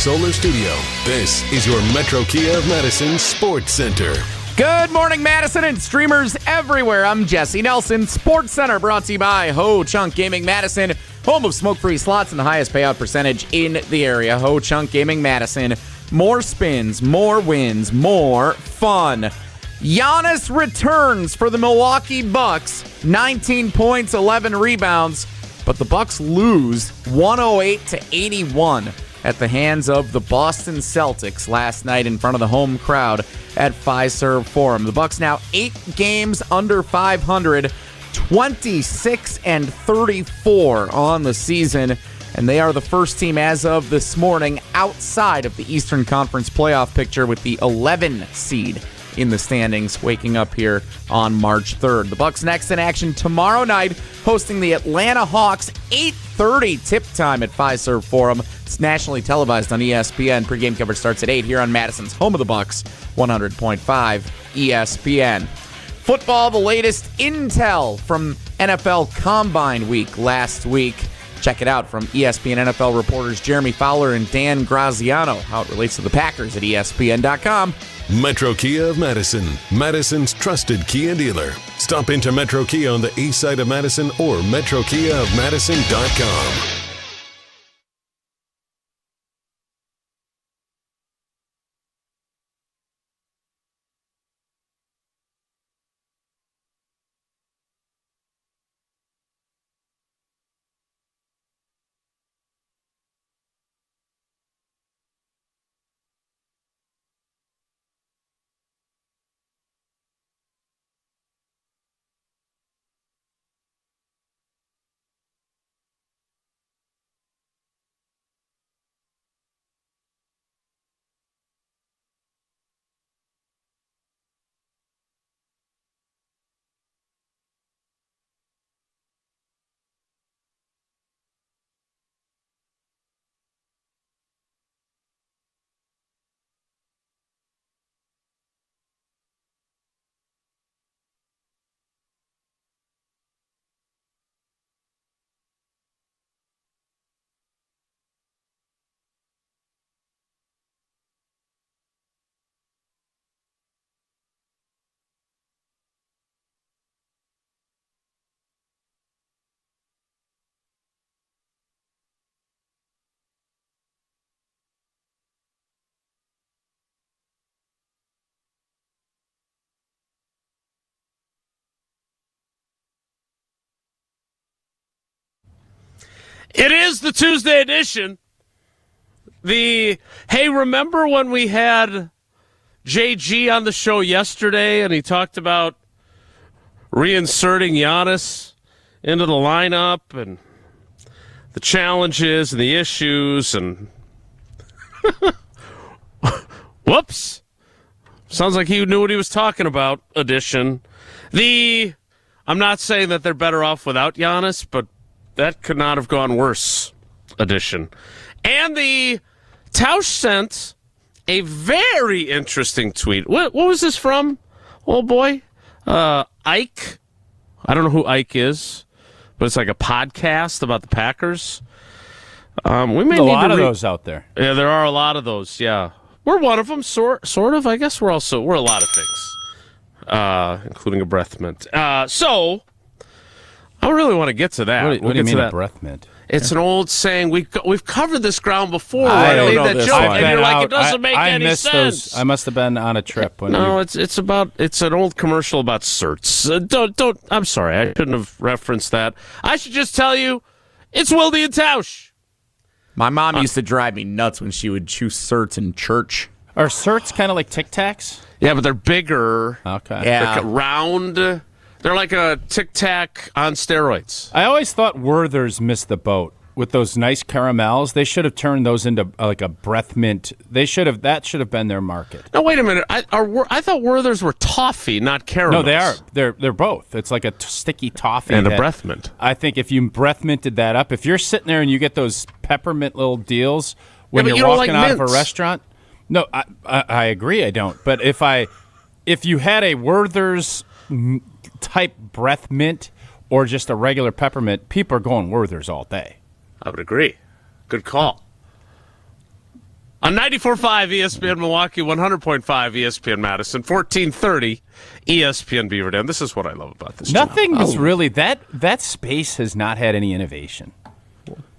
Solar Studio, this is your Metro Kia of Madison Sports Center. Good morning, Madison and streamers everywhere. I'm Jesse Nelson. Sports Center brought to you by Ho Chunk Gaming Madison, home of smoke-free slots and the highest payout percentage in the area. Ho Chunk Gaming Madison. More spins, more wins, more fun. Giannis returns for the Milwaukee Bucks. 19 points, 11 rebounds. But the Bucks lose 108-81 at the hands of the Boston Celtics last night in front of the home crowd at Fiserv Forum. The Bucks now 8 games under 500, 26-34 on the season, and they are the first team as of this morning outside of the Eastern Conference playoff picture with the 11 seed in the standings, waking up here on March 3rd. The Bucks next in action tomorrow night, hosting the Atlanta Hawks, 8:30 tip time at Fiserv Forum. It's nationally televised on ESPN. Pre-game coverage starts at 8 here on Madison's home of the Bucks, 100.5 ESPN. Football, the latest intel from NFL Combine Week last week. Check it out from ESPN NFL reporters Jeremy Fowler and Dan Graziano, how it relates to the Packers at ESPN.com. Metro Kia of Madison, Madison's trusted Kia dealer. Stop into Metro Kia on the east side of Madison or metrokiaofmadison.com. It is the Tuesday edition. Hey, remember when we had JG on the show yesterday and he talked about reinserting Giannis into the lineup and the challenges and the issues and whoops. Sounds like he knew what he was talking about edition. I'm not saying that they're better off without Giannis, but that could not have gone worse edition. And the Tausch sent a very interesting tweet. What was this from? Oh, boy. Ike. I don't know who Ike is, but it's like a podcast about the Packers. We may need a lot of those out there. Yeah, there are a lot of those, yeah. We're one of them, sort of. I guess we're a lot of things, including a breath mint. So I really want to get to that. What do you mean a breath mint? It's an old saying. We've covered this ground before. I don't know that this joke, one. and you're like, it doesn't make any sense. I must have been on a trip. It's an old commercial about certs. Don't. I'm sorry, I shouldn't have referenced that. I should just tell you, it's Wilde and Tausch. My mom used to drive me nuts when she would chew certs in church. Are certs kind of like Tic Tacs? Yeah, but they're bigger. Okay. Yeah. They're round. They're like a Tic Tac on steroids. I always thought Werther's missed the boat with those nice caramels. They should have turned those into like a breath mint. That should have been their market. No, wait a minute. I thought Werther's were toffee, not caramels. No, they are. They're both. It's like a sticky toffee and a breath mint. I think if you breath minted that up, if you're sitting there and you get those peppermint little deals when you're walking out of a restaurant. No, I agree. I don't. But if you had a Werther's type breath mint or just a regular peppermint, people are going Werther's all day. I would agree. Good call. On 94.5 ESPN Milwaukee, 100.5 ESPN Madison, 1430 ESPN Beaverton. This is what I love about this. Nothing is really that space has not had any innovation.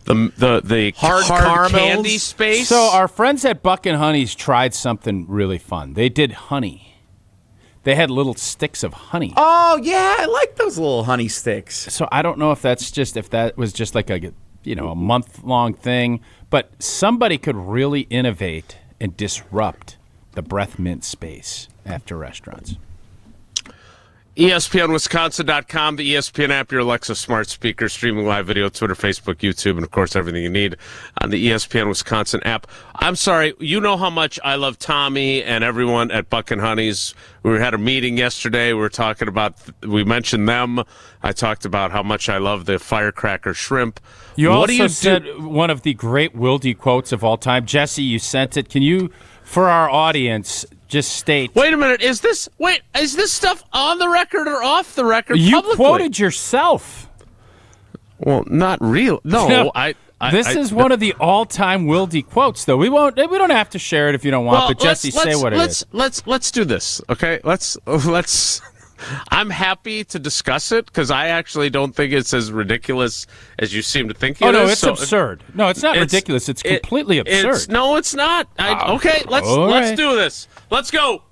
The hard candy space. So our friends at Buck and Honey's tried something really fun. They did honey. They had little sticks of honey. Oh yeah, I like those little honey sticks. So I don't know if that was just like a month-long thing, but somebody could really innovate and disrupt the breath mint space after restaurants. ESPNWisconsin.com, the ESPN app, your Alexa smart speaker, streaming live video, Twitter, Facebook, YouTube, and, of course, everything you need on the ESPN Wisconsin app. I'm sorry, you know how much I love Tommy and everyone at Buck and Honey's. We had a meeting yesterday. We mentioned them. I talked about how much I love the firecracker shrimp. You also said one of the great Wilde quotes of all time. Jesse, you sent it. Can you, for our audience, just state? Wait a minute. Is this stuff on the record or off the record? You publicly? Quoted yourself. Well, not real. No, This is one of the all-time Wilde quotes, though. We don't have to share it if you don't want. But Jesse, say what it is. Let's do this, okay? Let's. I'm happy to discuss it because I actually don't think it's as ridiculous as you seem to think it is. Oh, no, it's absurd. No, it's not ridiculous. It's completely absurd. It's not. Okay, let's do this. Let's go,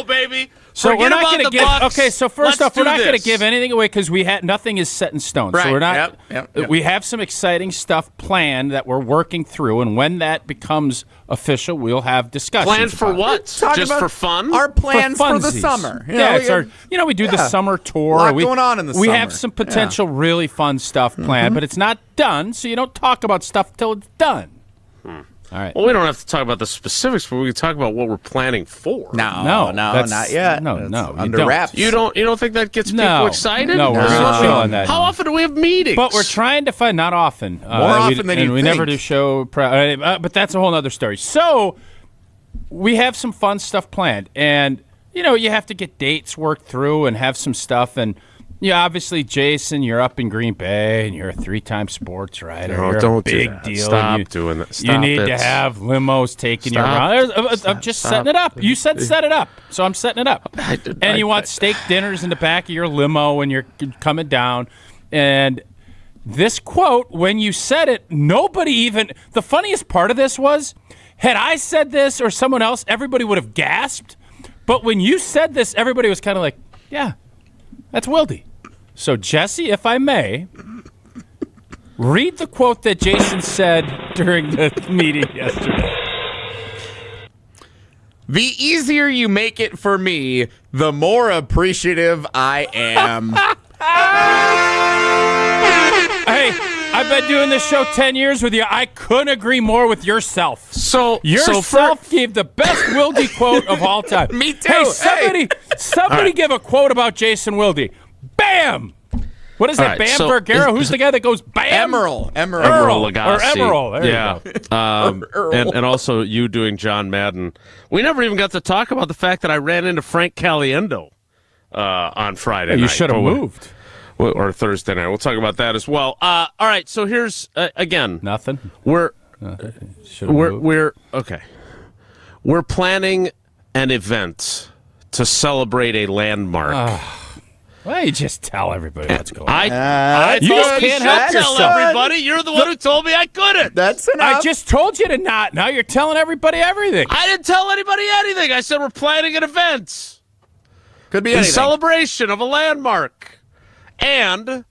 baby. So we're not going to give. Okay, so first off, we're not going to give anything away because nothing is set in stone. Right. So we're not. Yep. We have some exciting stuff planned that we're working through, and when that becomes official, we'll have discussions. Planned for what? Just for fun? Our plans for the summer. It's our. We do the summer tour. A lot going on in the summer. We have some potential really fun stuff planned, but it's not done. So you don't talk about stuff till it's done. All right. Well, we don't have to talk about the specifics, but we can talk about what we're planning for. No, not yet. No, under wraps. You don't think that gets people excited? No, we're not feeling that. How often do we have meetings? But we're trying to find, not often. More often than you think. We never do show, but that's a whole other story. So we have some fun stuff planned, and you have to get dates worked through and have some stuff, and obviously, Jason, you're up in Green Bay, and you're a 3-time sports writer. No, you're don't a big do that. deal. Stop doing that. You need to have limos taking you around. I'm just setting it up. You said set it up, so I'm setting it up. And you want steak dinners in the back of your limo when you're coming down. And this quote, when you said it, nobody even – the funniest part of this was, had I said this or someone else, everybody would have gasped. But when you said this, everybody was kind of like, yeah, that's Wilde. So, Jesse, if I may, read the quote that Jason said during the meeting yesterday. The easier you make it for me, the more appreciative I am. Hey, I've been doing this show 10 years with you. I couldn't agree more with yourself. Yourself gave the best Wilde quote of all time. Me too. Hey, somebody give a quote about Jason Wilde. Bam! What is that, Bam Vergara? Who's the guy that goes Bam? Emeril Lagasse. Or Emeril. There you go. And also you doing John Madden. We never even got to talk about the fact that I ran into Frank Caliendo on Friday night. You should have moved. Or Thursday night. We'll talk about that as well. All right, so here's, again. Nothing? We're okay. We're planning an event to celebrate a landmark. Why don't you just tell everybody what's going on? I you just can't help tell yourself. Everybody. You're the one who told me I couldn't. That's enough. I just told you to not. Now you're telling everybody everything. I didn't tell anybody anything. I said we're planning an event. Could be in anything. Celebration of a landmark. And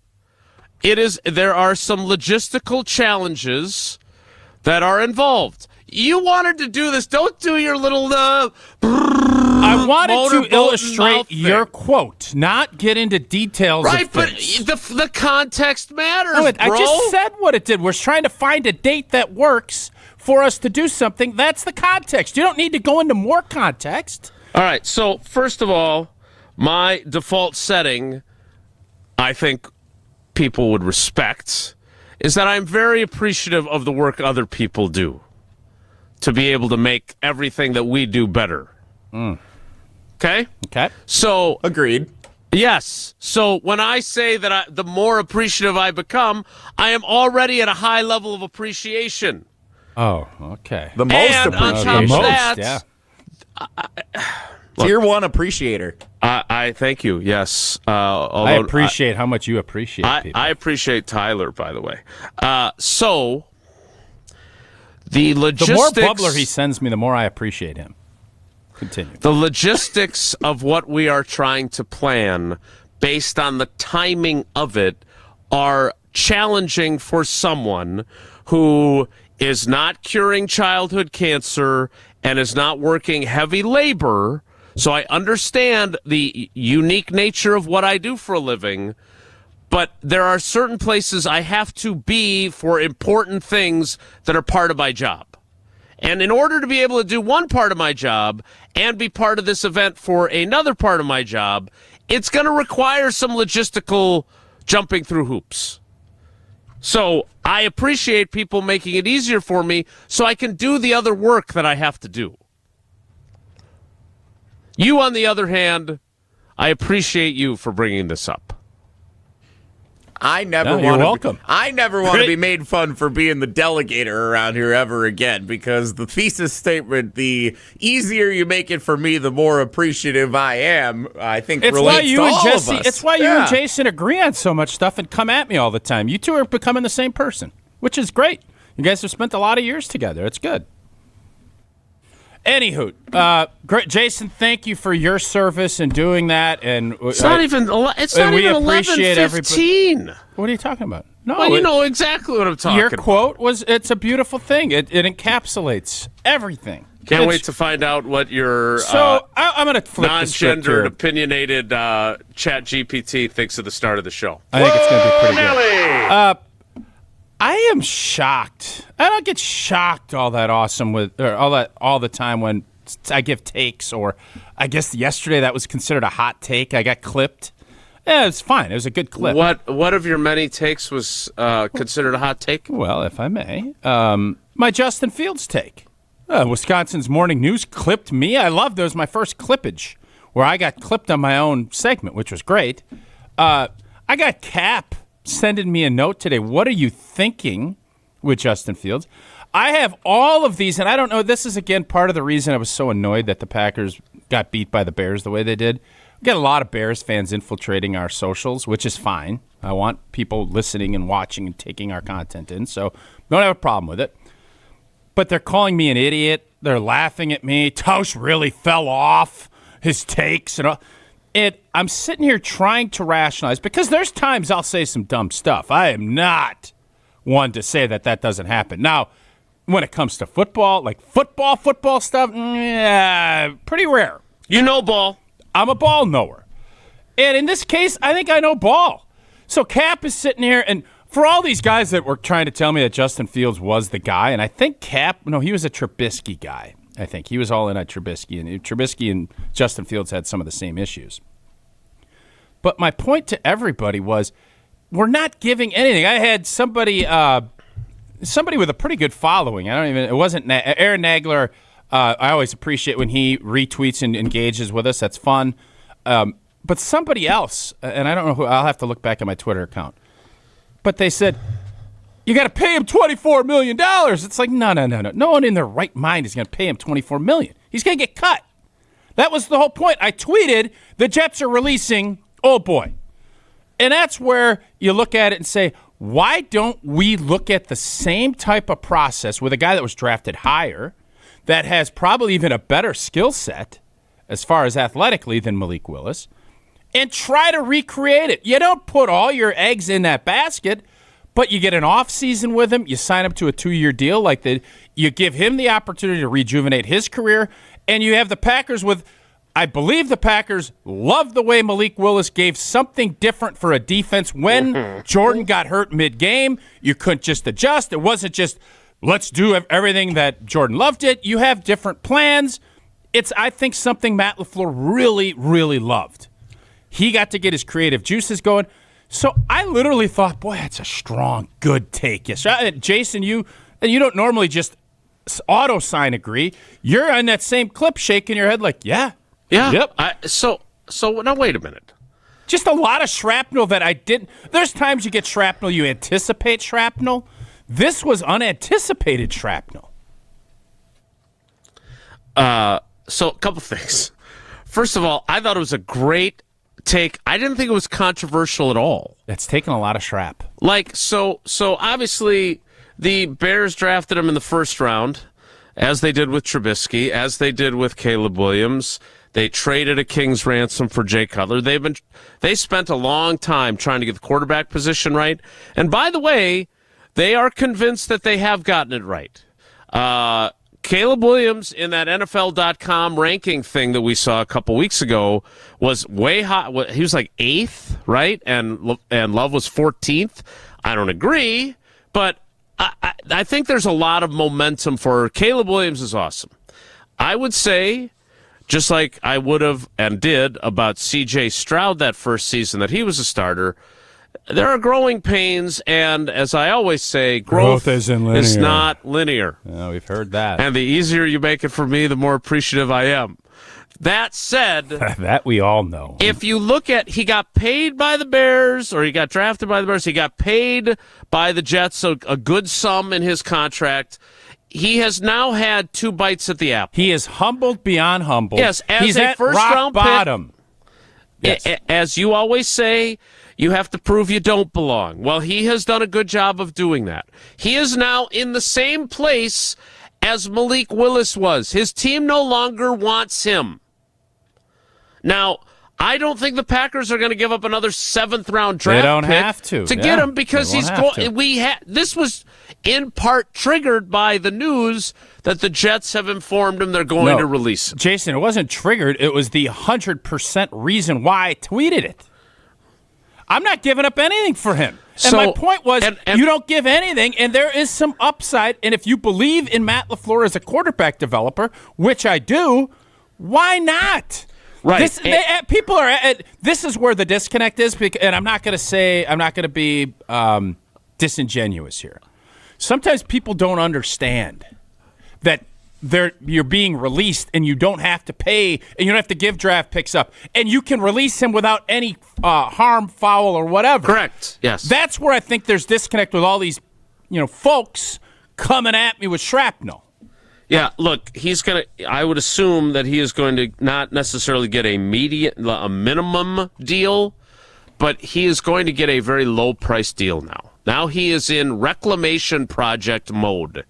there are some logistical challenges that are involved. You wanted to do this. Don't do your little I wanted to illustrate your quote, not get into details right, of things. But the context matters, bro. I just said what it did. We're trying to find a date that works for us to do something. That's the context. You don't need to go into more context. All right, so first of all, my default setting, I think people would respect, is that I'm very appreciative of the work other people do to be able to make everything that we do better. Okay? Okay. So agreed. Yes. So when I say that the more appreciative I become, I am already at a high level of appreciation. Oh, okay. The most And on top of that, yeah. Tier 1 appreciator. I thank you. Yes, I appreciate how much you appreciate people. I appreciate Tyler, by the way. So the logistics. The more bubbler he sends me, the more I appreciate him. Continue. The logistics of what we are trying to plan, based on the timing of it, are challenging for someone who is not curing childhood cancer and is not working heavy labor. So I understand the unique nature of what I do for a living, but there are certain places I have to be for important things that are part of my job. And in order to be able to do one part of my job and be part of this event for another part of my job, it's going to require some logistical jumping through hoops. So I appreciate people making it easier for me so I can do the other work that I have to do. You, on the other hand, I appreciate you for bringing this up. I never want to be made fun for being the delegator around here ever again, because the thesis statement, the easier you make it for me, the more appreciative I am, I think it's relates why you to and all Jesse, of us. It's why you and Jason agree on so much stuff and come at me all the time. You two are becoming the same person, which is great. You guys have spent a lot of years together. It's good. Anywho, great, Jason. Thank you for your service and doing that. And it's not even 11:15. What are you talking about? No, well, you know exactly what I'm talking about. Your quote was, "It's a beautiful thing. It encapsulates everything." Can't wait to find out what your I'm going to flip non-gendered, opinionated Chat GPT thinks at the start of the show. I think it's going to be pretty good. I am shocked. I don't get shocked all that awesome all the time when I give takes, or I guess yesterday that was considered a hot take. I got clipped. Yeah, it's fine. It was a good clip. What of your many takes was considered a hot take? Well, if I may, my Justin Fields take. Wisconsin's Morning News clipped me. I loved it. It was my first clippage where I got clipped on my own segment, which was great. I got Cap sending me a note today. What are you thinking with Justin Fields? I have all of these, and I don't know. This is, again, part of the reason I was so annoyed that the Packers got beat by the Bears the way they did. We got a lot of Bears fans infiltrating our socials, which is fine. I want people listening and watching and taking our content in, so don't have a problem with it. But they're calling me an idiot. They're laughing at me. Tausch really fell off his takes and all. And I'm sitting here trying to rationalize, because there's times I'll say some dumb stuff. I am not one to say that doesn't happen. Now, when it comes to football, like football stuff, pretty rare. You know ball. I'm a ball knower. And in this case, I think I know ball. So Cap is sitting here, and for all these guys that were trying to tell me that Justin Fields was the guy, and I think he was a Trubisky guy. I think he was all in on Trubisky, and Trubisky and Justin Fields had some of the same issues. But my point to everybody was, we're not giving anything. I had somebody with a pretty good following. It wasn't Aaron Nagler. I always appreciate when he retweets and engages with us. That's fun. But somebody else, and I don't know who. I'll have to look back at my Twitter account. But they said, you got to pay him $24 million. It's like, no. No one in their right mind is going to pay him $24 million. He's going to get cut. That was the whole point. I tweeted, the Jets are releasing old boy. And that's where you look at it and say, why don't we look at the same type of process with a guy that was drafted higher, that has probably even a better skill set as far as athletically than Malik Willis, and try to recreate it? You don't put all your eggs in that basket, but you get an offseason with him. You sign him to a 2-year deal like that. You give him the opportunity to rejuvenate his career, and you have the Packers with, I believe the Packers love the way Malik Willis gave something different for a defense when Jordan got hurt mid-game. You couldn't just adjust. It wasn't just, let's do everything that Jordan Love did. You have different plans. It's, I think, something Matt LaFleur really, really loved. He got to get his creative juices going. So I literally thought, boy, that's a strong, good take. Yes, Jason, you don't normally just auto-sign agree. You're on that same clip shaking your head like, yeah. Yep. So now wait a minute. Just a lot of shrapnel that I didn't. There's times you get shrapnel, you anticipate shrapnel. This was unanticipated shrapnel. So a couple things. First of all, I thought it was a great take. I didn't think it was controversial at all. It's taken a lot of shrap. So obviously the Bears drafted him in the first round, as they did with Trubisky, as they did with Caleb Williams. They traded a king's ransom for Jay Cutler. They spent a long time trying to get the quarterback position right. And by the way, they are convinced that they have gotten it right. Caleb Williams in that NFL.com ranking thing that we saw a couple weeks ago was way high. He was like 8th, right? And Love was 14th. I don't agree, but I think there's a lot of momentum for Caleb Williams is awesome. I would say, just like I would have and did about C.J. Stroud that first season that he was a starter, there are growing pains, and as I always say, growth is not linear. Yeah, we've heard that. And the easier you make it for me, the more appreciative I am. That said, that we all know. If you look at, he got paid by the Bears, or he got drafted by the Bears, he got paid by the Jets, so a good sum in his contract. He has now had 2 bites at the apple. He is humbled beyond humble. Yes, as he's a at first-round bottom. Yes. As you always say, you have to prove you don't belong. Well, he has done a good job of doing that. He is now in the same place as Malik Willis was. His team no longer wants him. Now, I don't think the Packers are going to give up another 7th-round draft pick. They don't have to Get him because he's going. This was in part triggered by the news that the Jets have informed him they're going to release him. Jason, it wasn't triggered. It was the 100% reason why I tweeted it. I'm not giving up anything for him. And my point was, you don't give anything, and there is some upside. And if you believe in Matt LaFleur as a quarterback developer, which I do, why not? Right. This is where the disconnect is, and I'm not going to be disingenuous here. Sometimes people don't understand that you're being released and you don't have to pay and you don't have to give draft picks up, and you can release him without any harm, foul, or whatever. Correct. Yes. That's where I think there's disconnect with all these, folks coming at me with shrapnel. Yeah, look, I would assume that he is going to not necessarily get a minimum deal, but he is going to get a very low price deal now. Now he is in reclamation project mode.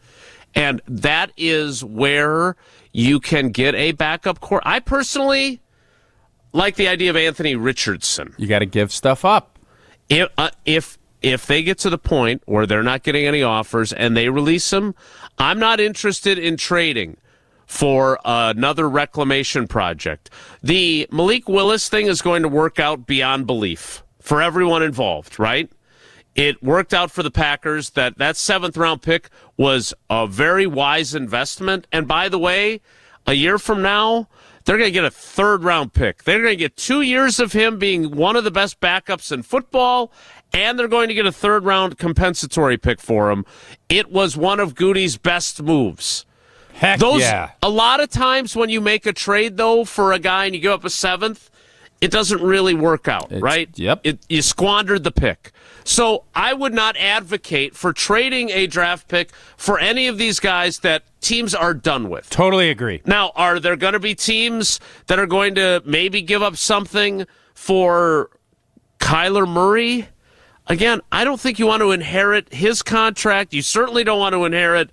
And that is where you can get a backup core. I personally like the idea of Anthony Richardson. You got to give stuff up. If they get to the point where they're not getting any offers and they release him, I'm not interested in trading for another reclamation project. The Malik Willis thing is going to work out beyond belief for everyone involved, right? It worked out for the Packers. That 7th-round pick was a very wise investment. And by the way, a year from now, they're going to get a 3rd-round pick. They're going to get 2 years of him being one of the best backups in football, and they're going to get a 3rd-round compensatory pick for him. It was one of Goody's best moves. Heck yeah. A lot of times when you make a trade, though, for a guy and you give up a 7th, it doesn't really work out, right? Yep. You squandered the pick. So I would not advocate for trading a draft pick for any of these guys that teams are done with. Totally agree. Now, are there going to be teams that are going to maybe give up something for Kyler Murray? Again, I don't think you want to inherit his contract. You certainly don't want to inherit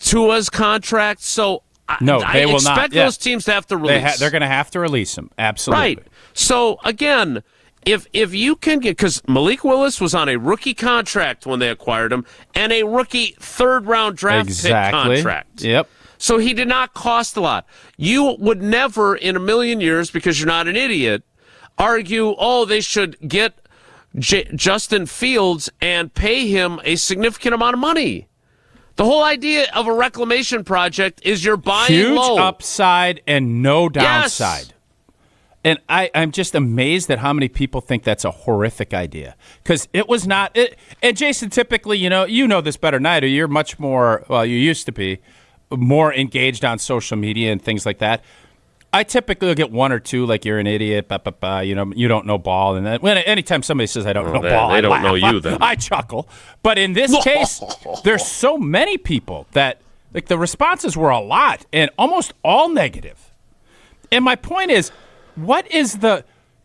Tua's contract. So no, they will expect those teams to have to release. They're going to have to release him. Absolutely. Right. So, again, if you can get – because Malik Willis was on a rookie contract when they acquired him and a rookie 3rd-round draft pick contract. Yep. So he did not cost a lot. You would never in a million years, because you're not an idiot, argue, they should get Justin Fields and pay him a significant amount of money. The whole idea of a reclamation project is you're buying low. Huge upside and no downside. Yes. And I'm just amazed at how many people think that's a horrific idea. Because it was not. And Jason, typically, you know this better than I do. You're much more, you used to be, more engaged on social media and things like that. I typically will get 1 or 2, like you're an idiot, you don't know ball. And then anytime somebody says I don't know ball, they I don't laugh. know you then. I chuckle. But in this case, there's so many people that Like, the responses were a lot and almost all negative. And my point is,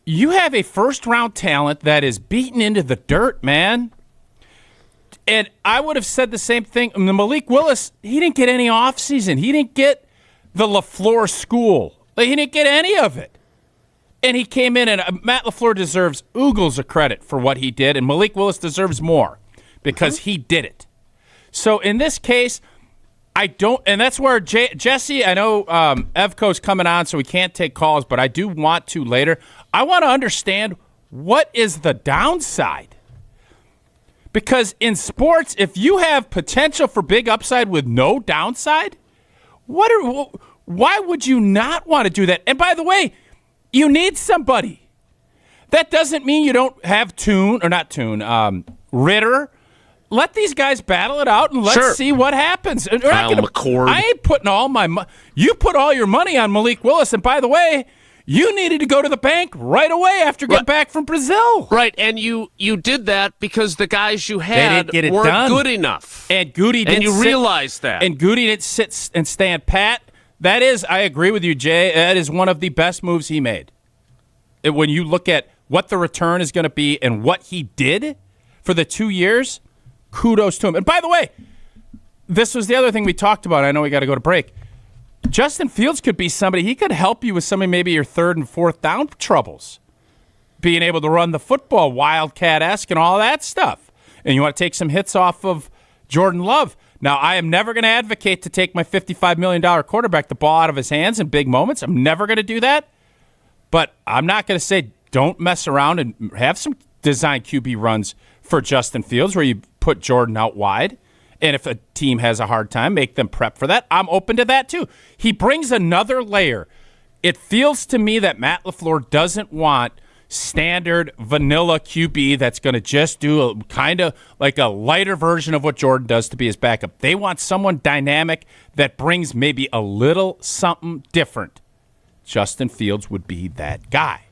you have a first-round talent that is beaten into the dirt, man. And I would have said the same thing. Malik Willis, he didn't get any offseason. He didn't get the LaFleur school. He didn't get any of it. And he came in, and Matt LaFleur deserves oogles of credit for what he did, and Malik Willis deserves more because he did it. So in this case, I don't, and that's where Jesse, I know Evco's coming on, so we can't take calls, but I do want to later. I want to understand, what is the downside? Because in sports, if you have potential for big upside with no downside, why would you not want to do that? And by the way, you need somebody. That doesn't mean you don't have Ritter. Let these guys battle it out, and let's see what happens. I ain't putting all my money. You put all your money on Malik Willis, and by the way, you needed to go to the bank right away after getting back from Brazil. Right, and you did that because the guys you had weren't good enough. And Goody didn't realized that. And Goody didn't sit and stand pat. That is, I agree with you, Jay, that is one of the best moves he made. When you look at what the return is going to be and what he did for the 2 years, kudos to him. And by the way, this was the other thing we talked about. I know we got to go to break. Justin Fields could be somebody. He could help you with some of maybe your third and fourth down troubles. Being able to run the football, Wildcat-esque and all that stuff. And you want to take some hits off of Jordan Love. Now, I am never going to advocate to take my $55 million quarterback the ball out of his hands in big moments. I'm never going to do that. But I'm not going to say don't mess around and have some design QB runs for Justin Fields where you put Jordan out wide. And if a team has a hard time, make them prep for that. I'm open to that too. He brings another layer. It feels to me that Matt LaFleur doesn't want standard vanilla QB that's going to just do a kind of like a lighter version of what Jordan does to be his backup. They want someone dynamic that brings maybe a little something different. Justin Fields would be that guy.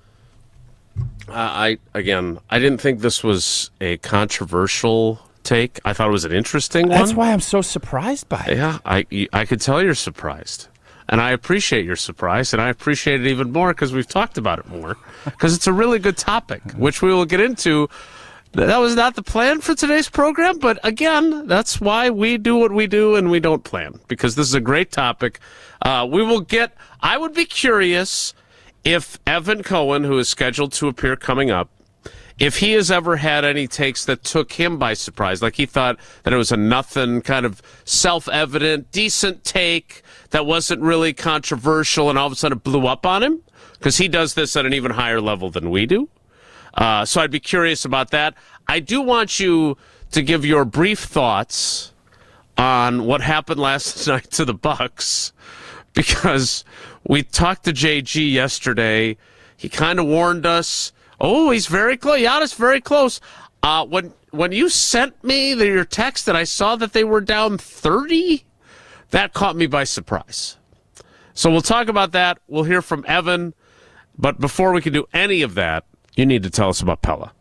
I didn't think this was a controversial take. I thought it was an interesting one. That's why I'm so surprised by it. Yeah, I could tell you're surprised. And I appreciate your surprise, and I appreciate it even more because we've talked about it more. Because it's a really good topic, which we will get into. That was not the plan for today's program, but again, that's why we do what we do and we don't plan, because this is a great topic. I would be curious if Evan Cohen, who is scheduled to appear coming up, if he has ever had any takes that took him by surprise, like he thought that it was a nothing kind of self-evident, decent take that wasn't really controversial and all of a sudden it blew up on him, because he does this at an even higher level than we do. So I'd be curious about that. I do want you to give your brief thoughts on what happened last night to the Bucks, because we talked to JG yesterday. He kind of warned us. Oh, he's very close. Giannis very close. When you sent me your text and I saw that they were down 30, that caught me by surprise. So we'll talk about that. We'll hear from Evan. But before we can do any of that, you need to tell us about Pella.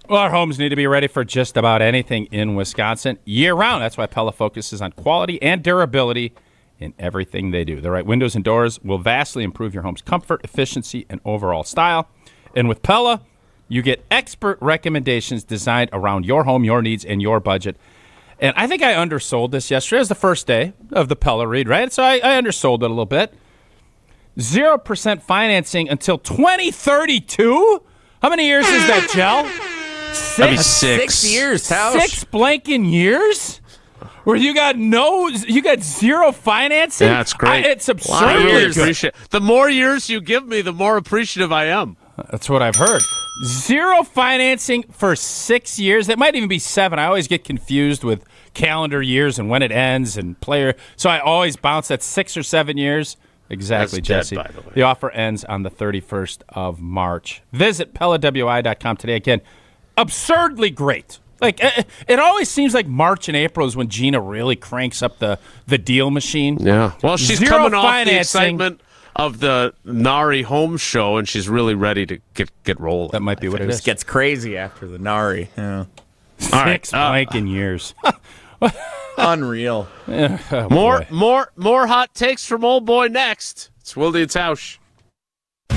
Well, our homes need to be ready for just about anything in Wisconsin year-round. That's why Pella focuses on quality and durability in everything they do. The right windows and doors will vastly improve your home's comfort, efficiency, and overall style. And with Pella, you get expert recommendations designed around your home, your needs, and your budget. And I think I undersold this yesterday. It was the first day of the Pella read, right? So I undersold it a little bit. 0% financing until 2032? How many years is that, Jell? That'd be 6 years, Tausch. 6 blanking years? Where you got zero financing? Yeah, that's great. It's absurd. I really appreciate it. The more years you give me, the more appreciative I am. That's what I've heard. Zero financing for 6 years. That might even be 7. I always get confused with calendar years and when it ends and player. So I always bounce at 6 or 7 years. Exactly, That's Jesse. dead, by the way. The offer ends on the 31st of March. Visit PellaWI.com today. Again, absurdly great. Like, it always seems like March and April is when Gina really cranks up the deal machine. Yeah. Well, she's Zero coming off financing. the excitement of the Nari home show, and she's really ready to get rolling. That might be what it is. It gets crazy after the Nari. Yeah. All right. 6 blanking years. Unreal. More hot takes from old boy next. It's Wilde and Tausch.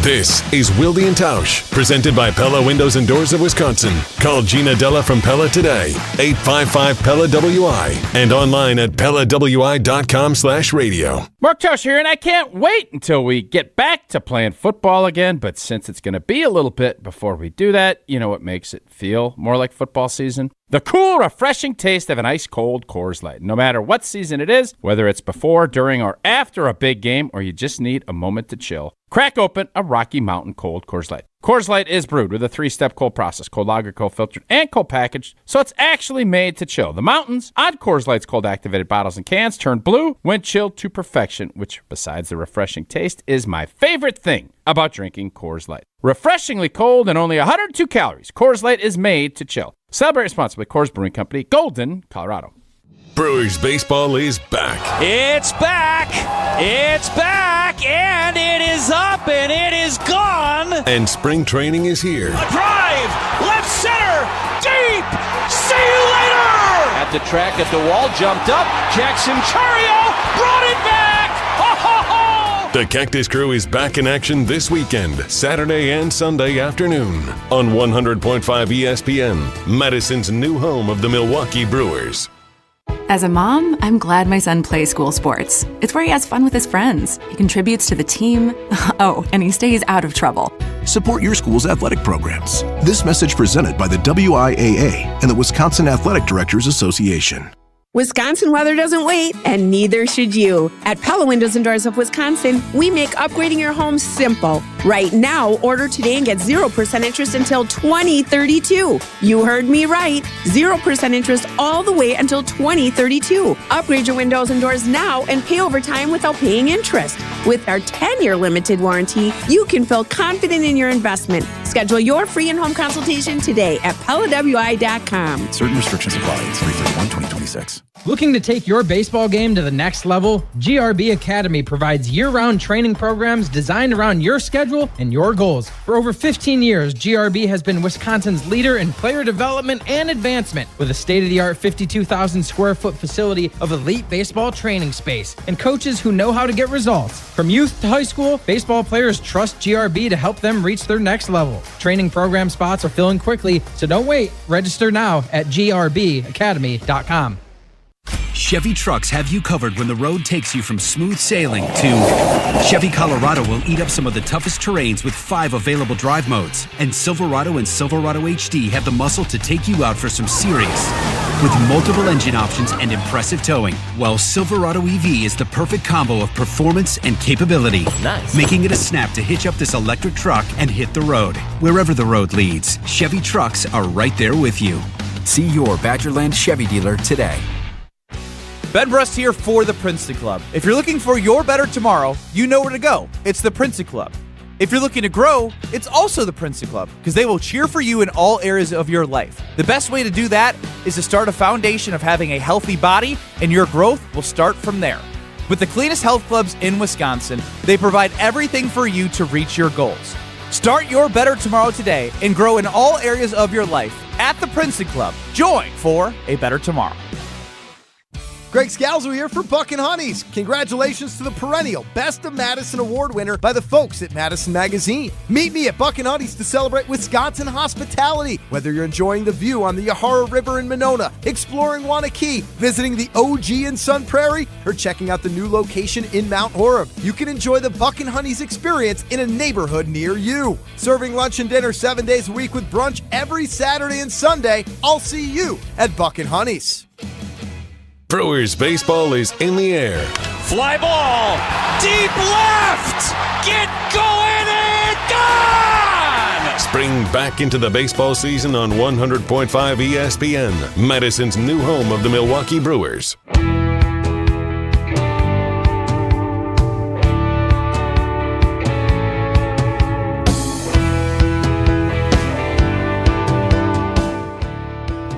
This is Wilde and Tausch, presented by Pella Windows and Doors of Wisconsin. Call Gina Della from Pella today, 855-PELLA-WI, and online at PellaWI.com/radio. Mark Tauscher here, and I can't wait until we get back to playing football again, but since it's going to be a little bit before we do that, you know what makes it feel more like football season? The cool, refreshing taste of an ice-cold Coors Light. No matter what season it is, whether it's before, during, or after a big game, or you just need a moment to chill, crack open a Rocky Mountain Cold Coors Light. Coors Light is brewed with a 3-step cold process, cold lager, cold filtered, and cold packaged, so it's actually made to chill. The mountains on Coors Light's cold activated bottles and cans turn blue when chilled to perfection, which, besides the refreshing taste, is my favorite thing about drinking Coors Light. Refreshingly cold and only 102 calories, Coors Light is made to chill. Celebrate responsibly. Coors Brewing Company, Golden, Colorado. Brewers baseball is back. It's back! It's back! And it is up and it is gone! And spring training is here. A drive! Left center! Deep! See you later! At the track, at the wall, jumped up. Jackson Chario brought it back! Ho, ho, ho! The Cactus Crew is back in action this weekend, Saturday and Sunday afternoon, on 100.5 ESPN, Madison's new home of the Milwaukee Brewers. As a mom, I'm glad my son plays school sports. It's where he has fun with his friends. He contributes to the team. Oh, and he stays out of trouble. Support your school's athletic programs. This message presented by the WIAA and the Wisconsin Athletic Directors Association. Wisconsin weather doesn't wait, and neither should you. At Pella Windows and Doors of Wisconsin, we make upgrading your home simple. Right now, order today and get 0% interest until 2032. You heard me right. 0% interest all the way until 2032. Upgrade your windows and doors now and pay over time without paying interest. With our 10-year limited warranty, you can feel confident in your investment. Schedule your free in-home consultation today at PellaWI.com. Certain restrictions apply. It's 3/31/2026. Looking to take your baseball game to the next level? GRB Academy provides year-round training programs designed around your schedule and your goals. For over 15 years, GRB has been Wisconsin's leader in player development and advancement, with a state-of-the-art 52,000 square foot facility of elite baseball training space and coaches who know how to get results. From youth to high school, baseball players trust GRB to help them reach their next level. Training program spots are filling quickly, so don't wait. Register now at grbacademy.com. Chevy trucks have you covered when the road takes you from smooth sailing to Chevy Colorado will eat up some of the toughest terrains with 5 available drive modes. And Silverado and Silverado HD have the muscle to take you out for some serious with multiple engine options and impressive towing. While Silverado EV is the perfect combo of performance and capability, making it a snap to hitch up this electric truck and hit the road. Wherever the road leads, Chevy trucks are right there with you. See your Badgerland Chevy dealer today. Ben Brust here for the Princely Club. If you're looking for your better tomorrow, you know where to go. It's the Princely Club. If you're looking to grow, it's also the Princely Club, because they will cheer for you in all areas of your life. The best way to do that is to start a foundation of having a healthy body, and your growth will start from there. With the cleanest health clubs in Wisconsin, they provide everything for you to reach your goals. Start your better tomorrow today and grow in all areas of your life at the Princely Club. Join for a better tomorrow. Greg Scalzo here for Buck and Honeys. Congratulations to the perennial Best of Madison Award winner by the folks at Madison Magazine. Meet me at Buck and Honeys to celebrate Wisconsin hospitality. Whether you're enjoying the view on the Yahara River in Monona, exploring Wanakee, visiting the OG in Sun Prairie, or checking out the new location in Mount Horeb, you can enjoy the Buck and Honeys experience in a neighborhood near you. Serving lunch and dinner 7 days a week with brunch every Saturday and Sunday. I'll see you at Buck and Honeys. Brewers baseball is in the air. Fly ball, deep left, get going and gone! Spring back into the baseball season on 100.5 ESPN, Madison's new home of the Milwaukee Brewers.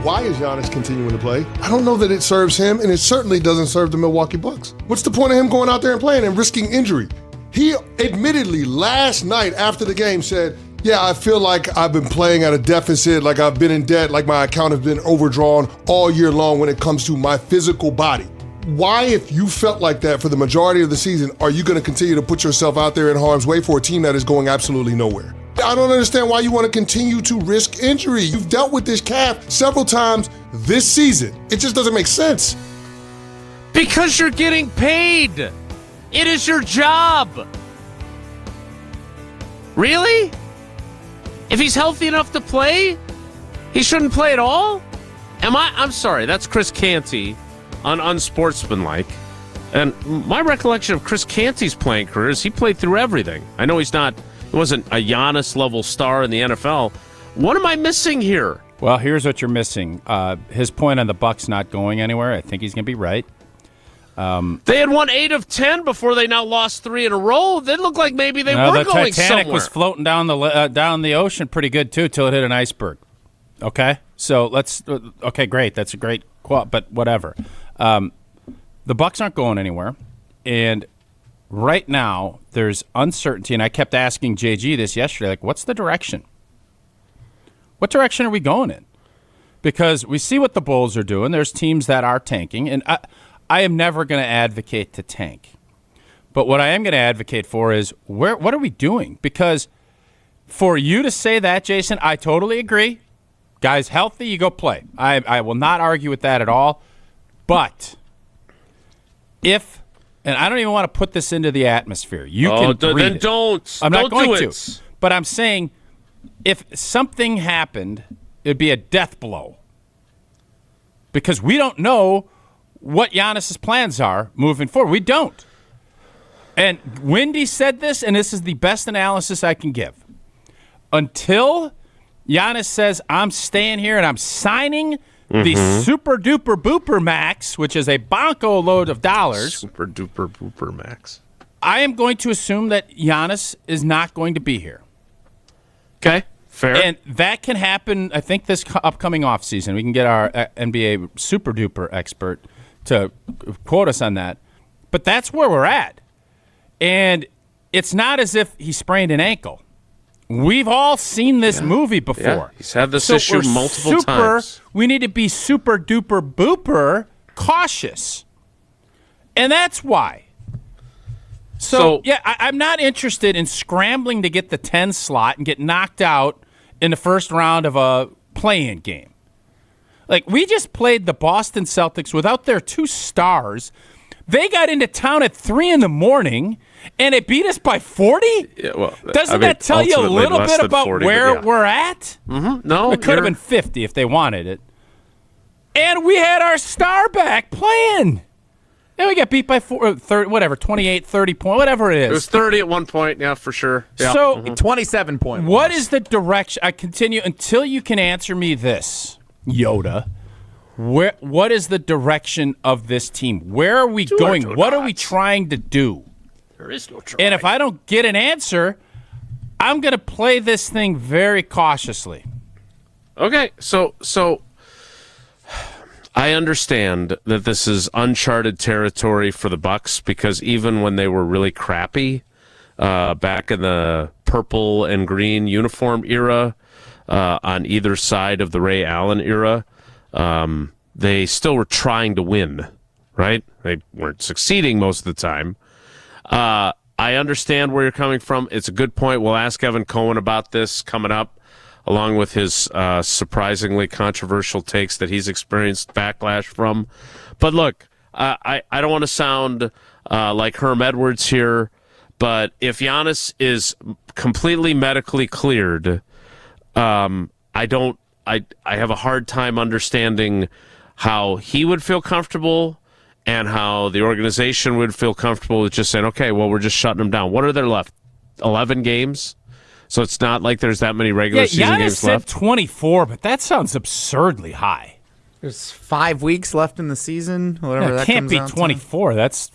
Why is Giannis continuing to play? I don't know that it serves him, and it certainly doesn't serve the Milwaukee Bucks. What's the point of him going out there and playing and risking injury? He admittedly last night after the game said, Yeah, I feel like I've been playing at a deficit, like I've been in debt, like my account has been overdrawn all year long when it comes to my physical body. Why, if you felt like that for the majority of the season, are you going to continue to put yourself out there in harm's way for a team that is going absolutely nowhere? I don't understand why you want to continue to risk injury. You've dealt with this calf several times this season. It just doesn't make sense. Because you're getting paid. It is your job. Really? If he's healthy enough to play, he shouldn't play at all? I'm sorry, that's Chris Canty on unsportsmanlike. And my recollection of Chris Canty's playing career is he played through everything. I know he wasn't a Giannis level star in the NFL. What am I missing here? Well, here's what you're missing. His point on the Bucks not going anywhere, I think he's going to be right. They had won 8 of 10 before they now lost 3 in a row. They looked like maybe they were going somewhere. The Titanic was floating down the ocean pretty good, too, till it hit an iceberg. Okay? So okay, great. That's a great quote, but whatever. The Bucks aren't going anywhere, and right now there's uncertainty, and I kept asking JG this yesterday, like, what's the direction? What direction are we going in? Because we see what the Bulls are doing. There's teams that are tanking, and I am never going to advocate to tank. But what I am going to advocate for is what are we doing? Because for you to say that, Jason, I totally agree. Guys, healthy, you go play. I will not argue with that at all. But and I don't even want to put this into the atmosphere. You can read it. Don't. I'm not going to. But I'm saying if something happened, it'd be a death blow. Because we don't know what Giannis's plans are moving forward. We don't. And Wendy said this, and this is the best analysis I can give. Until Giannis says, I'm staying here and I'm signing the super duper booper max, which is a bonko load of dollars. Super duper booper max. I am going to assume that Giannis is not going to be here. Okay, fair. And that can happen, I think, this upcoming offseason. We can get our NBA super duper expert to quote us on that. But that's where we're at. And it's not as if he sprained an ankle. We've all seen this movie before. Yeah, he's had this issue multiple times. We need to be super duper booper cautious. And that's why. So yeah, I'm not interested in scrambling to get the 10 slot and get knocked out in the first round of a play-in game. Like, we just played the Boston Celtics without their 2 stars. They got into town at 3 a.m, and it beat us by 40? Yeah, well, Doesn't that tell you a little bit about 40, where we're at? Mm-hmm. No, it could have been 50 if they wanted it. And we had our star back playing. And we got beat by 30, whatever, 28, 30 points, whatever it is. It was 30 at one point, yeah, for sure. Yeah. So 27 points. What is the direction? I continue until you can answer me this, Yoda. What is the direction of this team? Where are we going? What are we trying to do? There is no try. And if I don't get an answer, I'm going to play this thing very cautiously. Okay, so I understand that this is uncharted territory for the Bucks because even when they were really crappy back in the purple and green uniform era on either side of the Ray Allen era, they still were trying to win, right? They weren't succeeding most of the time. I understand where you're coming from. It's a good point. We'll ask Evan Cohen about this coming up, along with his surprisingly controversial takes that he's experienced backlash from. But look, I don't want to sound like Herm Edwards here, but if Giannis is completely medically cleared, I have a hard time understanding how he would feel comfortable and how the organization would feel comfortable with just saying, okay, well, we're just shutting them down. What are there left? 11 games? So it's not like there's that many regular season games left. Giannis said 24, but that sounds absurdly high. There's 5 weeks left in the season. Whatever that can't comes be 24. That's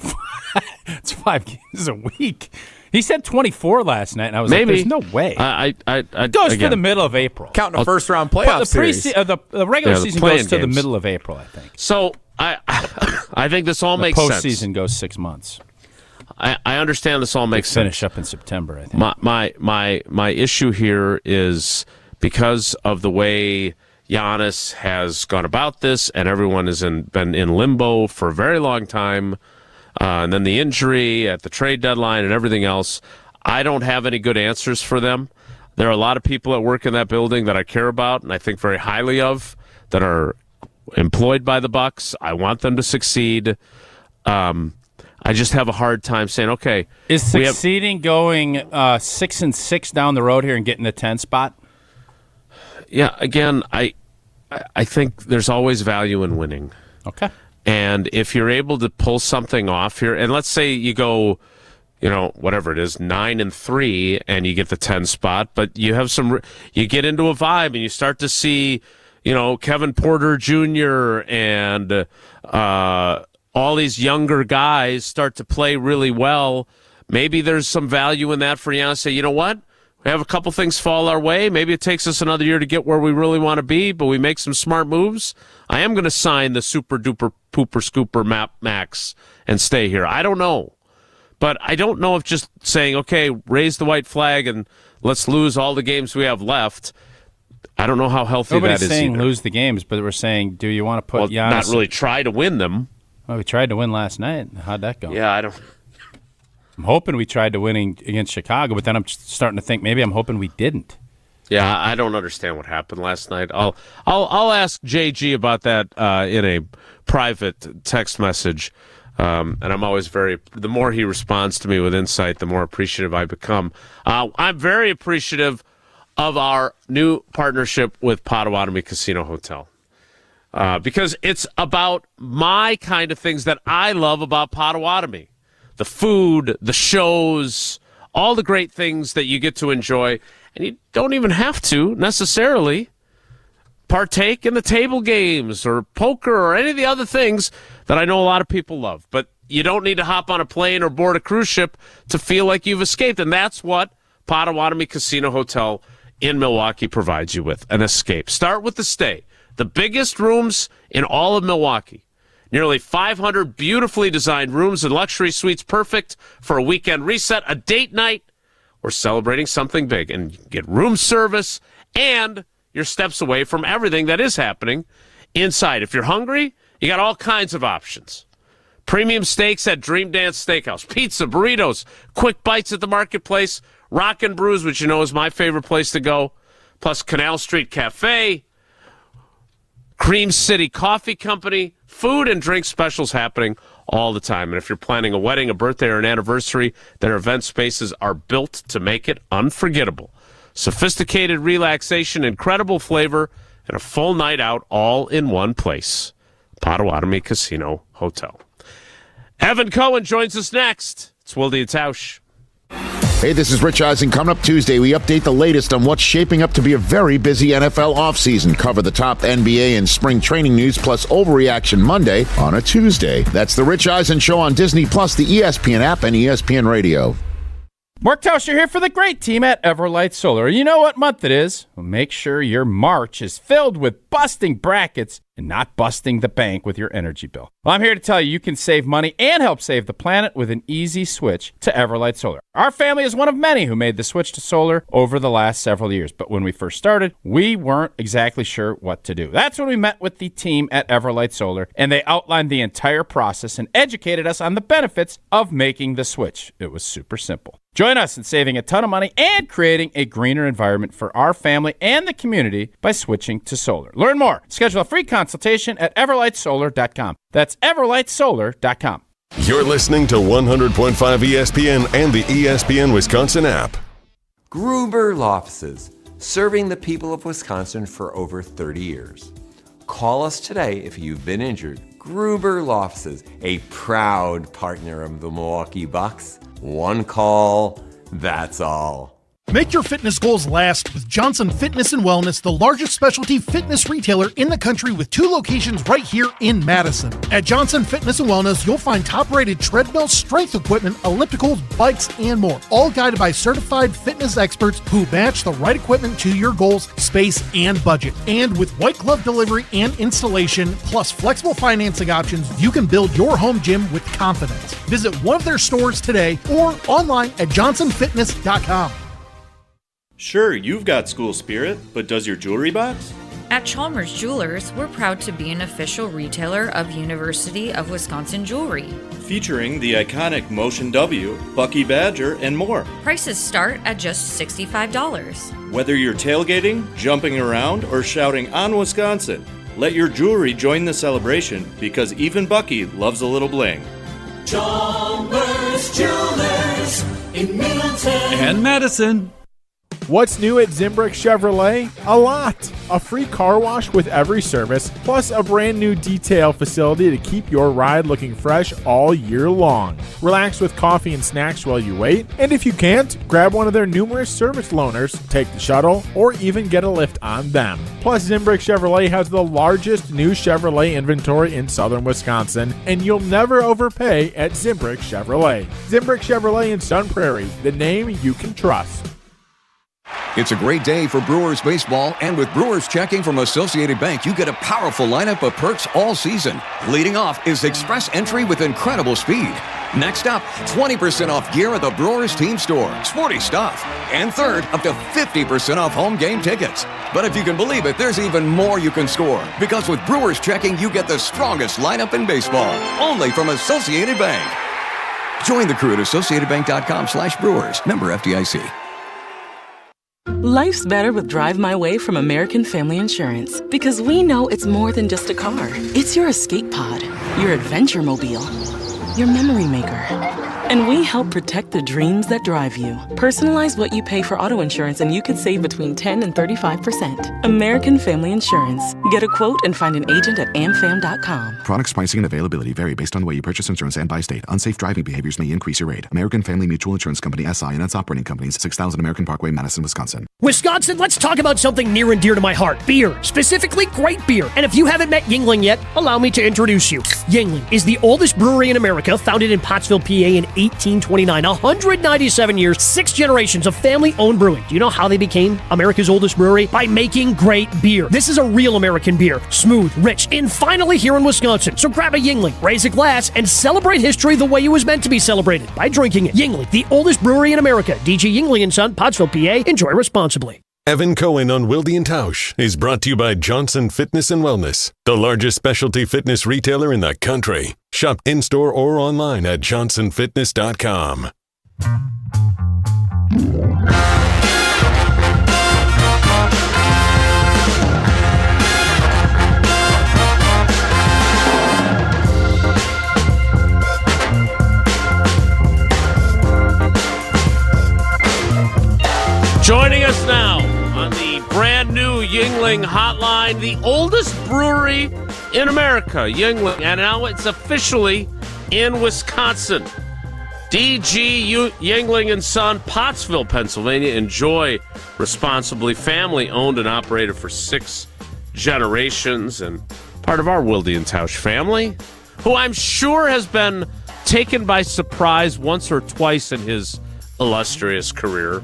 it's 5 games a week. He said 24 last night, and I was like, "There's no way." It goes to the middle of April. Counting a first-round playoff series. The regular season goes to the middle of April, I think. So I think this all makes sense. The postseason goes 6 months. I understand this all makes sense. Finish up in September, I think. My issue here is because of the way Giannis has gone about this, and everyone has been in limbo for a very long time, and then the injury at the trade deadline and everything else. I don't have any good answers for them. There are a lot of people that work in that building that I care about and I think very highly of, that are employed by the Bucks. I want them to succeed. I just have a hard time saying, okay. Is succeeding going 6-6 down the road here and getting the 10 spot? Yeah, again, I think there's always value in winning. Okay. And if you're able to pull something off here, and let's say you go, whatever it is, 9-3, and you get the 10 spot, but you have you get into a vibe, and you start to see, Kevin Porter Jr. and all these younger guys start to play really well. Maybe there's some value in that for Giannis to say, you know what? We have a couple things fall our way. Maybe it takes us another year to get where we really want to be, but we make some smart moves. I am going to sign the super duper pooper scooper map max and stay here. I don't know. But I don't know if just saying, okay, raise the white flag and let's lose all the games we have left. I don't know how healthy that is. Nobody's saying either. Lose the games, but we're saying, do you want to put Giannis? Not really try to win them. Well, we tried to win last night. How'd that go? Yeah, I don't. I'm hoping we tried to win against Chicago, but then I'm starting to think maybe I'm hoping we didn't. Yeah, I don't understand what happened last night. I'll ask JG about that in a private text message. And I'm always the more he responds to me with insight, the more appreciative I become. I'm very appreciative of our new partnership with Potawatomi Casino Hotel. Because it's about my kind of things that I love about Potawatomi. The food, the shows, all the great things that you get to enjoy. And you don't even have to necessarily partake in the table games or poker or any of the other things that I know a lot of people love. But you don't need to hop on a plane or board a cruise ship to feel like you've escaped. And that's what Potawatomi Casino Hotel in Milwaukee provides you with, an escape. Start with the stay. The biggest rooms in all of Milwaukee. Nearly 500 beautifully designed rooms and luxury suites, perfect for a weekend reset, a date night, or celebrating something big. And you can get room service, and you're steps away from everything that is happening inside. If you're hungry, you got all kinds of options. Premium steaks at Dream Dance Steakhouse, pizza, burritos, quick bites at the marketplace, Rock and Brews, which you know is my favorite place to go, plus Canal Street Cafe, Cream City Coffee Company, food and drink specials happening all the time. And if you're planning a wedding, a birthday, or an anniversary, their event spaces are built to make it unforgettable. Sophisticated relaxation, incredible flavor, and a full night out all in one place. Potawatomi Casino Hotel. Evan Cohen joins us next. It's Wilde and Tausch. Hey, this is Rich Eisen. Coming up Tuesday, we update the latest on what's shaping up to be a very busy NFL offseason. Cover the top NBA and spring training news, plus Overreaction Monday on a Tuesday. That's the Rich Eisen Show on Disney+, the ESPN app, and ESPN Radio. Mark Tauscher here for the great team at Everlight Solar. You know what month it is? Well, make sure your March is filled with busting brackets and not busting the bank with your energy bill. Well, I'm here to tell you you can save money and help save the planet with an easy switch to Everlight Solar. Our family is one of many who made the switch to solar over the last several years. But when we first started, we weren't exactly sure what to do. That's when we met with the team at Everlight Solar, and they outlined the entire process and educated us on the benefits of making the switch. It was super simple. Join us in saving a ton of money and creating a greener environment for our family and the community by switching to solar. Learn more. Schedule a free consultation at everlightsolar.com. That's everlightsolar.com. You're listening to 100.5 ESPN and the ESPN Wisconsin app. Gruber Law Offices, serving the people of Wisconsin for over 30 years. Call us today if you've been injured. Gruber Law Offices, a proud partner of the Milwaukee Bucks. One call, that's all. Make your fitness goals last with Johnson Fitness and Wellness, the largest specialty fitness retailer in the country with 2 locations right here in Madison. At Johnson Fitness and Wellness, you'll find top-rated treadmills, strength equipment, ellipticals, bikes, and more, all guided by certified fitness experts who match the right equipment to your goals, space, and budget. And with white glove delivery and installation, plus flexible financing options, you can build your home gym with confidence. Visit one of their stores today or online at johnsonfitness.com. Sure, you've got school spirit, but does your jewelry box? At Chalmers Jewelers, we're proud to be an official retailer of University of Wisconsin jewelry. Featuring the iconic Motion W, Bucky Badger, and more. Prices start at just $65. Whether you're tailgating, jumping around, or shouting on Wisconsin, let your jewelry join the celebration because even Bucky loves a little bling. Chalmers Jewelers in Middleton and Madison. What's new at Zimbrick Chevrolet? A lot. A free car wash with every service, plus a brand new detail facility to keep your ride looking fresh all year long. Relax with coffee and snacks while you wait, and if you can't, grab one of their numerous service loaners, take the shuttle, or even get a lift on them. Plus, Zimbrick Chevrolet has the largest new Chevrolet inventory in southern Wisconsin, and you'll never overpay at Zimbrick Chevrolet. Zimbrick Chevrolet in Sun Prairie, the name you can trust. It's a great day for Brewers baseball, and with Brewers checking from Associated Bank, you get a powerful lineup of perks all season. Leading off is Express Entry with incredible speed. Next up, 20% off gear at the Brewers team store. Sporty stuff. And third, up to 50% off home game tickets. But if you can believe it, there's even more you can score. Because with Brewers checking, you get the strongest lineup in baseball. Only from Associated Bank. Join the crew at AssociatedBank.com/Brewers. Member FDIC. Life's better with Drive My Way from American Family Insurance. Because we know it's more than just a car. It's your escape pod, your adventure mobile, your memory maker. And we help protect the dreams that drive you. Personalize what you pay for auto insurance and you could save between 10 and 35%. American Family Insurance. Get a quote and find an agent at amfam.com. Products, pricing, and availability vary based on the way you purchase insurance and by state. Unsafe driving behaviors may increase your rate. American Family Mutual Insurance Company, SI, and its operating companies, 6000 American Parkway, Madison, Wisconsin. Wisconsin, let's talk about something near and dear to my heart. Beer. Specifically, great beer. And if you haven't met Yuengling yet, allow me to introduce you. Yuengling is the oldest brewery in America, founded in Pottsville, PA in 1829. 197 years, 6 generations of family-owned brewing. Do you know how they became America's oldest brewery? By making great beer. This is a real American beer. Smooth, rich, and finally here in Wisconsin. So grab a Yuengling, raise a glass, and celebrate history the way it was meant to be celebrated, by drinking it. Yuengling, the oldest brewery in America. DG Yuengling & Son, Pottsville, PA. Enjoy responsibly. Evan Cohen on Wilde and Tausch is brought to you by Johnson Fitness and Wellness, the largest specialty fitness retailer in the country. Shop in-store or online at johnsonfitness.com. Joining us now on the brand new Yuengling hotline, the oldest brewery in America, Yuengling, and now it's officially in Wisconsin. DG Yuengling & Son, Pottsville, Pennsylvania. Enjoy responsibly. Family owned and operated for 6 generations, and part of our Wilde and Tausch family, who I'm sure has been taken by surprise once or twice in his illustrious career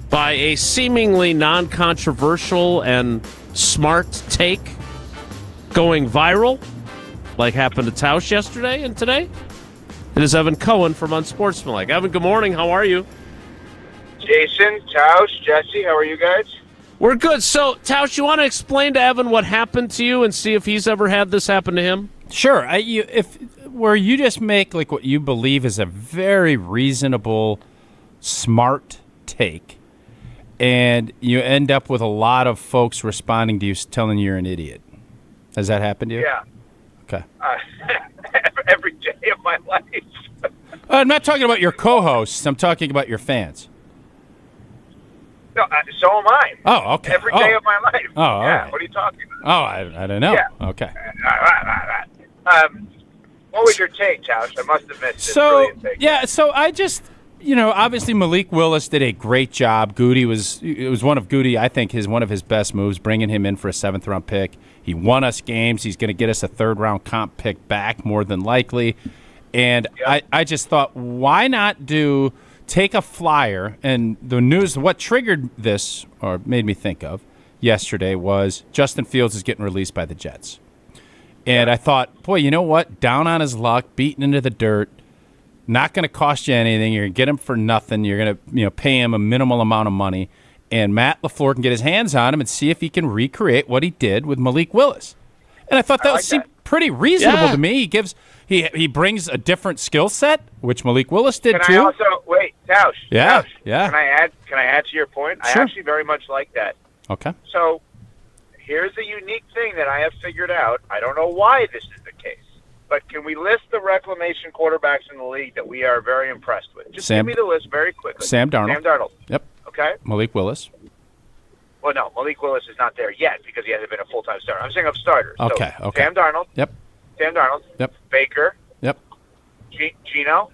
by a seemingly non-controversial and smart take going viral, like happened to Tausch yesterday and today. It is Evan Cohen from Unsportsmanlike. Evan, good morning. How are you? Jason, Tausch, Jesse, how are you guys? We're good. So, Tausch, you want to explain to Evan what happened to you and see if he's ever had this happen to him? Sure. Where you just make like what you believe is a very reasonable, smart take, and you end up with a lot of folks responding to you telling you you're an idiot. Has that happened to you? Yeah. Okay. Every day of my life. I'm not talking about your co-hosts. I'm talking about your fans. No, so am I. Oh, okay. Every day of my life. Oh, all yeah. right. What are you talking about? Oh, I don't know. Yeah. Okay. What was your take, Tausch? I must have missed it. So, Brilliant take. yeah, so I just, obviously Malik Willis did a great job. It was one of Goody, I think, one of his best moves, bringing him in for a 7th-round pick. He won us games. He's going to get us a 3rd-round comp pick back, more than likely. And I just thought, why not take a flyer? And the news, what triggered this, or made me think of yesterday, was Justin Fields is getting released by the Jets. And I thought, boy, you know what? Down on his luck, beaten into the dirt. Not going to cost you anything. You're going to get him for nothing. You're going to pay him a minimal amount of money. And Matt LaFleur can get his hands on him and see if he can recreate what he did with Malik Willis. And I thought that seemed pretty reasonable to me. He brings a different skill set, which Malik Willis did too. Can I also wait, Tausch? Yeah, Tausch, yeah. Can I add to your point? Sure. I actually very much like that. Okay. So here's a unique thing that I have figured out. I don't know why this is the case. But can we list the reclamation quarterbacks in the league that we are very impressed with? Just give me the list very quickly. Sam Darnold. Yep. Okay. Malik Willis. Well, no, Malik Willis is not there yet because he hasn't been a full-time starter. I'm saying of starters. Okay. So Sam Darnold. Yep. Sam Darnold. Yep. Baker. Yep. Gino.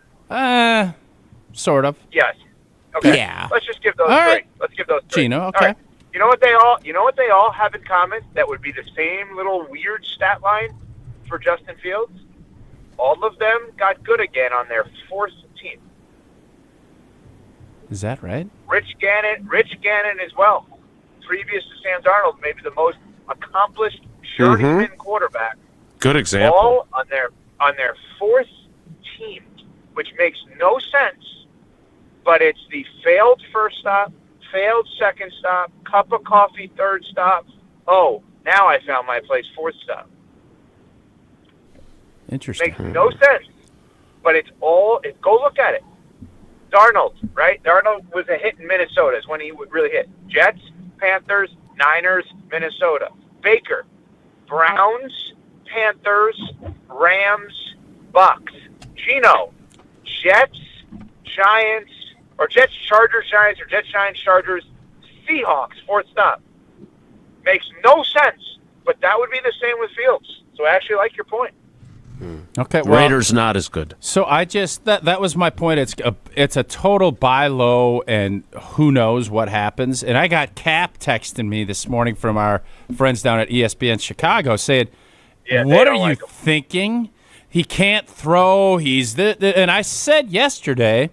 Sort of. Yes. Okay. Yeah. Let's just give those All three. right. Let's give those three. Gino. Okay. All right. You know what they all have in common? That would be the same little weird stat line for Justin Fields. All of them got good again on their 4th team. Is that right? Rich Gannon as well. Previous to Sam Darnold, maybe the most accomplished journeyman quarterback. Good example. All on their 4th team, which makes no sense, but it's the failed first stop, failed second stop, cup of coffee 3rd stop. Oh, now I found my place 4th stop. Interesting. Makes no sense, but go look at it. Darnold, right? Darnold was a hit in Minnesota is when he would really hit. Jets, Panthers, Niners, Minnesota. Baker, Browns, Panthers, Rams, Bucks. Gino, Jets, Giants, or Jets, Chargers, Giants, or Jets, Giants, Chargers, Seahawks, 4th stop. Makes no sense, but that would be the same with Fields. So I actually like your point. Okay, well, Raiders not as good. So I just that was my point. It's a total buy low, and who knows what happens. And I got Cap texting me this morning from our friends down at ESPN Chicago saying, "What are you thinking? He can't throw. He's and I said yesterday,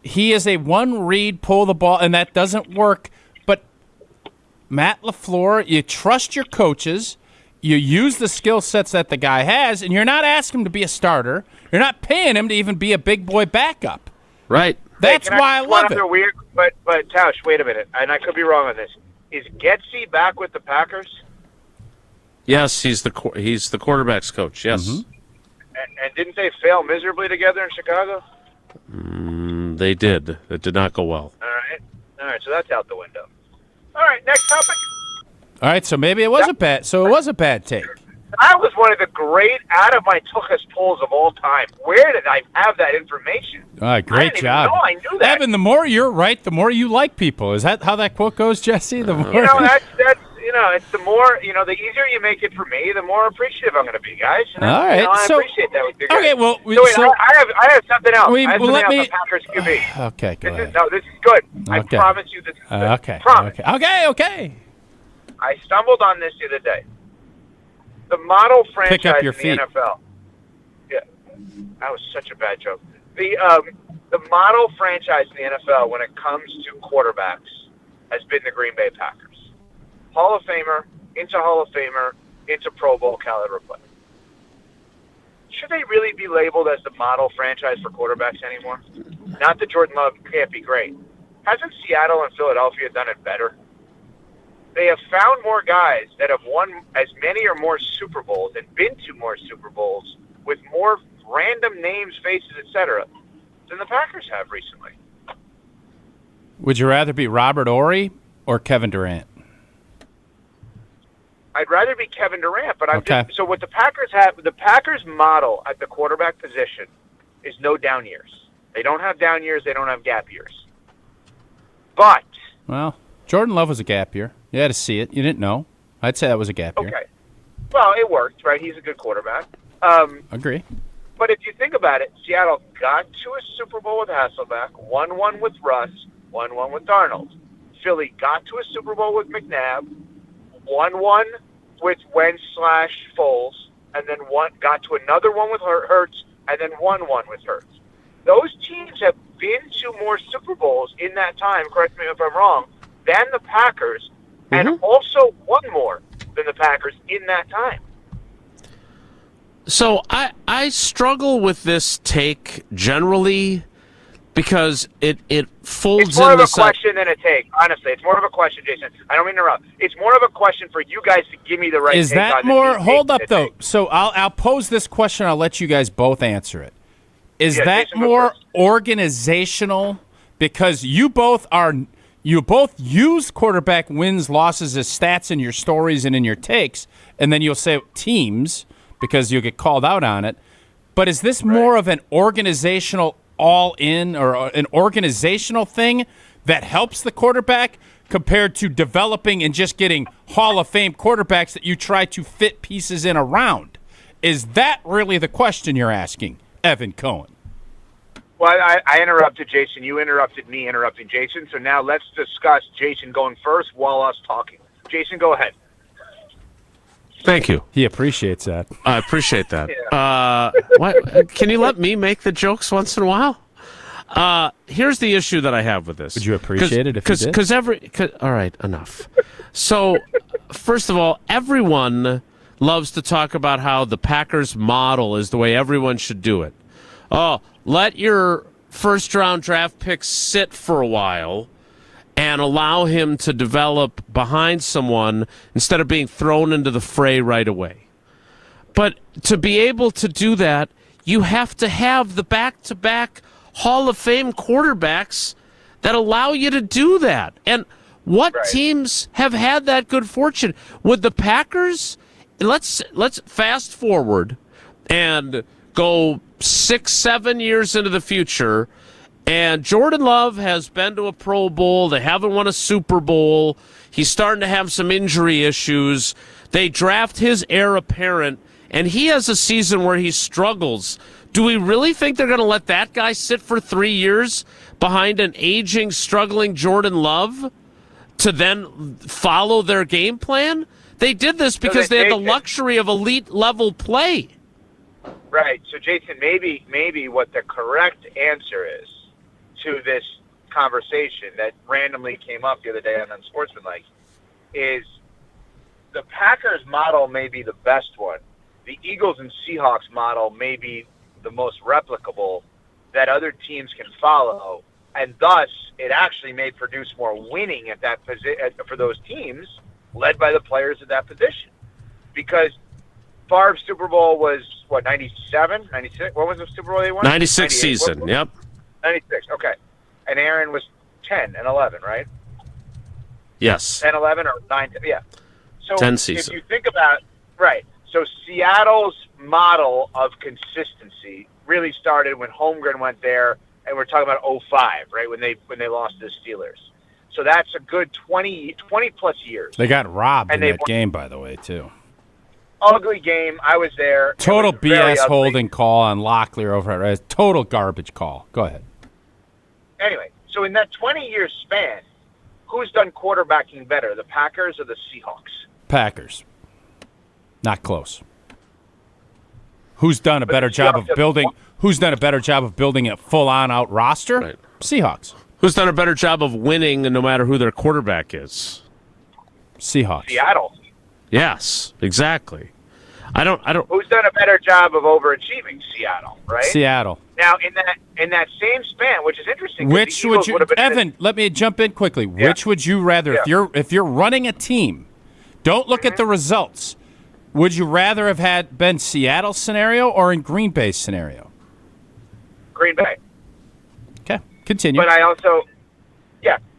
he is a one-read pull the ball, and that doesn't work. But Matt LaFleur, you trust your coaches. You use the skill sets that the guy has, and you're not asking him to be a starter. You're not paying him to even be a big boy backup. Right. That's why I love it. Weird, but Tausch, wait a minute, and I could be wrong on this. Is Getsy back with the Packers? Yes, he's the quarterback's coach. Yes. Mm-hmm. And didn't they fail miserably together in Chicago? They did. It did not go well. All right. So that's out the window. All right. Next topic. All right, so maybe it was a bad. So it was a bad take. That was one of the great out of my Tuchus polls of all time. Where did I have that information? All right, great job. I knew that. Evan, the more you're right, the more you like people. Is that how that quote goes, Jesse? The more that's it's the more the easier you make it for me, the more appreciative I'm going to be, guys. And all right, I so appreciate that with you guys. okay, well, I have something else. I have something let else me. on Packers QB. Okay, go ahead. This is good. Okay. I promise you this is good. Okay. Promise. Okay. I stumbled on this the other day. The model franchise Pick up your in feet. the NFL. Yeah, that was such a bad joke. The model franchise in the NFL when it comes to quarterbacks has been the Green Bay Packers. Hall of Famer, into Pro Bowl caliber play. Should they really be labeled as the model franchise for quarterbacks anymore? Not that Jordan Love can't be great. Hasn't Seattle and Philadelphia done it better? They have found more guys that have won as many or more Super Bowls and been to more Super Bowls with more random names, faces, etc., than the Packers have recently. Would you rather be Robert Ory or Kevin Durant? I'd rather be Kevin Durant, but so what the Packers have, the Packers model at the quarterback position is no down years. They don't have down years. They don't have gap years. But Jordan Love was a gap year. You had to see it. You didn't know. I'd say that was a gap year. Okay. Well, it worked, right? He's a good quarterback. Agree. But if you think about it, Seattle got to a Super Bowl with Hasselbeck, won one with Russ, won one with Darnold. Philly got to a Super Bowl with McNabb, won one with Wentz/Foles, and then got to another one with Hurts, and then won one with Hurts. Those teams have been to more Super Bowls in that time, correct me if I'm wrong, than the Packers, and also won more than the Packers in that time. So I struggle with this take generally because it folds in. It's more of a question than a take. Honestly, it's more of a question, Jason. I don't mean to interrupt. It's more of a question for you guys to give me the right. Is take that on more? Hold up, though. Take. So I'll pose this question. I'll let you guys both answer it. Is that Jason, more organizational? Because you both use quarterback wins, losses as stats in your stories and in your takes, and then you'll say teams because you'll get called out on it. But is this more of an organizational all-in or an organizational thing that helps the quarterback compared to developing and just getting Hall of Fame quarterbacks that you try to fit pieces in around? Is that really the question you're asking, Evan Cohen? Well, I interrupted Jason. You interrupted me interrupting Jason. So now let's discuss Jason going first while us talking. Jason, go ahead. Thank you. He appreciates that. I appreciate that. Can you let me make the jokes once in a while? Here's the issue that I have with this. Would you appreciate it if you did? All right, enough. So, first of all, everyone loves to talk about how the Packers model is the way everyone should do it. Oh, let your first-round draft pick sit for a while and allow him to develop behind someone instead of being thrown into the fray right away. But to be able to do that, you have to have the back-to-back Hall of Fame quarterbacks that allow you to do that. And what teams have had that good fortune? With the Packers, let's fast forward and go 6-7 years into the future, and Jordan Love has been to a Pro Bowl. They haven't won a Super Bowl. He's starting to have some injury issues. They draft his heir apparent, and he has a season where he struggles. Do we really think they're going to let that guy sit for 3 years behind an aging, struggling Jordan Love to then follow their game plan? They did this because they had the luxury of elite-level play. Right. So, Jason, maybe what the correct answer is to this conversation that randomly came up the other day on Unsportsmanlike is the Packers model may be the best one. The Eagles and Seahawks model may be the most replicable that other teams can follow, and thus it actually may produce more winning at that for those teams led by the players at that position. Because Favre's Super Bowl was, 97, 96? What was the Super Bowl they won? 96 season, yep. 96, okay. And Aaron was 10 and 11, right? Yes. 10, 11, or 9, yeah. So 10 season. If you think about, so Seattle's model of consistency really started when Holmgren went there, and we're talking about 05, right, when they lost to the Steelers. So that's a good 20-plus years. They got robbed in that game, by the way, too. Ugly game. I was there. Total BS holding call on Locklear over it. Total garbage call. Go ahead. Anyway, so in that 20-year span, who's done quarterbacking better, the Packers or the Seahawks? Packers. Not close. Who's done a better job of building? Who's done a better job of building a full-on out roster? Right. Seahawks. Who's done a better job of winning, no matter who their quarterback is? Seahawks. Seattle. Yes, exactly. I don't. Who's done a better job of overachieving? Seattle, right? Seattle. Now, in that same span, which is interesting. Which would you, Evan? Let me jump in quickly. Yeah. Which would you rather, if you're running a team, don't look at the results. Would you rather have been Seattle's scenario or in Green Bay's scenario? Green Bay. Okay, continue. But I also,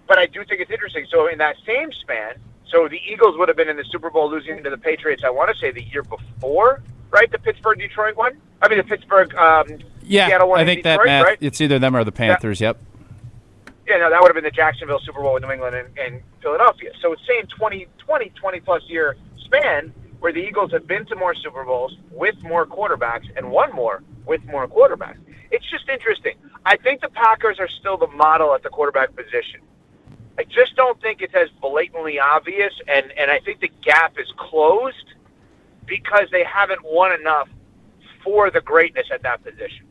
but I do think it's interesting. So in that same span. So the Eagles would have been in the Super Bowl losing to the Patriots, I want to say, the year before, right? The Pittsburgh-Detroit one? I mean, the Pittsburgh Seattle one. I think Detroit, that right? It's either them or the Panthers, yep. Yeah, no, that would have been the Jacksonville Super Bowl with New England and Philadelphia. So it's saying 20-plus year span where the Eagles have been to more Super Bowls with more quarterbacks and won more with more quarterbacks. It's just interesting. I think the Packers are still the model at the quarterback position. I just don't think it's as blatantly obvious, and I think the gap is closed because they haven't won enough for the greatness at that position.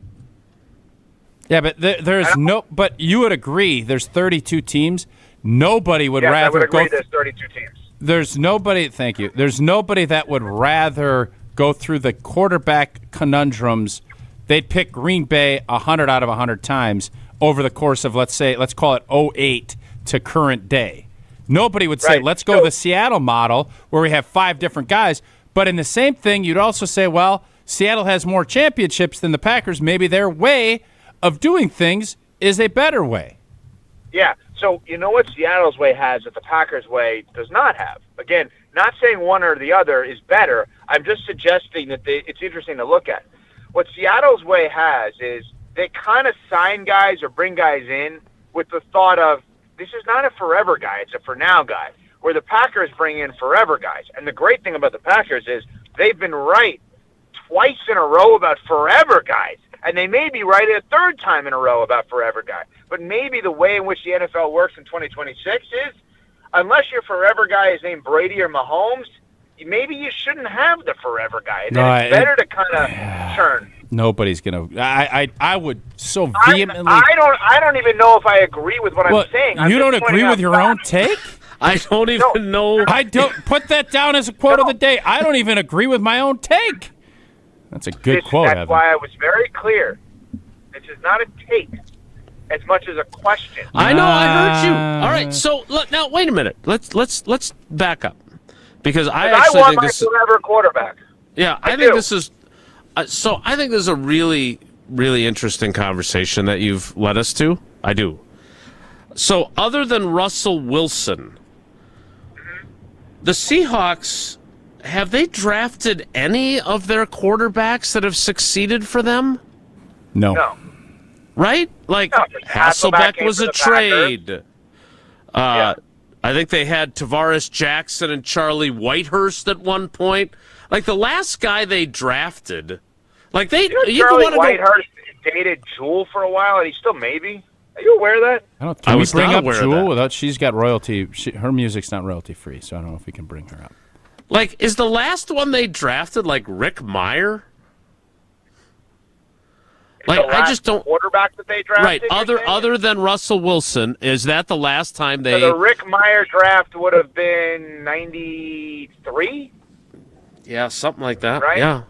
Yeah, but but you would agree there's 32 teams. Nobody would yes, rather I would agree go. There's 32 teams. There's nobody. Thank you. There's nobody that would rather go through the quarterback conundrums. They'd pick Green Bay 100 out of 100 times over the course of, let's call it 08 to current day. Nobody would say, let's go the Seattle model where we have 5 different guys. But in the same thing, you'd also say, well, Seattle has more championships than the Packers. Maybe their way of doing things is a better way. Yeah. So you know what Seattle's way has that the Packers' way does not have? Again, not saying one or the other is better. I'm just suggesting that it's interesting to look at. What Seattle's way has is they kind of sign guys or bring guys in with the thought of, this is not a forever guy, it's a for now guy, where the Packers bring in forever guys. And the great thing about the Packers is they've been right twice in a row about forever guys. And they may be right a third time in a row about forever guy. But maybe the way in which the NFL works in 2026 is, unless your forever guy is named Brady or Mahomes, maybe you shouldn't have the forever guy. It's better to kind of turn. Nobody's gonna. I would so vehemently. I don't even know if I agree with what I'm saying. You don't agree with your own take? I don't even know. I don't put that down as a quote of the day. I don't even agree with my own take. That's a good quote, That's Evan. why I was very clear. This is not a take as much as a question. I know. I heard you. All right. So now, wait a minute. Let's back up because I actually want think my this. forever quarterback. Yeah, I think this is. So I think this is a really, really interesting conversation that you've led us to. I do. So other than Russell Wilson, the Seahawks, have they drafted any of their quarterbacks that have succeeded for them? No. Right? Like Hasselbeck was a trade. I think they had Tavares Jackson and Charlie Whitehurst at one point. Like the last guy they drafted, like they Charlie Whitehurst dated Jewel for a while, and he's still maybe. Are you aware of that? Can we bring up Jewel without? She's got royalty. Her music's not royalty free, so I don't know if we can bring her up. Like, is the last one they drafted like Rick Meyer? Like, I just don't. Quarterback that they drafted. Right. Other than Russell Wilson, is that the last time they? So the Rick Meyer draft would have been 93. Yeah, something like that. Right? Yeah.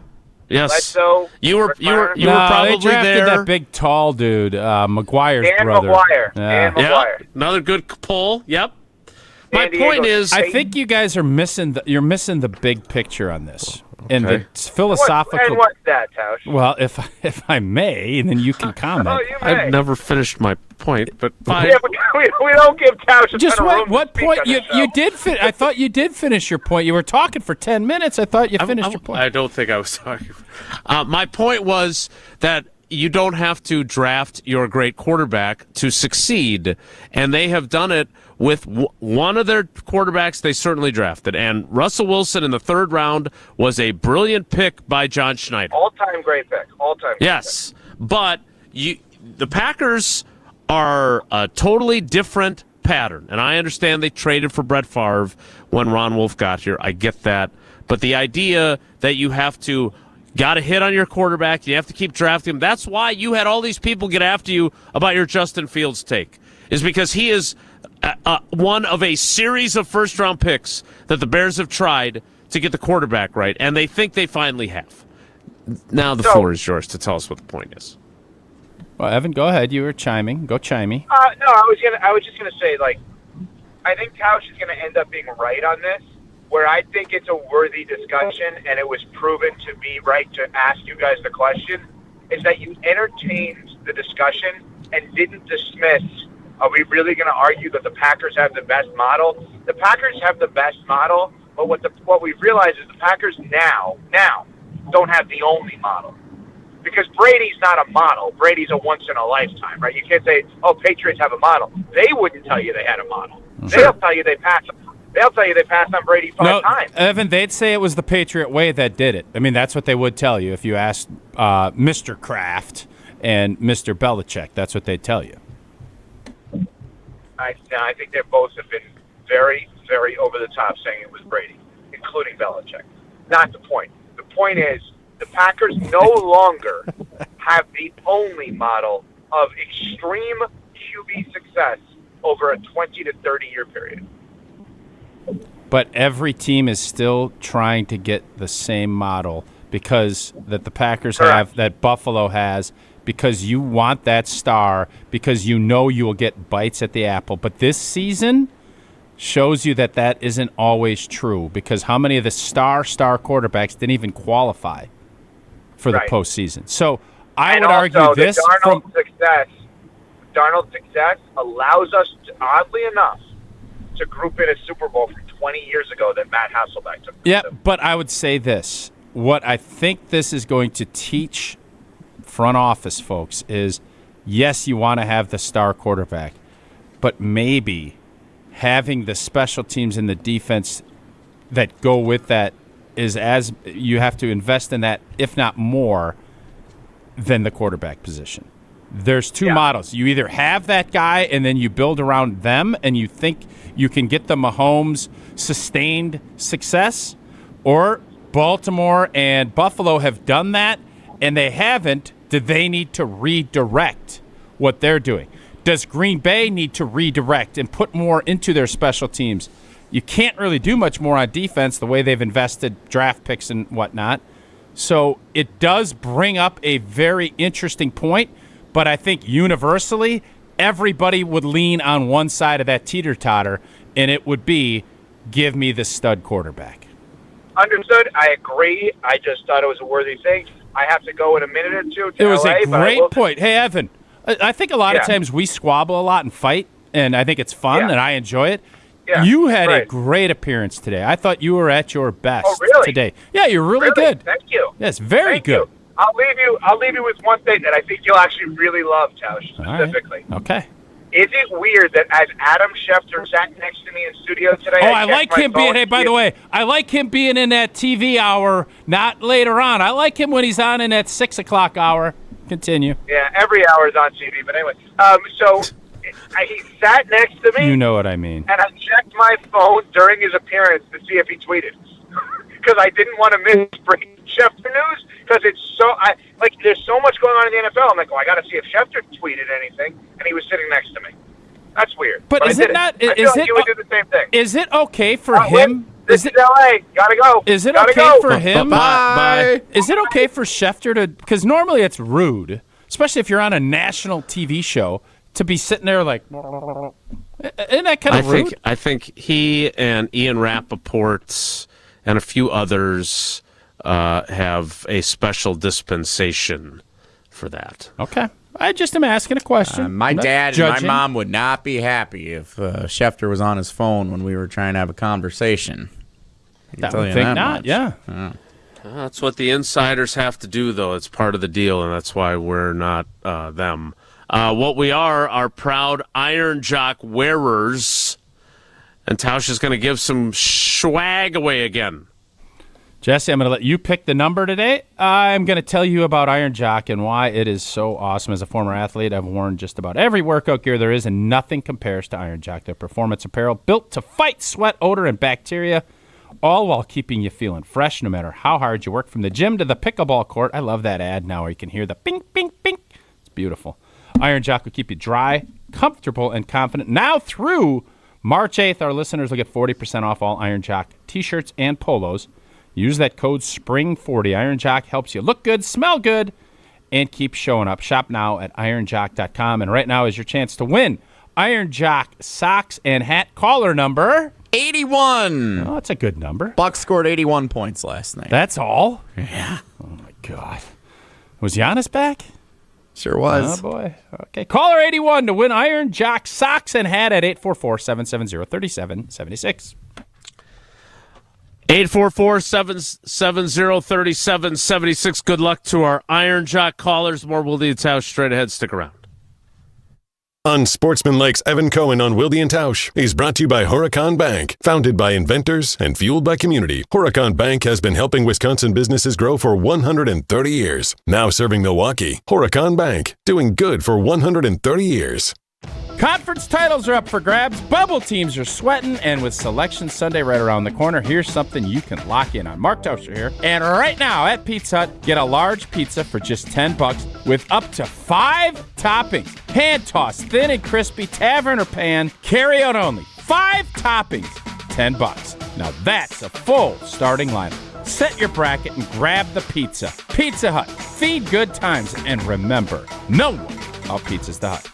Yes. Bledsoe, you were probably they drafted there. that big tall dude, McGuire's Dan brother. McGuire. Yeah. Dan McGuire. Another good pull. Yep. My Diego point is, I think you guys are missing the big picture on this. And the philosophical. And what's that, Tausch? Well, if I may, then you can comment. Oh, you may. I've never finished my point, but Yeah, but we don't give Tausch a just ton of room what to speak point on you this show. did I thought you did finish your point. You were talking for 10 minutes. I thought you finished your point. I don't think I was talking. My point was that you don't have to draft your great quarterback to succeed, and they have done it with one of their quarterbacks they certainly drafted. And Russell Wilson in the 3rd round was a brilliant pick by John Schneider. All-time great pick. All-time great Yes, but the Packers are a totally different pattern. And I understand they traded for Brett Favre when Ron Wolf got here. I get that. But the idea that you have to got to hit on your quarterback, you have to keep drafting him. That's why you had all these people get after you about your Justin Fields take, is because he is one of a series of first-round picks that the Bears have tried to get the quarterback right, and they think they finally have. Now the floor is yours to tell us what the point is. Well, Evan, go ahead. You were chiming. Go chimey. No, I was just gonna say, like, I think Tausch is gonna end up being right on this, where I think it's a worthy discussion, and it was proven to be right to ask you guys the question, is that you entertained the discussion and didn't dismiss, are we really going to argue that the Packers have the best model? The Packers have the best model, but what we've realized is the Packers now don't have the only model. Because Brady's not a model. Brady's a once-in-a-lifetime, right? You can't say, Patriots have a model. They wouldn't tell you they had a model. Sure. They'll tell you they passed on Brady five times. Evan, they'd say it was the Patriot way that did it. I mean, that's what they would tell you if you asked Mr. Kraft and Mr. Belichick. That's what they tell you. I think they both have been very, very over the top saying it was Brady, including Belichick. Not the point. The point is the Packers no longer have the only model of extreme QB success over a 20 to 30-year period. But every team is still trying to get the same model because that the Packers have, that Buffalo has, because you want that star, because you know you will get bites at the apple. But this season shows you that that isn't always true, because how many of the star quarterbacks didn't even qualify for the postseason? So I would argue this Darnold's success allows us, oddly enough, to group in a Super Bowl from 20 years ago that Matt Hasselbeck took. Yeah, but I would say this. What I think this is going to teach front office folks is, yes, you want to have the star quarterback, but maybe having the special teams and the defense that go with that is as you have to invest in that, if not more, than the quarterback position. There's two models. You either have that guy and then you build around them and you think you can get the Mahomes sustained success, or Baltimore and Buffalo have done that and they haven't. Do they need to redirect what they're doing? Does Green Bay need to redirect and put more into their special teams? You can't really do much more on defense the way they've invested draft picks and whatnot. So it does bring up a very interesting point, but I think universally everybody would lean on one side of that teeter-totter, and it would be, give me the stud quarterback. Understood. I agree. I just thought it was a worthy thing. I have to go in a minute or two to It was LA, a great point. Hey, Evan, I think a lot of times we squabble a lot and fight, and I think it's fun, and I enjoy it. Yeah, you had a great appearance today. I thought you were at your best today. Yeah, you're really good. Thank you. Yes, very good. You. I'll leave you with one thing that I think you'll actually really love, Tausch, specifically. Right. Okay. Is it weird that as Adam Schefter sat next to me in studio today, I like him being. Hey, by the way, I like him being in that TV hour, not later on. I like him when he's on in that 6 o'clock hour. Continue. Yeah, every hour is on TV, but anyway. So he sat next to me. You know what I mean. And I checked my phone during his appearance to see if he tweeted, because I didn't want to miss Schefter news, because it's there's so much going on in the NFL. I'm like, I got to see if Schefter tweeted anything, and he was sitting next to me. That's weird. But is it not? I feel like you would do the same thing. Is it okay for him? This is LA. Gotta go. Is it Gotta okay go. for him? Bye. Is it okay for Schefter to? Because normally it's rude, especially if you're on a national TV show, to be sitting there like. Isn't that kind of rude? I think he and Ian Rappaport and a few others have a special dispensation for that. Okay. I just am asking a question. My dad and my mom would not be happy if Schefter was on his phone when we were trying to have a conversation. I would think not, yeah. That's what the insiders have to do, though. It's part of the deal, and that's why we're not them. What we are proud Iron Jock wearers, and Tausch is going to give some swag away again. Jesse, I'm going to let you pick the number today. I'm going to tell you about Iron Jock and why it is so awesome. As a former athlete, I've worn just about every workout gear there is, and nothing compares to Iron Jock. Their performance apparel built to fight sweat, odor, and bacteria, all while keeping you feeling fresh no matter how hard you work, from the gym to the pickleball court. I love that ad now where you can hear the ping, ping, ping. It's beautiful. Iron Jock will keep you dry, comfortable, and confident. Now through March 8th, our listeners will get 40% off all Iron Jock T-shirts and polos. Use that code SPRING40. Iron Jock helps you look good, smell good, and keep showing up. Shop now at ironjock.com. And right now is your chance to win Iron Jock socks and hat. Caller number 81. Oh, that's a good number. Bucks scored 81 points last night. That's all? Yeah. Oh, my God. Was Giannis back? Sure was. Oh, boy. Okay. Caller 81 to win Iron Jock socks and hat at 844-770-3776. 844-770-3776. Good luck to our Iron Jock callers. More Wilde and Tausch straight ahead. Stick around. Unsportsmanlike's Evan Cohen on Wilde and Tausch is brought to you by Huracan Bank. Founded by inventors and fueled by community, Huracan Bank has been helping Wisconsin businesses grow for 130 years. Now serving Milwaukee, Huracan Bank, doing good for 130 years. Conference titles are up for grabs, bubble teams are sweating, and with Selection Sunday right around the corner, here's something you can lock in on. Mark Tauscher here. And right now at Pizza Hut, get a large pizza for just $10 with up to 5 toppings. Hand-tossed, thin and crispy, tavern or pan, carry-out only. 5 toppings, $10. Now that's a full starting lineup. Set your bracket and grab the pizza. Pizza Hut, feed good times, and remember, no one out-pizzas the Hut.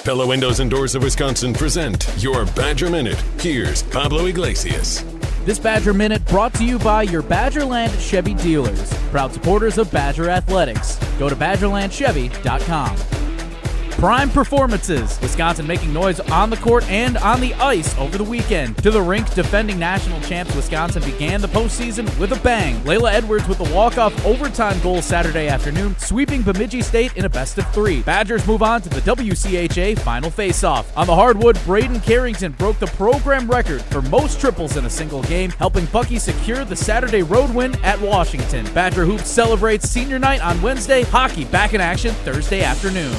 Pella Windows and Doors of Wisconsin present your Badger Minute. Here's Pablo Iglesias. This Badger Minute brought to you by your Badgerland Chevy dealers, proud supporters of Badger Athletics. Go to BadgerlandChevy.com. Prime performances. Wisconsin making noise on the court and on the ice over the weekend. To the rink, defending national champs Wisconsin began the postseason with a bang. Layla Edwards with a walk-off overtime goal Saturday afternoon, sweeping Bemidji State in a best-of-3. Badgers move on to the WCHA final face-off. On the hardwood, Braden Carrington broke the program record for most triples in a single game, helping Bucky secure the Saturday road win at Washington. Badger Hoops celebrates senior night on Wednesday. Hockey back in action Thursday afternoon.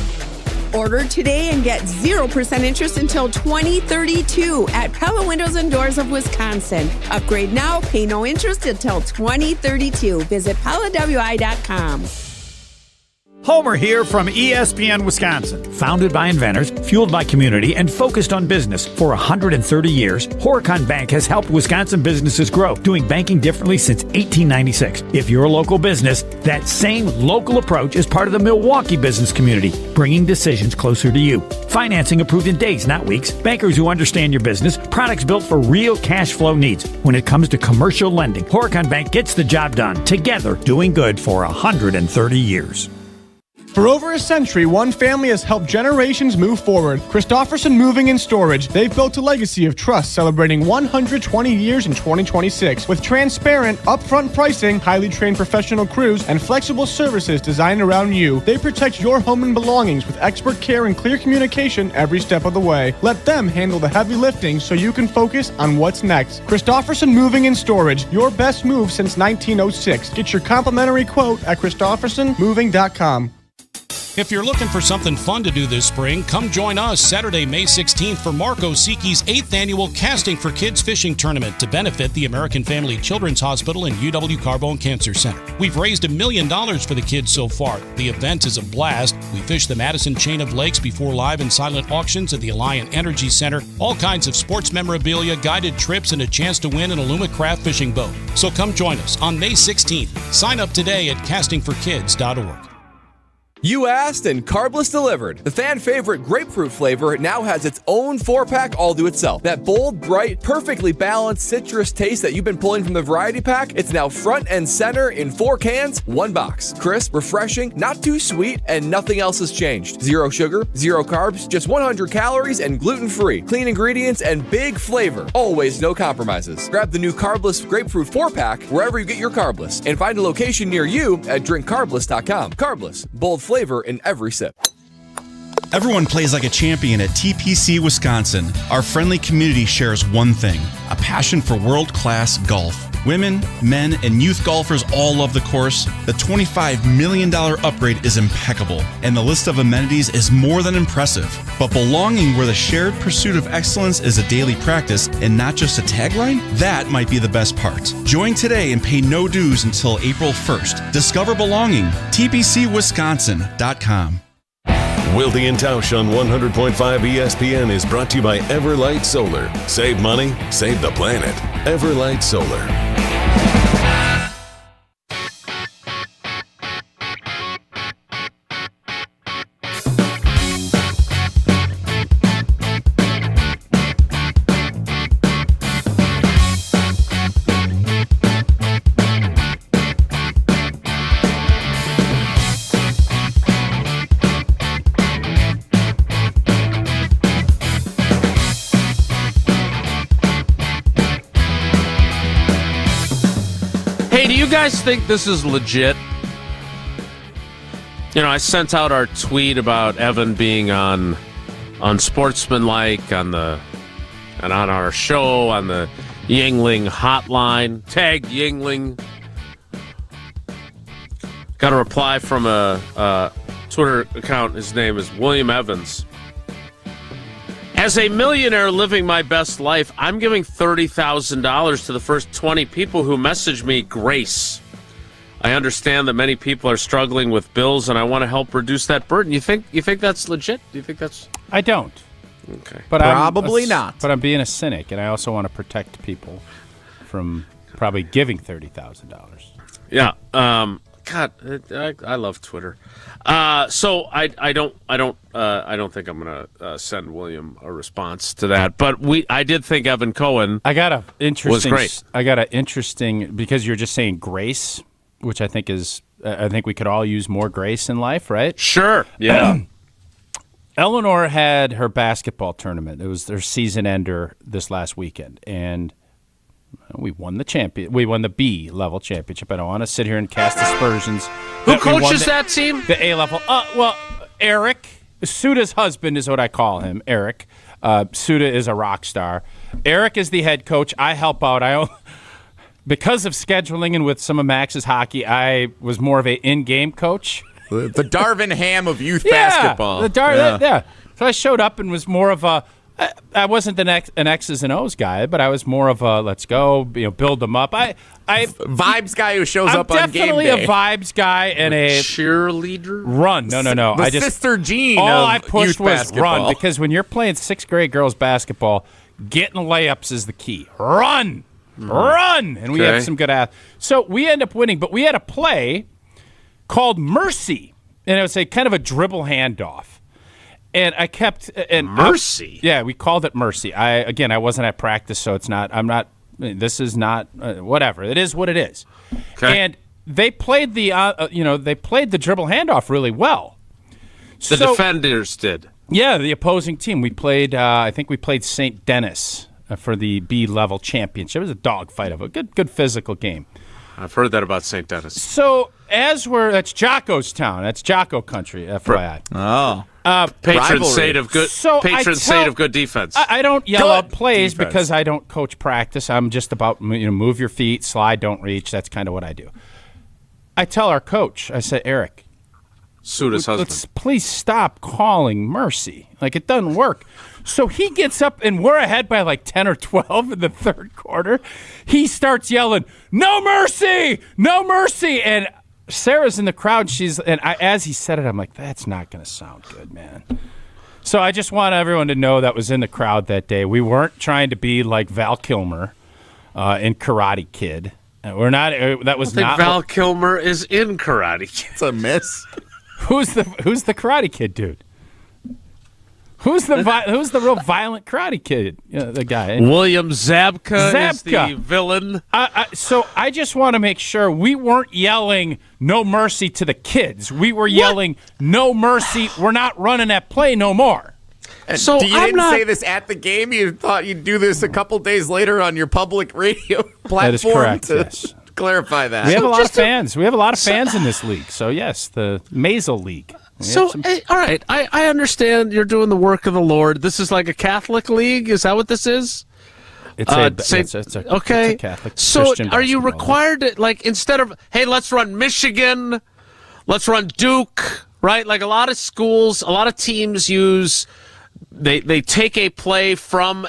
Order today and get 0% interest until 2032 at Pella Windows and Doors of Wisconsin. Upgrade now, pay no interest until 2032. Visit PellaWI.com. Homer here from ESPN Wisconsin. Founded by inventors, fueled by community, and focused on business for 130 years, Huracan Bank has helped Wisconsin businesses grow, doing banking differently since 1896. If you're a local business, that same local approach is part of the Milwaukee business community, bringing decisions closer to you. Financing approved in days, not weeks. Bankers who understand your business. Products built for real cash flow needs. When it comes to commercial lending, Huracan Bank gets the job done. Together, doing good for 130 years. For over a century, one family has helped generations move forward. Christofferson Moving and Storage. They've built a legacy of trust celebrating 120 years in 2026 with transparent, upfront pricing, highly trained professional crews, and flexible services designed around you. They protect your home and belongings with expert care and clear communication every step of the way. Let them handle the heavy lifting so you can focus on what's next. Christofferson Moving and Storage. Your best move since 1906. Get your complimentary quote at ChristoffersonMoving.com. If you're looking for something fun to do this spring, come join us Saturday, May 16th for Marco Siki's 8th annual Casting for Kids Fishing Tournament to benefit the American Family Children's Hospital and UW Carbone Cancer Center. We've raised $1 million for the kids so far. The event is a blast. We fish the Madison chain of lakes before live and silent auctions at the Alliant Energy Center. All kinds of sports memorabilia, guided trips, and a chance to win an Alumacraft fishing boat. So come join us on May 16th. Sign up today at castingforkids.org. You asked and Carbless delivered. The fan favorite grapefruit flavor now has its own 4-pack all to itself. That bold, bright, perfectly balanced citrus taste that you've been pulling from the variety pack, it's now front and center in 4 cans, 1 box. Crisp, refreshing, not too sweet, and nothing else has changed. 0 sugar, 0 carbs, just 100 calories and gluten-free. Clean ingredients and big flavor. Always no compromises. Grab the new Carbless grapefruit 4-pack wherever you get your Carbless and find a location near you at drinkcarbless.com. Carbless, bold flavor in every sip. Everyone plays like a champion at TPC Wisconsin. Our friendly community shares one thing: a passion for world-class golf. Women, men, and youth golfers all love the course. The $25 million upgrade is impeccable, and the list of amenities is more than impressive. But belonging where the shared pursuit of excellence is a daily practice and not just a tagline? That might be the best part. Join today and pay no dues until April 1st. Discover belonging. TPCWisconsin.com. Wilde and Tausch on 100.5 ESPN is brought to you by Everlight Solar. Save money, save the planet. Everlight Solar. Hey, do you guys think this is legit? I sent out our tweet about Evan being on Sportsmanlike on our show on the Yingling hotline. Tag Yingling. Got a reply from a Twitter account. His name is William Evans. As a millionaire living my best life, I'm giving $30,000 to the first 20 people who message me grace. I understand that many people are struggling with bills, and I want to help reduce that burden. You think that's legit? Do you think that's? I don't. Okay. But Probably not. But I'm being a cynic, and I also want to protect people from probably giving $30,000. Yeah. God, I love Twitter. So I don't think I'm gonna send William a response to that. But I did think Evan Cohen. Was great. I got an interesting because you're just saying grace, which I think we could all use more grace in life, right? Sure. Yeah. Eleanor had her basketball tournament. It was their season ender this last weekend, and we won We won the B level championship. I don't want to sit here and cast aspersions. Who coaches that team? The A level. Well, Eric, Suda's husband is what I call him. Eric. Suda is a rock star. Eric is the head coach. I help out. Because of scheduling and with some of Max's hockey, I was more of an in-game coach. The Darvin Ham of youth basketball. So I showed up and was more of a. I wasn't an X's and O's guy, but I was more of a let's go, build them up. I vibes guy who shows up on game day. I'm definitely a vibes guy and a cheerleader. Run. No. The Sister Jean. All of I pushed youth was basketball. run because when you're playing sixth grade girls basketball, getting layups is the key. Run, and we have some good athletes. So we end up winning, but we had a play called Mercy, and it was a kind of a dribble handoff. And I kept Mercy. We called it Mercy. I wasn't at practice, so it's not. I'm not. This is not whatever. It is what it is. Okay. And they played the dribble handoff really well. The defenders did. Yeah, the opposing team. We played. I think we played St. Denis for the B level championship. It was a dogfight of a good physical game. I've heard that about St. Denis. So that's Jocko's town. That's Jocko country, FYI. Oh. Patron saint of good defense. I don't yell out plays because I don't coach practice. I'm just about move your feet, slide, don't reach. That's kind of what I do. I tell our coach, I said, Eric, Suda's husband, let's please stop calling Mercy. Like it doesn't work. So he gets up and we're ahead by like 10 or 12 in the third quarter. He starts yelling, "No mercy! No mercy!" And Sarah's in the crowd. As he said it, I'm like, that's not going to sound good, man. So I just want everyone to know that was in the crowd that day. We weren't trying to be like Val Kilmer in Karate Kid. We're not. That was not. Val Kilmer is in Karate Kid. It's a miss. Who's the Karate Kid dude? Who's the real violent Karate Kid? The guy. William Zabka is the villain. So I just want to make sure we weren't yelling "No mercy" to the kids. We were yelling "No mercy." We're not running that play no more. So you didn't say this at the game? You thought you'd do this a couple days later on your public radio platform? That is correct, yes. Clarify that. We have a lot of fans. We have a lot of fans in this league. So yes, the Maisel League. All right, I understand you're doing the work of the Lord. This is like a Catholic league? Is that what this is? It's a Catholic So Christian are you basketball required to, like, instead of, hey, let's run Michigan, let's run Duke, right? Like a lot of schools, a lot of teams use, they take a play from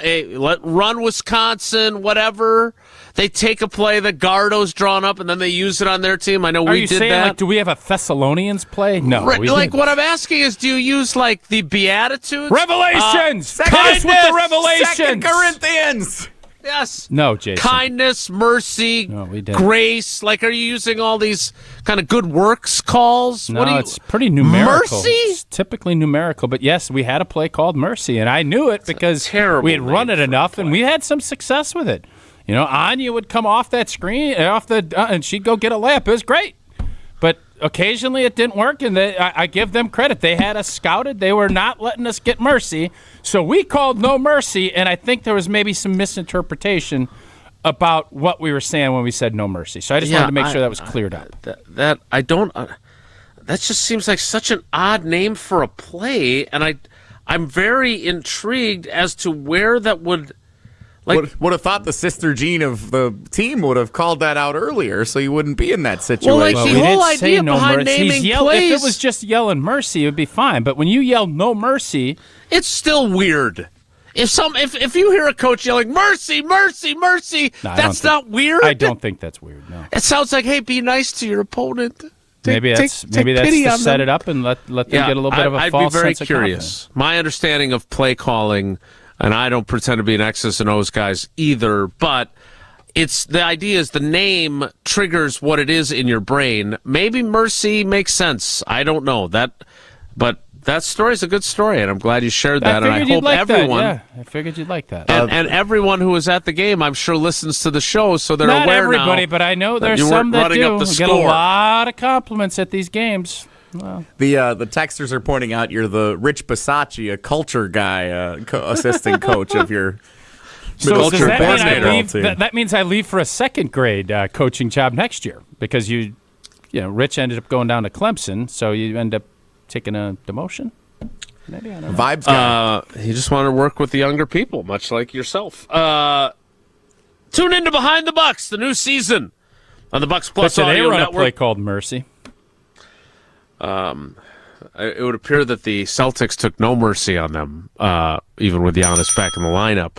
run Wisconsin, whatever. They take a play that Gardo's drawn up, and then they use it on their team. I know we did that. Like, do we have a Thessalonians play? No. Right, like, what I'm asking is, do you use, like, the Beatitudes? Revelations! Kindness with the Revelations! 2 Corinthians! Yes. No, Jason. Kindness, mercy, grace. Like, are you using all these kind of good works calls? No, it's pretty numerical. Mercy? It's typically numerical. But, yes, we had a play called Mercy, and I knew it because we had run it enough, and we had some success with it. Anya would come off that screen, and she'd go get a layup. It was great. But occasionally it didn't work, and I give them credit. They had us scouted. They were not letting us get mercy. So we called no mercy, and I think there was maybe some misinterpretation about what we were saying when we said no mercy. So I just wanted to make sure that was cleared up. that just seems like such an odd name for a play, and I'm very intrigued as to where that would. Would have thought the sister Jean of the team would have called that out earlier, so you wouldn't be in that situation. Well, the whole idea behind naming plays, if it was just yelling mercy, it would be fine. But when you yell no mercy, it's still weird. If you hear a coach yelling mercy, mercy, mercy, that's not weird. I don't think that's weird. No, it sounds like, hey, be nice to your opponent. Maybe that's to set it up and let them get a little bit of a false sense of confidence. I'd be very curious. My understanding of play calling. And I don't pretend to be an X's and O's guys either, but the idea is the name triggers what it is in your brain. Maybe mercy makes sense. I don't know but that story is a good story, and I'm glad you shared that. And I hope everyone. I figured you'd like that. And everyone who was at the game, I'm sure, listens to the show, so they're Not aware everybody, now but I know there's some that do. We get a lot of compliments at these games. Well. The texters are pointing out you're the Rich Bisaccia, a culture guy, assistant coach of your so does that means I leave for a second grade coaching job next year because Rich ended up going down to Clemson, so you end up taking a demotion. Maybe, I don't know. Vibes guy. He just wanted to work with the younger people, much like yourself. Tune into Behind the Bucks, the new season on the Bucks Plus Audio Network. They run a play called Mercy. It would appear that the Celtics took no mercy on them, even with Giannis back in the lineup.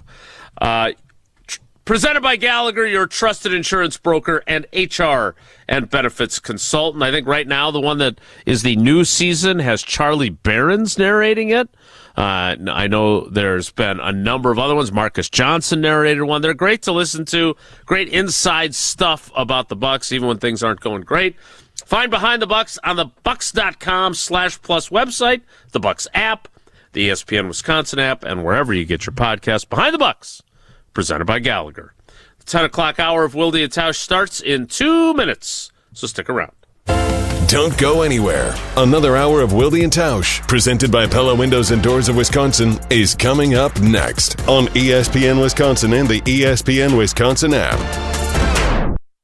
Presented by Gallagher, your trusted insurance broker and HR and benefits consultant. I think right now the one that is the new season has Charlie Barron's narrating it. I know there's been a number of other ones. Marcus Johnson narrated one. They're great to listen to. Great inside stuff about the Bucks, even when things aren't going great. Find Behind the Bucks on the Bucks.com/plus website, the Bucks app, the ESPN Wisconsin app, and wherever you get your podcast. Behind the Bucks, presented by Gallagher. The 10 o'clock hour of Wilde and Tausch starts in 2 minutes, so stick around. Don't go anywhere. Another hour of Wilde and Tausch, presented by Pella Windows and Doors of Wisconsin, is coming up next on ESPN Wisconsin and the ESPN Wisconsin app.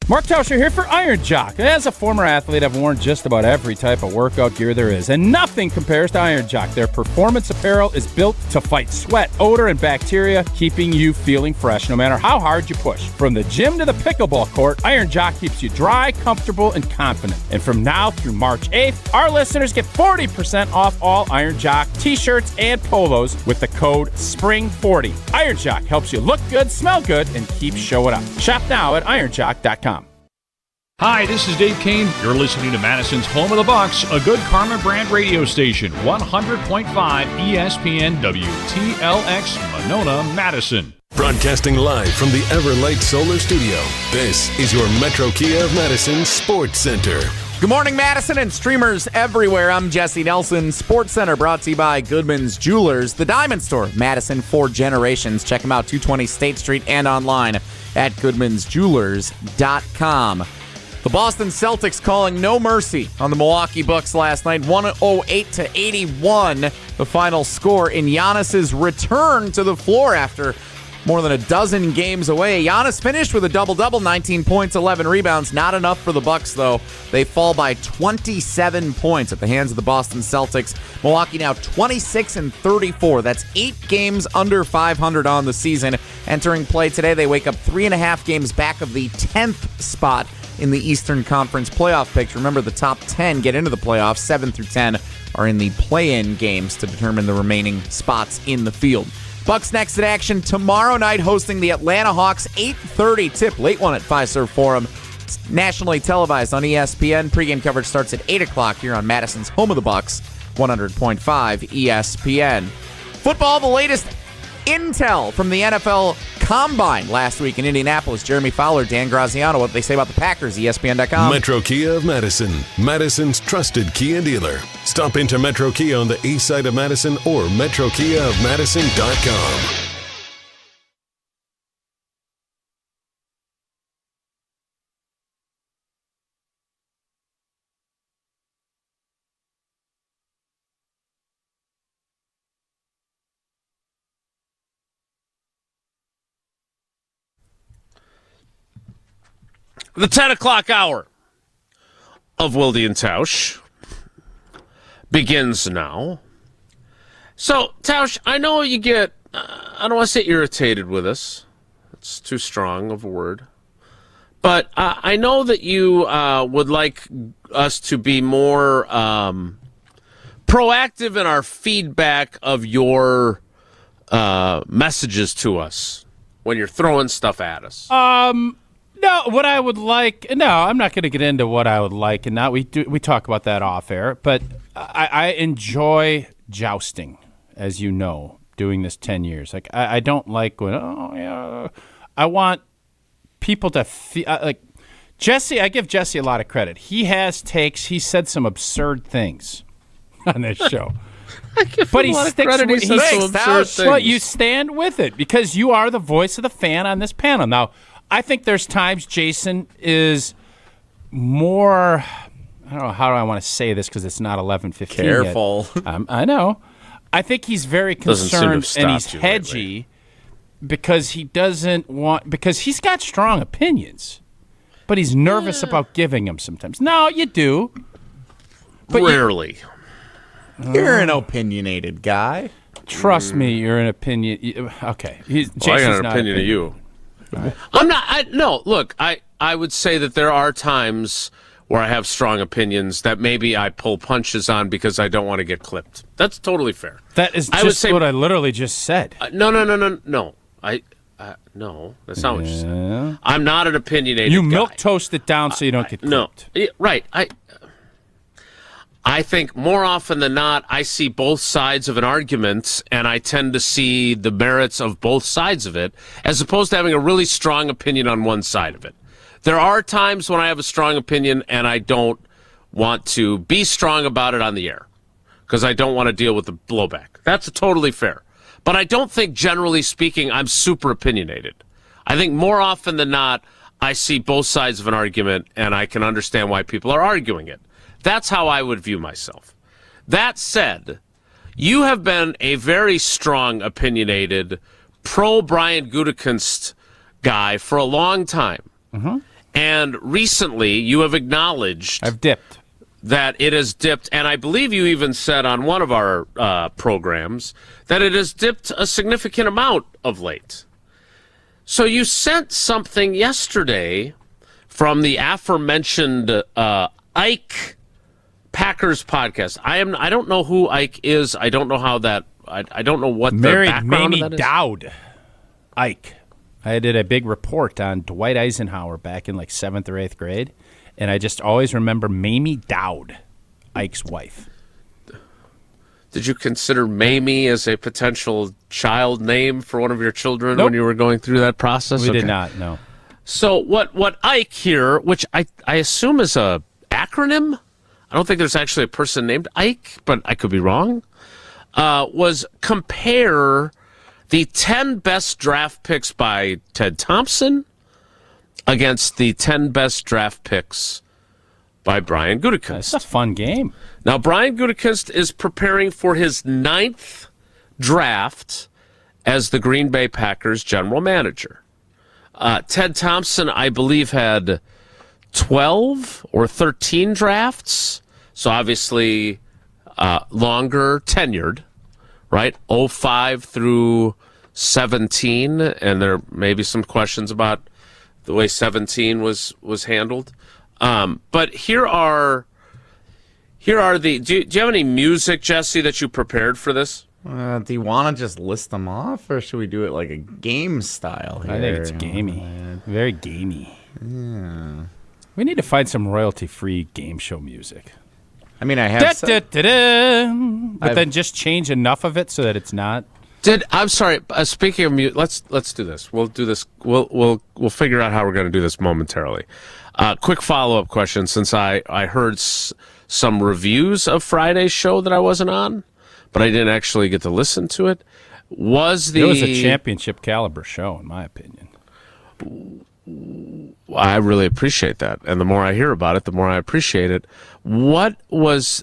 Mark Tauscher here for Iron Jock. As a former athlete, I've worn just about every type of workout gear there is, and nothing compares to Iron Jock. Their performance apparel is built to fight sweat, odor, and bacteria, keeping you feeling fresh no matter how hard you push. From the gym to the pickleball court, Iron Jock keeps you dry, comfortable, and confident. And from now through March 8th, our listeners get 40% off all Iron Jock t-shirts and polos with the code SPRING40. Iron Jock helps you look good, smell good, and keep showing up. Shop now at ironjock.com. Hi, this is Dave Kane. You're listening to Madison's Home of the Bucks, a good Karma brand radio station, 100.5 ESPN WTLX, Monona, Madison. Broadcasting live from the Everlight Solar Studio, this is your Metro Kia of Madison Sports Center. Good morning, Madison and streamers everywhere. I'm Jesse Nelson. Sports Center brought to you by Goodman's Jewelers, the Diamond Store, Madison for generations. Check them out, 220 State Street and online at goodmansjewelers.com. The Boston Celtics calling no mercy on the Milwaukee Bucks last night, 108-81, the final score in Giannis's return to the floor after more than a dozen games away. Giannis finished with a double-double, 19 points, 11 rebounds. Not enough for the Bucks, though. They fall by 27 points at the hands of the Boston Celtics. Milwaukee now 26-34. That's 8 games under 500 on the season. Entering play today, they wake up 3.5 games back of the 10th spot in the Eastern Conference playoff picture. Remember, the top 10 get into the playoffs. 7 through 10 are in the play-in games to determine the remaining spots in the field. Bucks next in action tomorrow night, hosting the Atlanta Hawks. 8:30 tip, late one at Fiserv Forum. It's nationally televised on ESPN. Pre-game coverage starts at 8 o'clock here on Madison's Home of the Bucks, 100.5 ESPN. Football, the latest intel from the NFL Combine last week in Indianapolis. Jeremy Fowler, Dan Graziano, what they say about the Packers, ESPN.com. Metro Kia of Madison, Madison's trusted Kia dealer. Stop into Metro Kia on the east side of Madison or metrokiaofmadison.com. The 10 o'clock hour of Wilde and Tausch. begins now. So, Tausch, I know you get, I don't want to say irritated with us. It's too strong of a word. But I know that you would like us to be more proactive in our feedback of your messages to us when you're throwing stuff at us. No, what I would like. No, I'm not going to get into what I would like, and not we talk about that off air. But I enjoy jousting, as you know, doing this 10 years. Like I don't like going. Oh yeah, I want people to feel like Jesse. I give Jesse a lot of credit. He has takes. He said some absurd things on this show. But he sticks with it. Well, you stand with it because you are the voice of the fan on this panel. Now, I think there's times Jason is more, I don't know, how do I want to say this because it's not 11:15 Careful. Yet. I know. I think he's very concerned and he's hedgy because he doesn't want, because he's got strong opinions, but he's nervous about giving them sometimes. No, you do. But rarely. You're an opinionated guy. Trust me, you're an opinion. Okay. Jason's I got an opinion of you. Right. I'm not. No, look, I would say that there are times where I have strong opinions that maybe I pull punches on because I don't want to get clipped. That's totally fair. That is just what I literally just said. No. No, that's not what you said. I'm not an opinionated You guy. milquetoast it down so you don't get clipped. No, right. I think more often than not, I see both sides of an argument, and I tend to see the merits of both sides of it, as opposed to having a really strong opinion on one side of it. There are times when I have a strong opinion, and I don't want to be strong about it on the air, because I don't want to deal with the blowback. That's totally fair. But I don't think, generally speaking, I'm super opinionated. I think more often than not, I see both sides of an argument, and I can understand why people are arguing it. That's how I would view myself. That said, you have been a very strong, opinionated, pro-Brian Gutekunst guy for a long time. Mm-hmm. And recently, you have acknowledged I've dipped. That it has dipped, and I believe you even said on one of our programs that it has dipped a significant amount of late. So you sent something yesterday from the aforementioned Ike Packers podcast. I don't know who Ike is. I don't know how that. I don't know what the background of that is. Dowd. Ike. I did a big report on Dwight Eisenhower back in like 7th or 8th grade, and I just always remember Mamie Dowd, Ike's wife. Did you consider Mamie as a potential child name for one of your children when you were going through that process? We did not. No. So what Ike here, which I assume is a acronym. I don't think there's actually a person named Ike, but I could be wrong, was compare the 10 best draft picks by Ted Thompson against the 10 best draft picks by Brian Gutekunst. It's a fun game. Now, Brian Gutekunst is preparing for his 9th draft as the Green Bay Packers general manager. Ted Thompson, I believe, had 12 or 13 drafts, so obviously longer tenured, right? 05 through 17, and there may be some questions about the way 17 was handled. But here are the. Do you have any music, Jesse, that you prepared for this? Do you want to just list them off, or should we do it like a game style here? I think it's gamey. Very gamey. Yeah. We need to find some royalty-free game show music. I mean, I have but then just change enough of it so that it's not. I'm sorry. Speaking of music, let's do this. We'll do this. We'll figure out how we're going to do this momentarily. Quick follow-up question, since I heard some reviews of Friday's show that I wasn't on, but I didn't actually get to listen to it. It was a championship caliber show, in my opinion. I really appreciate that, and the more I hear about it, the more I appreciate it. What was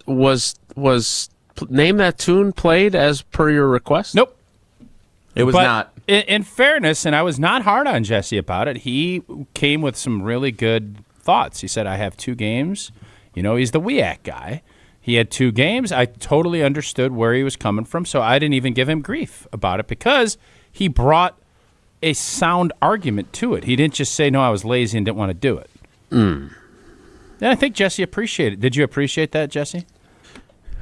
Name That Tune played as per your request? Nope. It was not. In fairness, and I was not hard on Jesse about it, he came with some really good thoughts. He said, I have 2 games. You know, he's the WEAC guy. He had 2 games. I totally understood where he was coming from, so I didn't even give him grief about it because he brought a sound argument to it. He didn't just say, no, I was lazy and didn't want to do it. And I think Jesse appreciated it. Did you appreciate that, Jesse?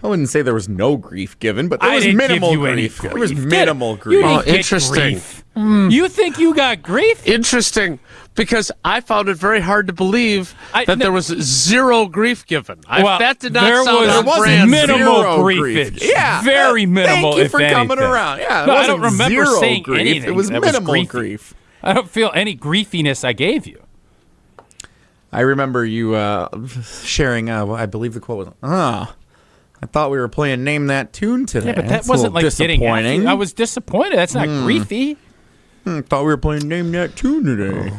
I wouldn't say there was no grief given, but there was minimal grief. There was minimal grief. Oh, interesting. You think you got grief? Interesting, because I found it very hard to believe that there was 0 grief given. That did not sound there was minimal griefage. Yeah, very minimal. Thank you for coming around. Yeah, I don't remember saying grief. anything. It was minimal grief. I don't feel any griefiness I gave you. I remember you sharing. I believe the quote was, I thought we were playing Name That Tune today. Yeah, but that wasn't like disappointing. I was disappointed. That's not griefy. Thought we were playing Name That Tune today.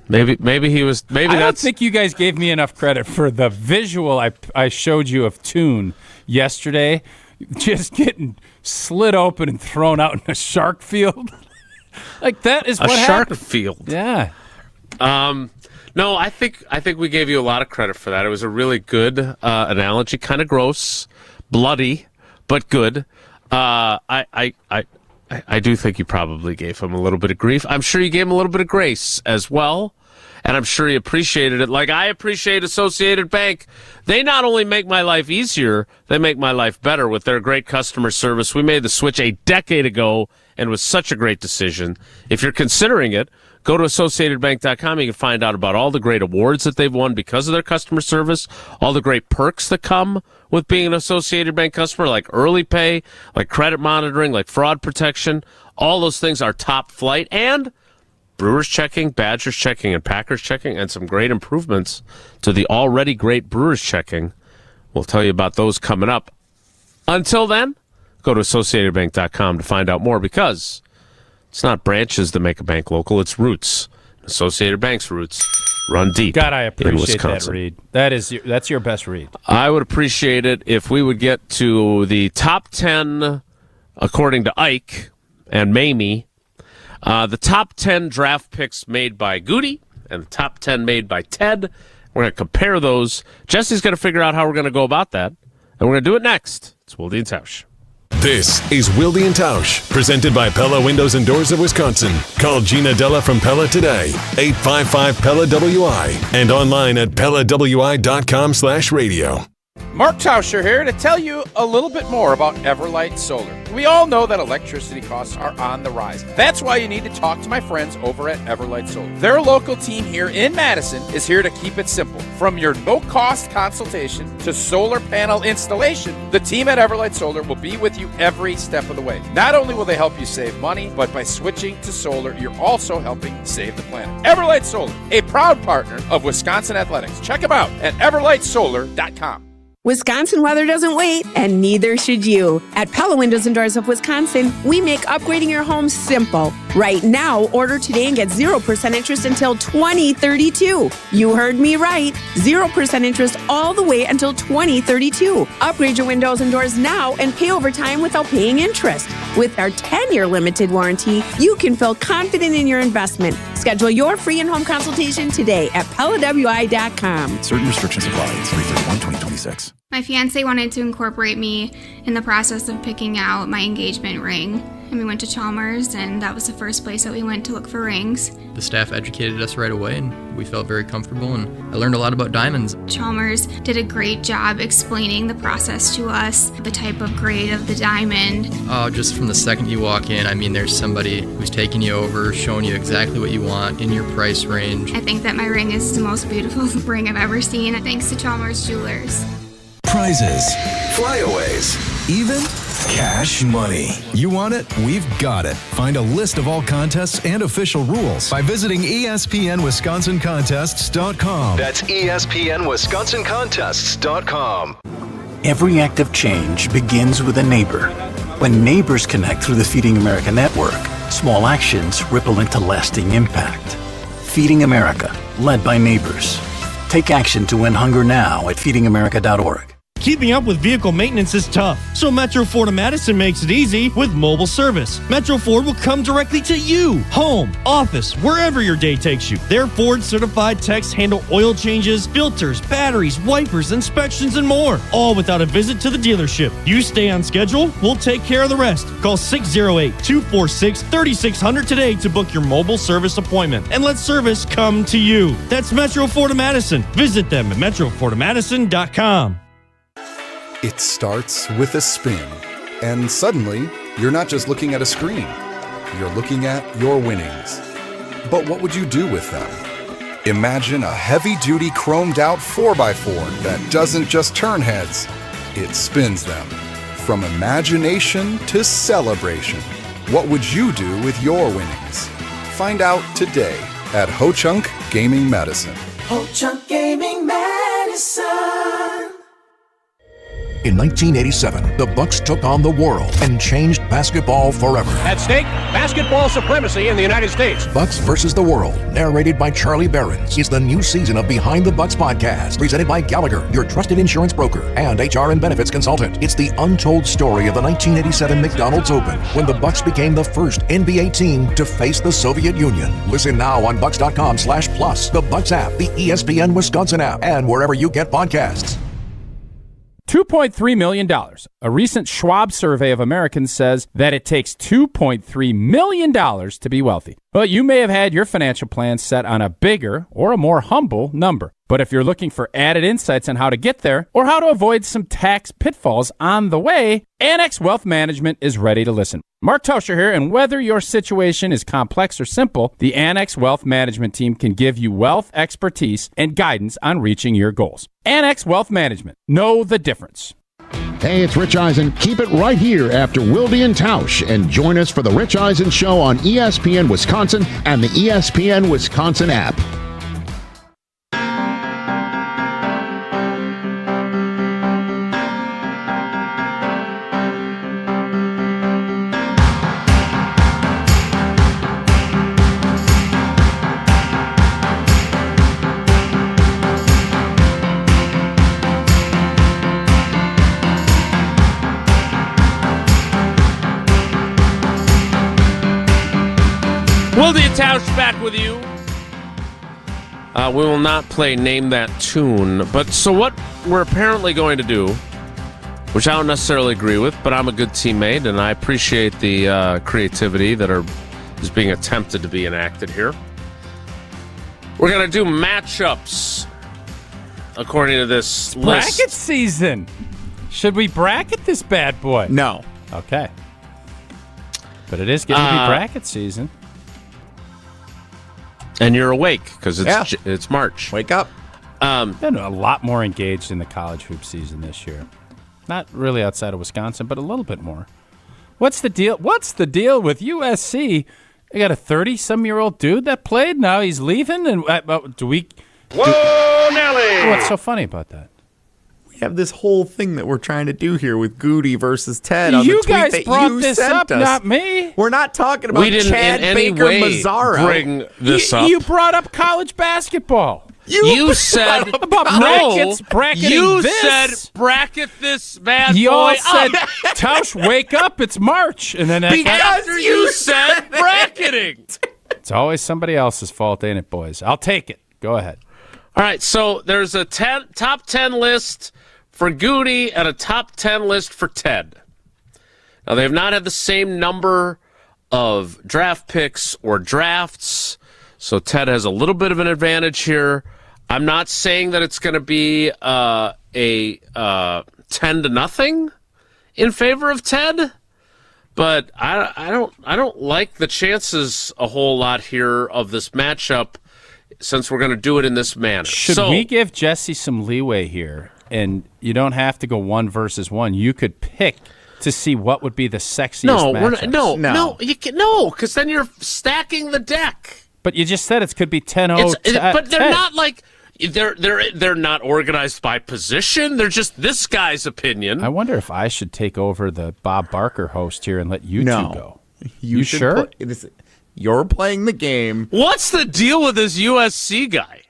Maybe he was. Maybe I don't think you guys gave me enough credit for the visual I showed you of Tune yesterday, just getting slit open and thrown out in a shark field. Like that is what happened. A shark field. Yeah. No, I think we gave you a lot of credit for that. It was a really good analogy, kind of gross, bloody, but good. I do think you probably gave him a little bit of grief. I'm sure you gave him a little bit of grace as well, and I'm sure he appreciated it. Like I appreciate Associated Bank. They not only make my life easier, they make my life better with their great customer service. We made the switch a decade ago, and it was such a great decision. If you're considering it, go to AssociatedBank.com. You can find out about all the great awards that they've won because of their customer service, all the great perks that come with being an Associated Bank customer, like early pay, like credit monitoring, like fraud protection. All those things are top flight. And Brewers checking, Badgers checking, and Packers checking, and some great improvements to the already great Brewers checking. We'll tell you about those coming up. Until then, go to AssociatedBank.com to find out more, because it's not branches that make a bank local, it's roots. Associated Bank's roots run deep. God, I appreciate that read. That's your best read. I would appreciate it if we would get to the top 10, according to Ike and Mamie, the top 10 draft picks made by Goody and the top 10 made by Ted. We're going to compare those. Jesse's going to figure out how we're going to go about that, and we're going to do it next. It's Wilde and Tausch. This is Wilde and Tausch, presented by Pella Windows and Doors of Wisconsin. Call Gina Della from Pella today, 855-PELLA-WI, and online at PellaWI.com/radio. Mark Tauscher here to tell you a little bit more about Everlight Solar. We all know that electricity costs are on the rise. That's why you need to talk to my friends over at Everlight Solar. Their local team here in Madison is here to keep it simple. From your no-cost consultation to solar panel installation, the team at Everlight Solar will be with you every step of the way. Not only will they help you save money, but by switching to solar, you're also helping save the planet. Everlight Solar, a proud partner of Wisconsin Athletics. Check them out at everlightsolar.com. Wisconsin weather doesn't wait, and neither should you. At Pella Windows and Doors of Wisconsin, we make upgrading your home simple. Right now, order today and get 0% interest until 2032. You heard me right. 0% interest all the way until 2032. Upgrade your windows and doors now and pay over time without paying interest. With our 10-year limited warranty, you can feel confident in your investment. Schedule your free in-home consultation today at PellaWI.com. Certain restrictions apply. It's 3/31/2026. My fiance wanted to incorporate me in the process of picking out my engagement ring. And we went to Chalmers, and that was the first place that we went to look for rings. The staff educated us right away, and we felt very comfortable, and I learned a lot about diamonds. Chalmers did a great job explaining the process to us, the type of grade of the diamond. Oh, just from the second you walk in, I mean, there's somebody who's taking you over, showing you exactly what you want in your price range. I think that my ring is the most beautiful ring I've ever seen, thanks to Chalmers Jewelers. Prizes, flyaways, even cash money. You want it? We've got it. Find a list of all contests and official rules by visiting ESPNWisconsinContests.com. That's ESPNWisconsinContests.com. Every act of change begins with a neighbor. When neighbors connect through the Feeding America network, small actions ripple into lasting impact. Feeding America, led by neighbors. Take action to end hunger now at feedingamerica.org. Keeping up with vehicle maintenance is tough, so Metro Ford of Madison makes it easy with mobile service. Metro Ford will come directly to you, home, office, wherever your day takes you. Their Ford certified techs handle oil changes, filters, batteries, wipers, inspections, and more, all without a visit to the dealership. You stay on schedule, we'll take care of the rest. Call 608-246-3600 today to book your mobile service appointment and let service come to you. That's Metro Ford of Madison. Visit them at metrofordofmadison.com. It starts with a spin, and suddenly, you're not just looking at a screen, you're looking at your winnings. But what would you do with them? Imagine a heavy-duty chromed-out 4x4 that doesn't just turn heads, it spins them. From imagination to celebration, what would you do with your winnings? Find out today at Ho Chunk Gaming Madison. Ho Chunk Gaming Madison. In 1987, the Bucks took on the world and changed basketball forever. At stake, basketball supremacy in the United States. Bucks versus the World, narrated by Charlie Behrens, is the new season of Behind the Bucks podcast, presented by Gallagher, your trusted insurance broker and HR and benefits consultant. It's the untold story of the 1987 McDonald's Open, when the Bucks became the first NBA team to face the Soviet Union. Listen now on Bucks.com/plus, the Bucks app, the ESPN Wisconsin app, and wherever you get podcasts. $2.3 million. A recent Schwab survey of Americans says that it takes $2.3 million to be wealthy. Well, you may have had your financial plan set on a bigger or a more humble number. But if you're looking for added insights on how to get there or how to avoid some tax pitfalls on the way, Annex Wealth Management is ready to listen. Mark Tauscher here, and whether your situation is complex or simple, the Annex Wealth Management team can give you wealth expertise and guidance on reaching your goals. Annex Wealth Management. Know the difference. Hey, it's Rich Eisen. Keep it right here after Wilde and Tausch, and join us for the Rich Eisen Show on ESPN Wisconsin and the ESPN Wisconsin app. Wilde and Tausch back with you. We will not play Name That Tune, but so what we're apparently going to do, which I don't necessarily agree with, but I'm a good teammate, and I appreciate the creativity that is being attempted to be enacted here. We're going to do matchups according to this list. Bracket season. Should we bracket this bad boy? No. Okay. But it is getting to be bracket season. And you're awake because it's March. Wake up. Been a lot more engaged in the college hoop season this year. Not really outside of Wisconsin, but a little bit more. What's the deal? What's the deal with USC? They got a 30-some-year-old dude that played. Now he's leaving, and Whoa, Nelly! What's so funny about that? We have this whole thing that we're trying to do here with Goody versus Ted. On You the tweet guys that brought you this sent up, us. not me. We're not talking about We didn't Chad in any Baker way Mazzaro. bring this up. You brought up college basketball. You said about brackets, bracketing You this. said bracket this bad You boy all up. said, Tausch, wake up, it's March. And then Because you said bracketing. It's always somebody else's fault, ain't it, boys? I'll take it. Go ahead. All right, so there's a top 10 list for Goody and a top 10 list for Ted. Now, they have not had the same number of draft picks or drafts, so Ted has a little bit of an advantage here. I'm not saying that it's going to be a 10-0 in favor of Ted, but I don't like the chances a whole lot here of this matchup since we're going to do it in this manner. Should we give Jesse some leeway here? And you don't have to go 1 versus 1. You could pick to see what would be the sexiest matchups. No, because then you're stacking the deck. But you just said it could be 10-0. But they're not like they're not organized by position. They're just this guy's opinion. I wonder if I should take over the Bob Barker host here and let you two go. You sure? You're playing the game. What's the deal with this USC guy?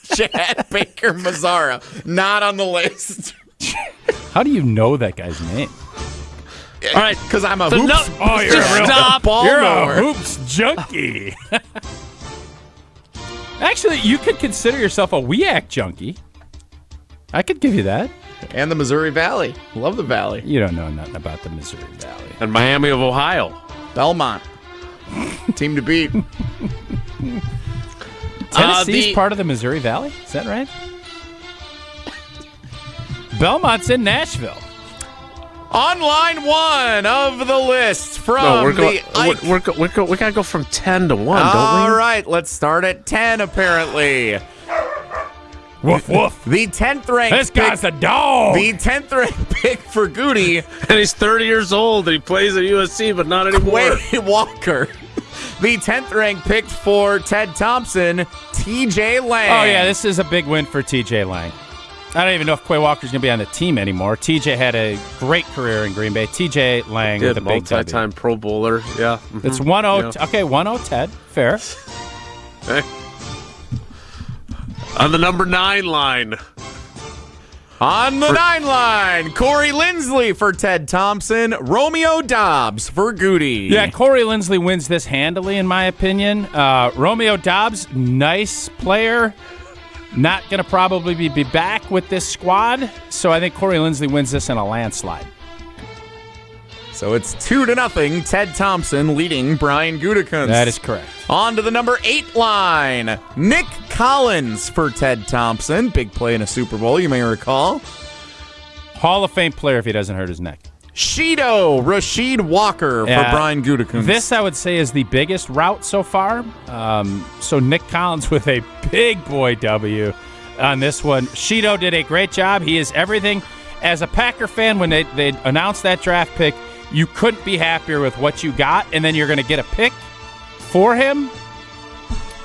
Chad Baker Mazzaro, not on the list. How do you know that guy's name? All right, because I'm a hoops. You're a hoops junkie. Actually, you could consider yourself a WEAC junkie. I could give you that. And the Missouri Valley. Love the Valley. You don't know nothing about the Missouri Valley. And Miami of Ohio. Belmont. Team to beat. Tennessee's part of the Missouri Valley? Is that right? Belmont's in Nashville. On line 1 of the list from we gotta go from 10 to 1, don't we? All right, let's start at 10, apparently. Woof, woof. The 10th ranked This guy's a dog. The 10th ranked pick for Goody. And he's 30 years old, and he plays at USC, but not anymore. Quay Walker. The 10th ranked pick for Ted Thompson, TJ Lang. Oh, yeah, this is a big win for TJ Lang. I don't even know if Quay Walker's going to be on the team anymore. TJ had a great career in Green Bay. TJ Lang with a big W. Multi-time Pro Bowler, yeah. Mm-hmm. It's 1-0. Yeah. Okay, 1-0 Ted. Fair. Okay. On the number 9 line. On the 9 line, Corey Linsley for Ted Thompson, Romeo Dobbs for Goody. Yeah, Corey Linsley wins this handily, in my opinion. Romeo Dobbs, nice player. Not going to probably be back with this squad, so I think Corey Linsley wins this in a landslide. So it's 2-0, Ted Thompson leading Brian Gutekunst. That is correct. On to the number 8 line, Nick Collins for Ted Thompson. Big play in a Super Bowl, you may recall. Hall of Fame player if he doesn't hurt his neck. Shido, Rasheed Walker for Brian Gutekunst. This, I would say, is the biggest route so far. So Nick Collins with a big boy W on this one. Shido did a great job. He is everything. As a Packer fan, when they announced that draft pick, you couldn't be happier with what you got, and then you're going to get a pick for him.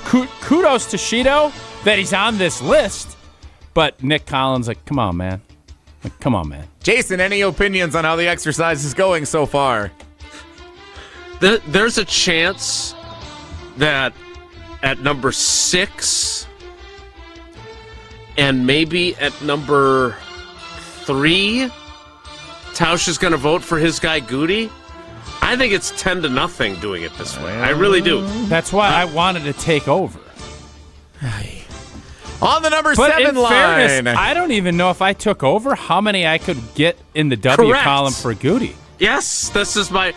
Kudos to Shido that he's on this list, but Nick Collins, come on, man. Come on, man. Jason, any opinions on how the exercise is going so far? There's a chance that at number 6 and maybe at number 3, Tausch is going to vote for his guy Goody. I think it's 10-0 doing it this way. I really do. That's why I wanted to take over. On the number but 7 in line. Fairness, I don't even know if I took over how many I could get in the W Correct. column for Goody. Yes, this is why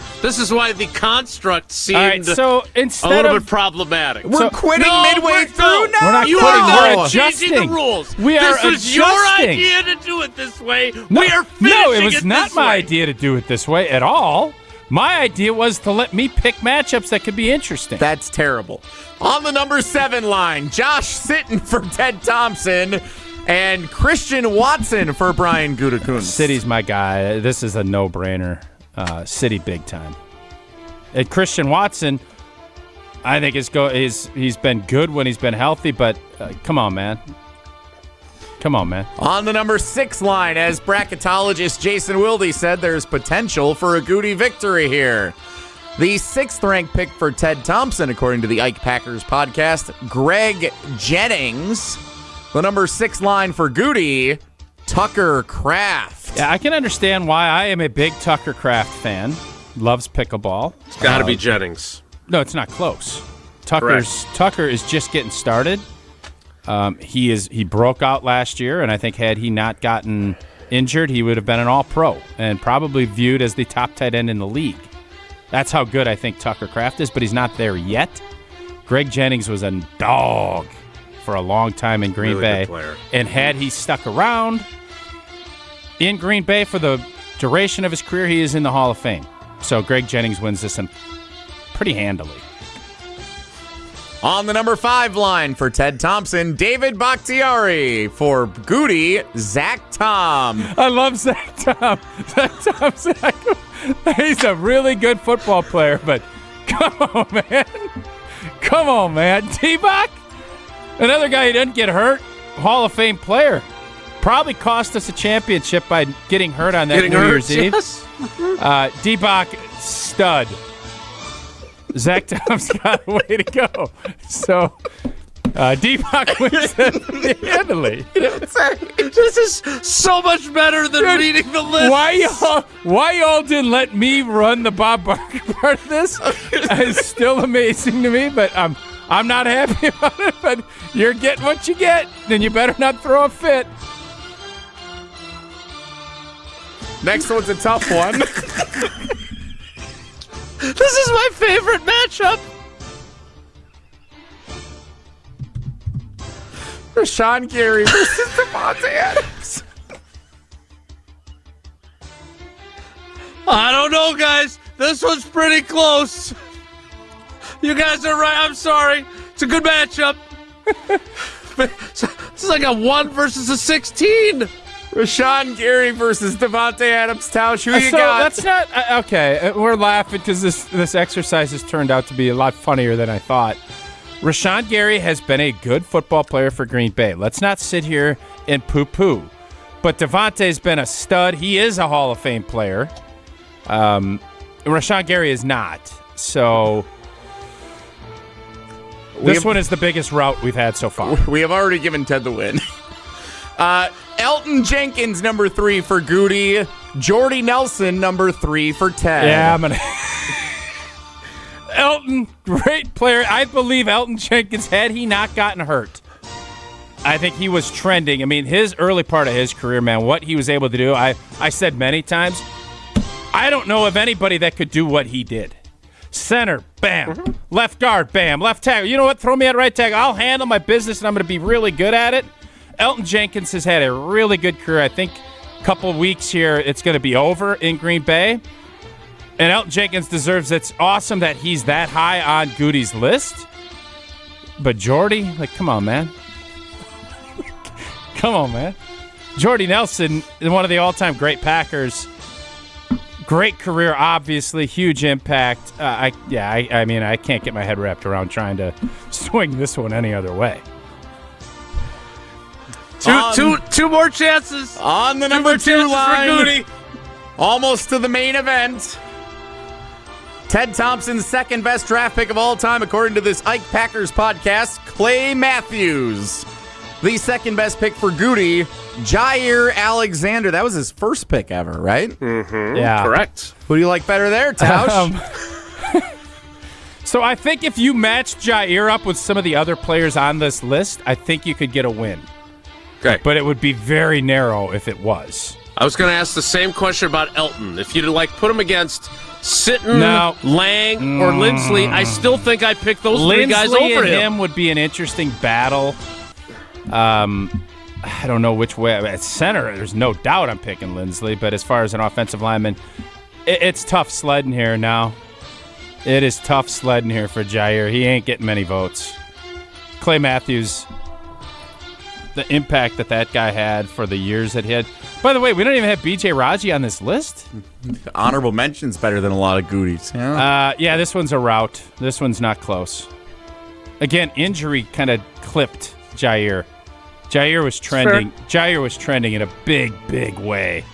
the construct seemed so a little bit problematic. We're quitting midway through now. We're not you quitting. are We're changing adjusting. the rules. This was your idea to do it this way. No, we are finishing no, it was not this my way. idea to do it this way at all. My idea was to let me pick matchups that could be interesting. That's terrible. On the number 7 line, Josh Sitton for Ted Thompson and Christian Watson for Brian Gutekunst. City's my guy. This is a no-brainer. City big time. And Christian Watson, I think he's been good when he's been healthy, but come on, man. Come on, man. On the number 6 line, as bracketologist Jason Wilde said, there's potential for a Goody victory here. The 6th ranked pick for Ted Thompson, according to the Ike Packers podcast, Greg Jennings. The number 6 line for Goody, Tucker Kraft. Yeah, I can understand why I am a big Tucker Kraft fan. Loves pickleball. It's got to be Jennings. No, it's not close. Tucker is just getting started. He broke out last year, and I think had he not gotten injured, he would have been an all-pro and probably viewed as the top tight end in the league. That's how good I think Tucker Kraft is, but he's not there yet. Greg Jennings was a dog for a long time in Green Bay. Good player. And had he stuck around in Green Bay for the duration of his career, he is in the Hall of Fame. So Greg Jennings wins this pretty handily. On the number 5 line for Ted Thompson, David Bakhtiari. For Goody, Zach Tom. I love Zach Tom. Zach Thompson, he's a really good football player, but come on, man. Come on, man. T-Bach, another guy who doesn't get hurt, Hall of Fame player. Probably cost us a championship by getting hurt on that New Year's Eve. Yes. D-Bach, stud. Zach Tom's got a way to go. So, Deepak wins it handily. This is so much better than reading the list. Why y'all didn't let me run the Bob Barker part of this is still amazing to me, but I'm not happy about it. But you're getting what you get, then you better not throw a fit. Next one's a tough one. This is my favorite matchup. Rashawn Gary versus Davante Adams. I don't know, guys. This one's pretty close. You guys are right. I'm sorry. It's a good matchup. This is like a 1 versus a 16. Rashawn Gary versus Davante Adams. Tausch, who you got? That's not okay. We're laughing because this exercise has turned out to be a lot funnier than I thought. Rashawn Gary has been a good football player for Green Bay. Let's not sit here and poo-poo. But Davante's been a stud. He is a Hall of Fame player. Rashawn Gary is not. So this one is the biggest route we've had so far. We have already given Ted the win. Elton Jenkins, number 3 for Goody. Jordy Nelson, number 3 for Ted. Yeah, I'm gonna. Elton, great player. I believe Elton Jenkins, had he not gotten hurt, I think he was trending. I mean, his early part of his career, man, what he was able to do, I said many times, I don't know of anybody that could do what he did. Center, bam. Mm-hmm. Left guard, bam. Left tackle. You know what? Throw me at right tackle. I'll handle my business, and I'm going to be really good at it. Elton Jenkins has had a really good career. I think a couple of weeks here, it's going to be over in Green Bay. And Elton Jenkins deserves it. It's awesome that he's that high on Goody's list. But Jordy, like, come on, man. Come on, man. Jordy Nelson, one of the all-time great Packers. Great career, obviously. Huge impact. I mean, I can't get my head wrapped around trying to swing this one any other way. Two more chances. On the number 2 line. Almost to the main event. Ted Thompson's second best draft pick of all time, according to this Ike Packers podcast, Clay Matthews. The second best pick for Goody, Jair Alexander. That was his first pick ever, right? Mm-hmm. Yeah. Correct. Who do you like better there, Tausch? So I think if you match Jair up with some of the other players on this list, I think you could get a win. Okay. But it would be very narrow if it was. I was going to ask the same question about Elton. If you'd put him against Sitton, Lang, or Lindsley, I still think I picked those three guys over Lindsley and him. him would be an interesting battle. I don't know which way. At center, there's no doubt I'm picking Lindsley, but as far as an offensive lineman, it's tough sledding here now. It is tough sledding here for Jair. He ain't getting many votes. Clay Matthews, the impact that guy had for the years that he had. By the way, we don't even have B.J. Raji on this list. Honorable mention's better than a lot of Goodies. Yeah, this one's a rout. This one's not close. Again, injury kind of clipped Jair. Jair was trending. Sure. Jair was trending in a big, big way.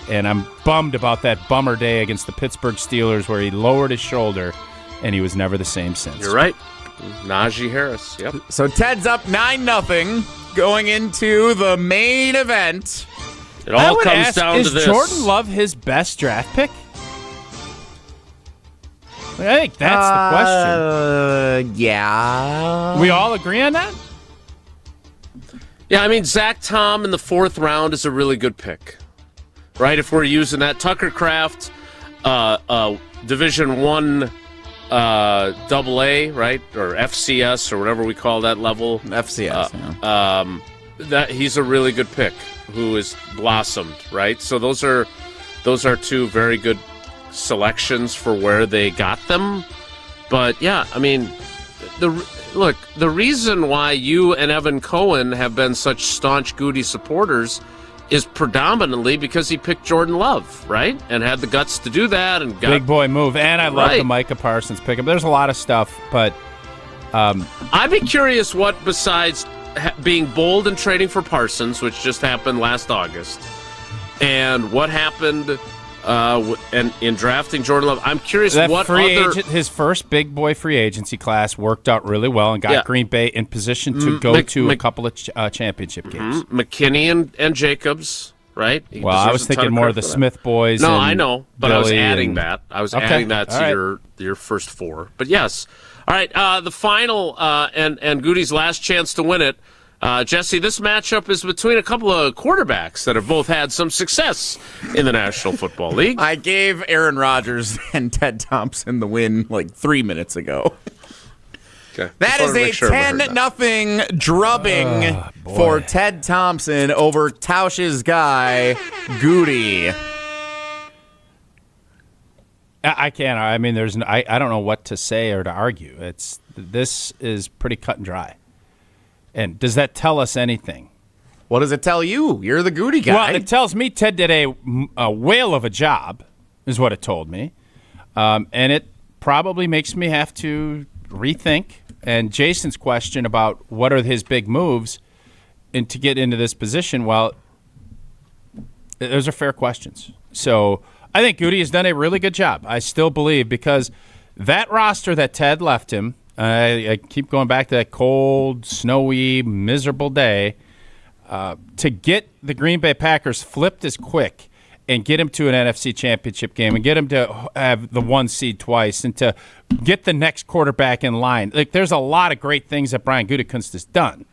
And I'm bummed about that bummer day against the Pittsburgh Steelers where he lowered his shoulder and he was never the same since. You're right. Najee Harris. Yep. So Ted's up 9-0 going into the main event. It all comes down to this. Is Jordan Love his best draft pick? I think that's the question. Yeah. We all agree on that? Yeah, I mean, Zach Tom in the 4th round is a really good pick, right? If we're using that. Tucker Kraft, Division I AA, right? Or FCS or whatever we call that level. FCS, that he's a really good pick who has blossomed, right? So those are two very good selections for where they got them. But yeah, I mean, the reason why you and Evan Cohen have been such staunch Goody supporters is predominantly because he picked Jordan Love, right? And had the guts to do that. And big boy move. And I love the Micah Parsons pick. There's a lot of stuff, but I'd be curious what, besides being bold and trading for Parsons, which just happened last August, and what happened and in drafting Jordan Love. I'm curious that what his first big boy free agency class worked out really well and got Green Bay in position to go to a couple of championship games. McKinney and Jacobs, right? Well, I was thinking more of the Smith boys. No, and I know, but Billy I was adding that. I was adding that to right. your first four. But yes. All right, the final and Goody's last chance to win it. Jesse, this matchup is between a couple of quarterbacks that have both had some success in the National Football League. I gave Aaron Rodgers and Ted Thompson the win like 3 minutes ago. Okay. That is a 10-0 drubbing for Ted Thompson over Tausch's guy, Goody. I can't. I mean, I don't know what to say or to argue. This is pretty cut and dry. And does that tell us anything? What does it tell you? You're the Goody guy. Well, it tells me Ted did a whale of a job, is what it told me. And it probably makes me have to rethink. And Jason's question about what are his big moves and to get into this position, well, those are fair questions. So I think Goody has done a really good job. I still believe because that roster that Ted left him, I keep going back to that cold, snowy, miserable day, to get the Green Bay Packers flipped as quick and get him to an NFC championship game and get him to have the 1 seed twice and to get the next quarterback in line. Like, there's a lot of great things that Brian Gutekunst has done.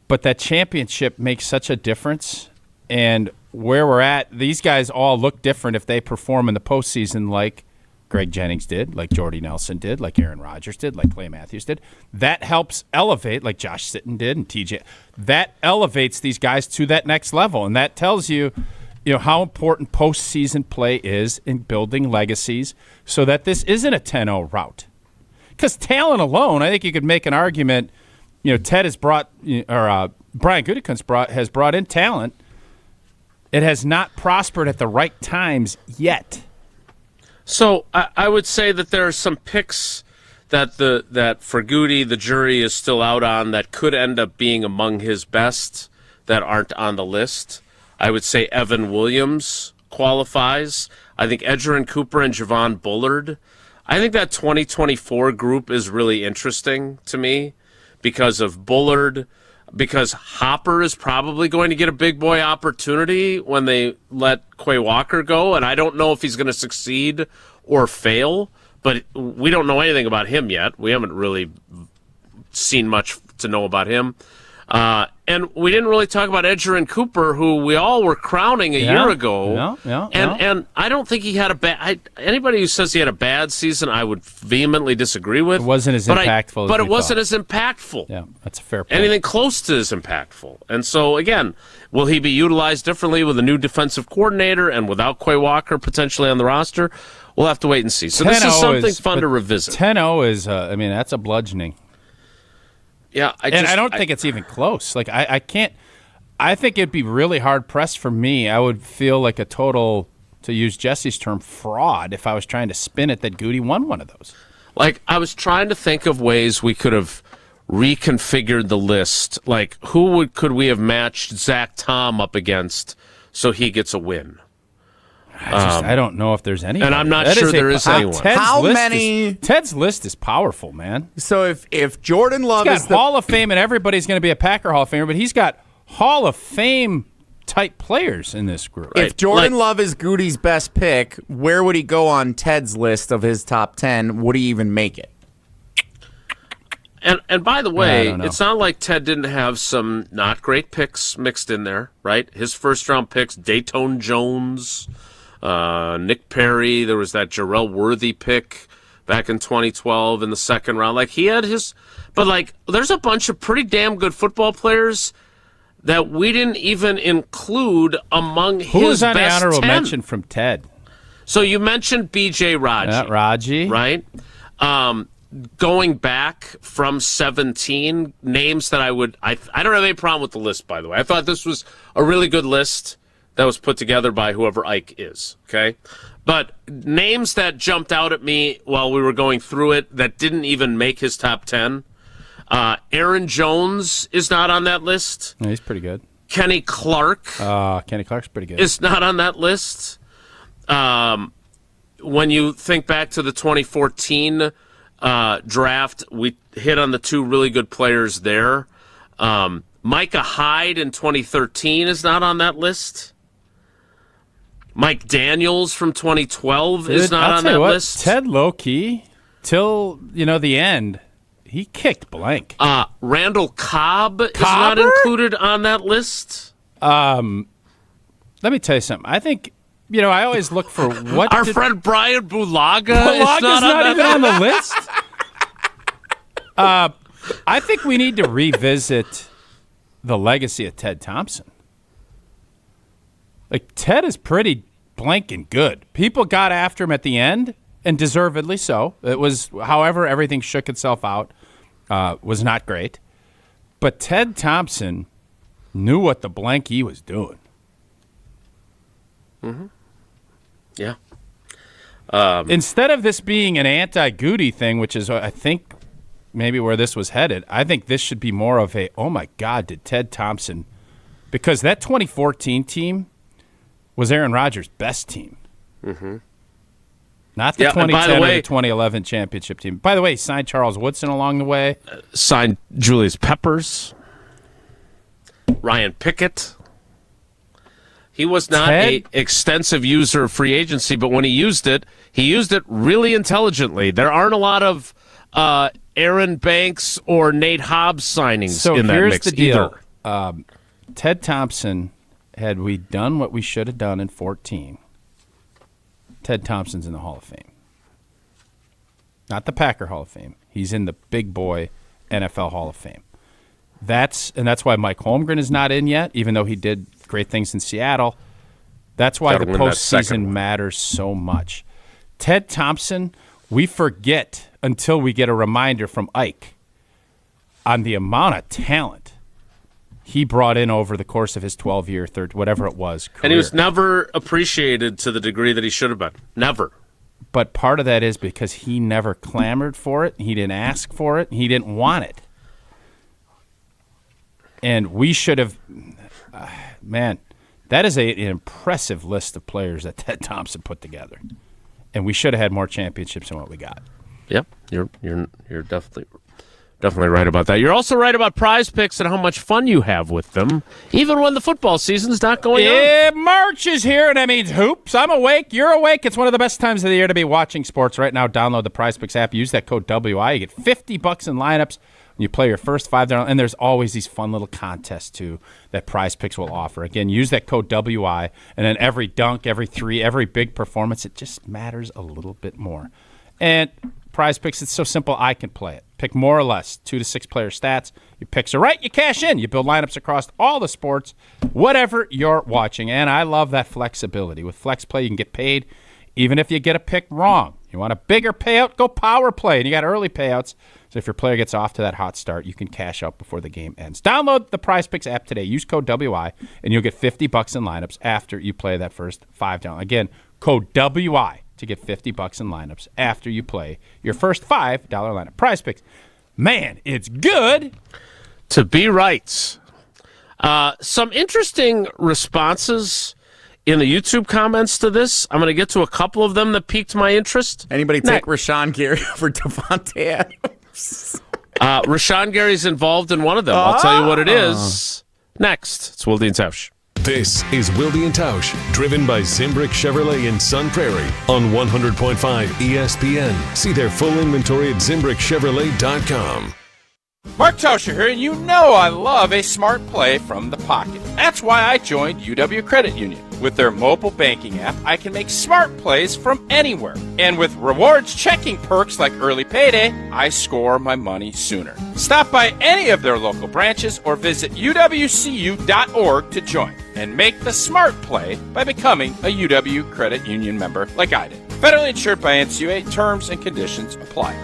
But that championship makes such a difference. And where we're at, these guys all look different if they perform in the postseason like Greg Jennings did, like Jordy Nelson did, like Aaron Rodgers did, like Clay Matthews did. That helps elevate, like Josh Sitton did and TJ. That elevates these guys to that next level, and that tells you, how important postseason play is in building legacies so that this isn't a 10-0 route. Because talent alone, I think you could make an argument, Ted has brought, or Brian Gutekunst has brought in talent. It has not prospered at the right times yet. So I would say that there are some picks that for Goody the jury is still out on that could end up being among his best that aren't on the list. I would say Evan Williams qualifies. I think Edgerrin Cooper and Javon Bullard. I think that 2024 group is really interesting to me because of Bullard, because Hopper is probably going to get a big boy opportunity when they let Quay Walker go, and I don't know if he's going to succeed or fail, but we don't know anything about him yet. We haven't really seen much to know about him. And we didn't really talk about Edgerrin Cooper, who we all were crowning a year ago. And I don't think he had a bad. Anybody who says he had a bad season, I would vehemently disagree with. It wasn't as impactful. But it wasn't as impactful. Yeah, that's a fair point. Anything close to as impactful. And so again, will he be utilized differently with a new defensive coordinator and without Quay Walker potentially on the roster? We'll have to wait and see. So this is something fun to revisit. 10-0 is, that's a bludgeoning. Yeah, I don't think it's even close. Like I can't. I think it'd be really hard pressed for me. I would feel like a total, to use Jesse's term, fraud if I was trying to spin it that Goody won one of those. Like I was trying to think of ways we could have reconfigured the list. Like could we have matched Zach Tom up against so he gets a win? I don't know if there's any. And I'm not sure there is anyone. Ted's list is powerful, man. So if Jordan Love is the Hall of Fame, and everybody's going to be a Packer Hall of Famer, but he's got Hall of Fame type players in this group. If Jordan Love is Goody's best pick, where would he go on Ted's list of his top 10? Would he even make it? And by the way, it's not like Ted didn't have some not great picks mixed in there, right? His first round picks, Dayton Jones, Nick Perry, there was that Jarrell Worthy pick back in 2012 in the second round. Like he had his, but like there's a bunch of pretty damn good football players that we didn't even include among his best 10. Who was on the honorable mention from Ted? So you mentioned B.J. Raji. Raji. Right? Going back from 17, names that I don't have any problem with the list, by the way. I thought this was a really good list that was put together by whoever Ike is, okay? But names that jumped out at me while we were going through it that didn't even make his top 10. Aaron Jones is not on that list. Yeah, he's pretty good. Kenny Clark. Kenny Clark's pretty good. Is not on that list. When you think back to the 2014 draft, we hit on the two really good players there. Micah Hyde in 2013 is not on that list. Mike Daniels from 2012 is not on that list. Ted low-key, till the end, he kicked blank. Randall Cobb is not included on that list. Let me tell you something. I think, I always look for what... Our friend Brian Bulaga's not even on the list? I think we need to revisit the legacy of Ted Thompson. Like, Ted is pretty blanking good. People got after him at the end, and deservedly so. It was, however, everything shook itself out, was not great. But Ted Thompson knew what the blank he was doing. Mm-hmm. Yeah. Instead of this being an anti-Goody thing, which is, I think, maybe where this was headed, I think this should be more of a, oh, my God, did Ted Thompson... Because that 2014 team was Aaron Rodgers' best team. Mm-hmm. Not the 2010 or the 2011 championship team. By the way, he signed Charles Woodson along the way. Signed Julius Peppers. Ryan Pickett. He was not an extensive user of free agency, but when he used it really intelligently. There aren't a lot of Aaron Banks or Nate Hobbs signings in that mix the deal. either. Ted Thompson, had we done what we should have done in 2014, Ted Thompson's in the Hall of Fame. Not the Packer Hall of Fame. He's in the big boy NFL Hall of Fame. That's why Mike Holmgren is not in yet, even though he did great things in Seattle. That's why the postseason matters so much. Ted Thompson, we forget until we get a reminder from Ike on the amount of talent he brought in over the course of his 12-year, whatever it was, career. And he was never appreciated to the degree that he should have been. Never. But part of that is because he never clamored for it. He didn't ask for it. He didn't want it. And we should have, man, that is an impressive list of players that Ted Thompson put together. And we should have had more championships than what we got. Yep, you're definitely right about that. You're also right about Prize Picks and how much fun you have with them, even when the football season's not going on. March is here, and that means hoops. I'm awake. You're awake. It's one of the best times of the year to be watching sports. Right now, download the Prize Picks app. Use that code WI. You get $50 in lineups when you play your first $5. And there's always these fun little contests, too, that Prize Picks will offer. Again, use that code WI, and then every dunk, every three, every big performance, it just matters a little bit more. And Prize Picks, it's so simple, I can play it. Pick more or less, 2 to 6 player stats. Your picks are right, you cash in. You build lineups across all the sports, whatever you're watching. And I love that flexibility. With Flex Play, you can get paid even if you get a pick wrong. You want a bigger payout? Go Power Play. And you got early payouts. So if your player gets off to that hot start, you can cash out before the game ends. Download the Prize Picks app today. Use code WI, and you'll get $50 in lineups after you play that first $5. Again, code WI to get $50 in lineups after you play your first $5 lineup. Prize Picks. Man, it's good to be right. Some interesting responses in the YouTube comments to this. I'm going to get to a couple of them that piqued my interest. Anybody take Rashawn Gary over Devontae Adams? Rashawn Gary's involved in one of them. I'll tell you what it is. Next, it's Wilde and Tausch. This is Wilde and Tausch, driven by Zimbrick Chevrolet in Sun Prairie on 100.5 ESPN. See their full inventory at ZimbrickChevrolet.com. Mark Tauscher here, and you know I love a smart play from the pocket. That's why I joined UW Credit Union. With their mobile banking app, I can make smart plays from anywhere. And with rewards checking perks like early payday, I score my money sooner. Stop by any of their local branches or visit uwcu.org to join. And make the smart play by becoming a UW Credit Union member like I did. Federally insured by NCUA. Terms and conditions apply.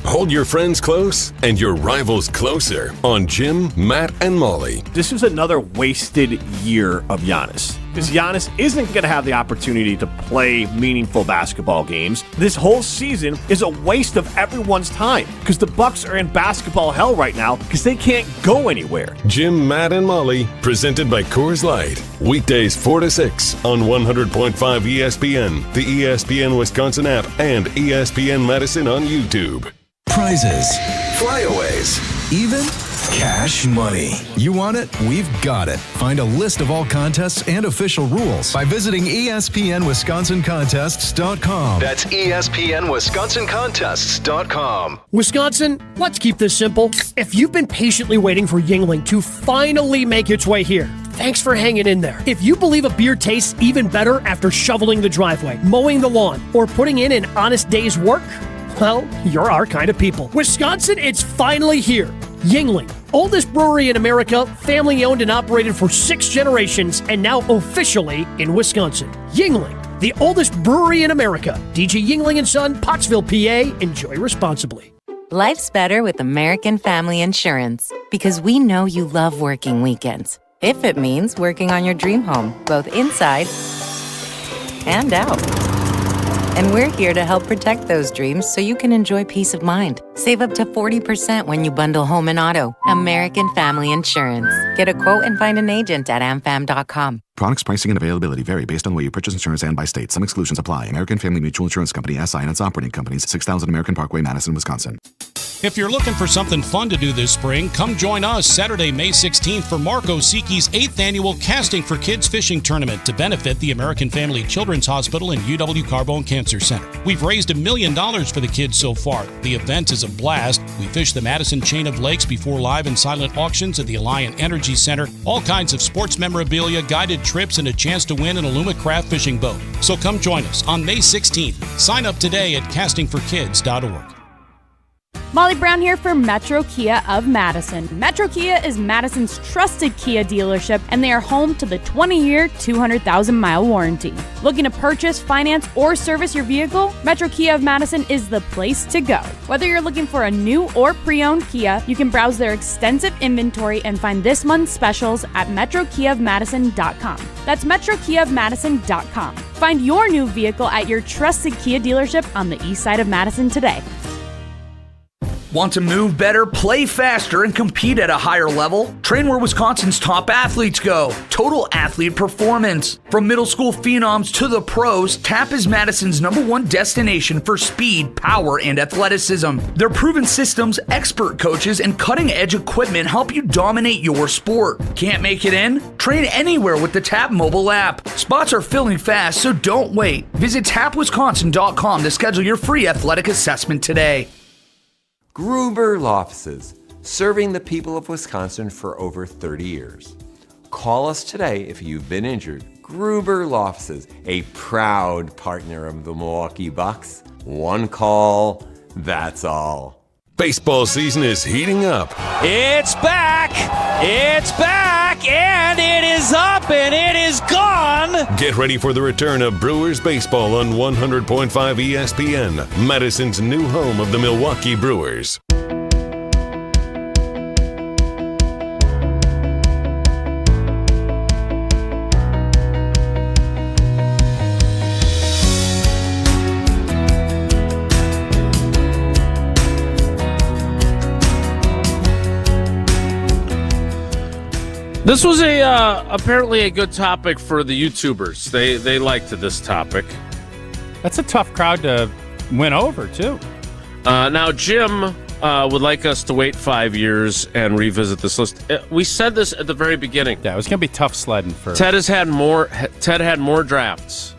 Hold your friends close and your rivals closer on Jim, Matt, and Molly. This was another wasted year of Giannis. because Giannis isn't going to have the opportunity to play meaningful basketball games. This whole season is a waste of everyone's time because the Bucks are in basketball hell right now because they can't go anywhere. Jim, Matt, and Molly, presented by Coors Light. Weekdays 4 to 6 on 100.5 ESPN, the ESPN Wisconsin app, and ESPN Madison on YouTube. Prizes, flyaways, even cash money. You want it? We've got it. Find a list of all contests and official rules by visiting ESPNWisconsinContests.com. That's ESPNWisconsinContests.com. Wisconsin, let's keep this simple. If you've been patiently waiting for Yuengling to finally make its way here, thanks for hanging in there. If you believe a beer tastes even better after shoveling the driveway, mowing the lawn, or putting in an honest day's work, well, you're our kind of people. Wisconsin, it's finally here. Yuengling, oldest brewery in America, family owned and operated for 6 generations, and now officially in Wisconsin. Yuengling, the oldest brewery in America. DG Yuengling & Son, Pottsville, PA. Enjoy responsibly. Life's better with American Family Insurance because we know you love working weekends. If it means working on your dream home, both inside and out. And we're here to help protect those dreams so you can enjoy peace of mind. Save up to 40% when you bundle home and auto. American Family Insurance. Get a quote and find an agent at amfam.com. Products, pricing, and availability vary based on where you purchase insurance and by state. Some exclusions apply. American Family Mutual Insurance Company, SI, and its operating companies, 6000 American Parkway, Madison, Wisconsin. If you're looking for something fun to do this spring, come join us Saturday, May 16th for Mark Osiki's 8th annual Casting for Kids Fishing Tournament to benefit the American Family Children's Hospital and UW Carbone Cancer Center. We've raised $1 million for the kids so far. The event is a blast. We fish the Madison chain of lakes before live and silent auctions at the Alliant Energy Center. All kinds of sports memorabilia, guided trips, and a chance to win an Alumacraft fishing boat. So come join us on May 16th. Sign up today at castingforkids.org. Molly Brown here for Metro Kia of Madison. Metro Kia is Madison's trusted Kia dealership, and they are home to the 20-year, 200,000-mile warranty. Looking to purchase, finance, or service your vehicle? Metro Kia of Madison is the place to go. Whether you're looking for a new or pre-owned Kia, you can browse their extensive inventory and find this month's specials at metrokiaofmadison.com. That's metrokiaofmadison.com. Find your new vehicle at your trusted Kia dealership on the east side of Madison today. Want to move better, play faster, and compete at a higher level? Train where Wisconsin's top athletes go. Total Athlete Performance. From middle school phenoms to the pros, TAP is Madison's #1 destination for speed, power, and athleticism. Their proven systems, expert coaches, and cutting-edge equipment help you dominate your sport. Can't make it in? Train anywhere with the TAP mobile app. Spots are filling fast, so don't wait. Visit tapwisconsin.com to schedule your free athletic assessment today. Gruber Law Offices, serving the people of Wisconsin for over 30 years. Call us today if you've been injured. Gruber Law Offices, a proud partner of the Milwaukee Bucks. One call, that's all. Baseball season is heating up. It's back! It's back! And it is up and it is gone! Get ready for the return of Brewers baseball on 100.5 ESPN, Madison's new home of the Milwaukee Brewers. This was apparently a good topic for the YouTubers. They liked this topic. That's a tough crowd to win over, too. Now, Jim would like us to wait 5 years and revisit this list. We said this at the very beginning. Yeah, it was going to be tough sledding for Ted had more drafts,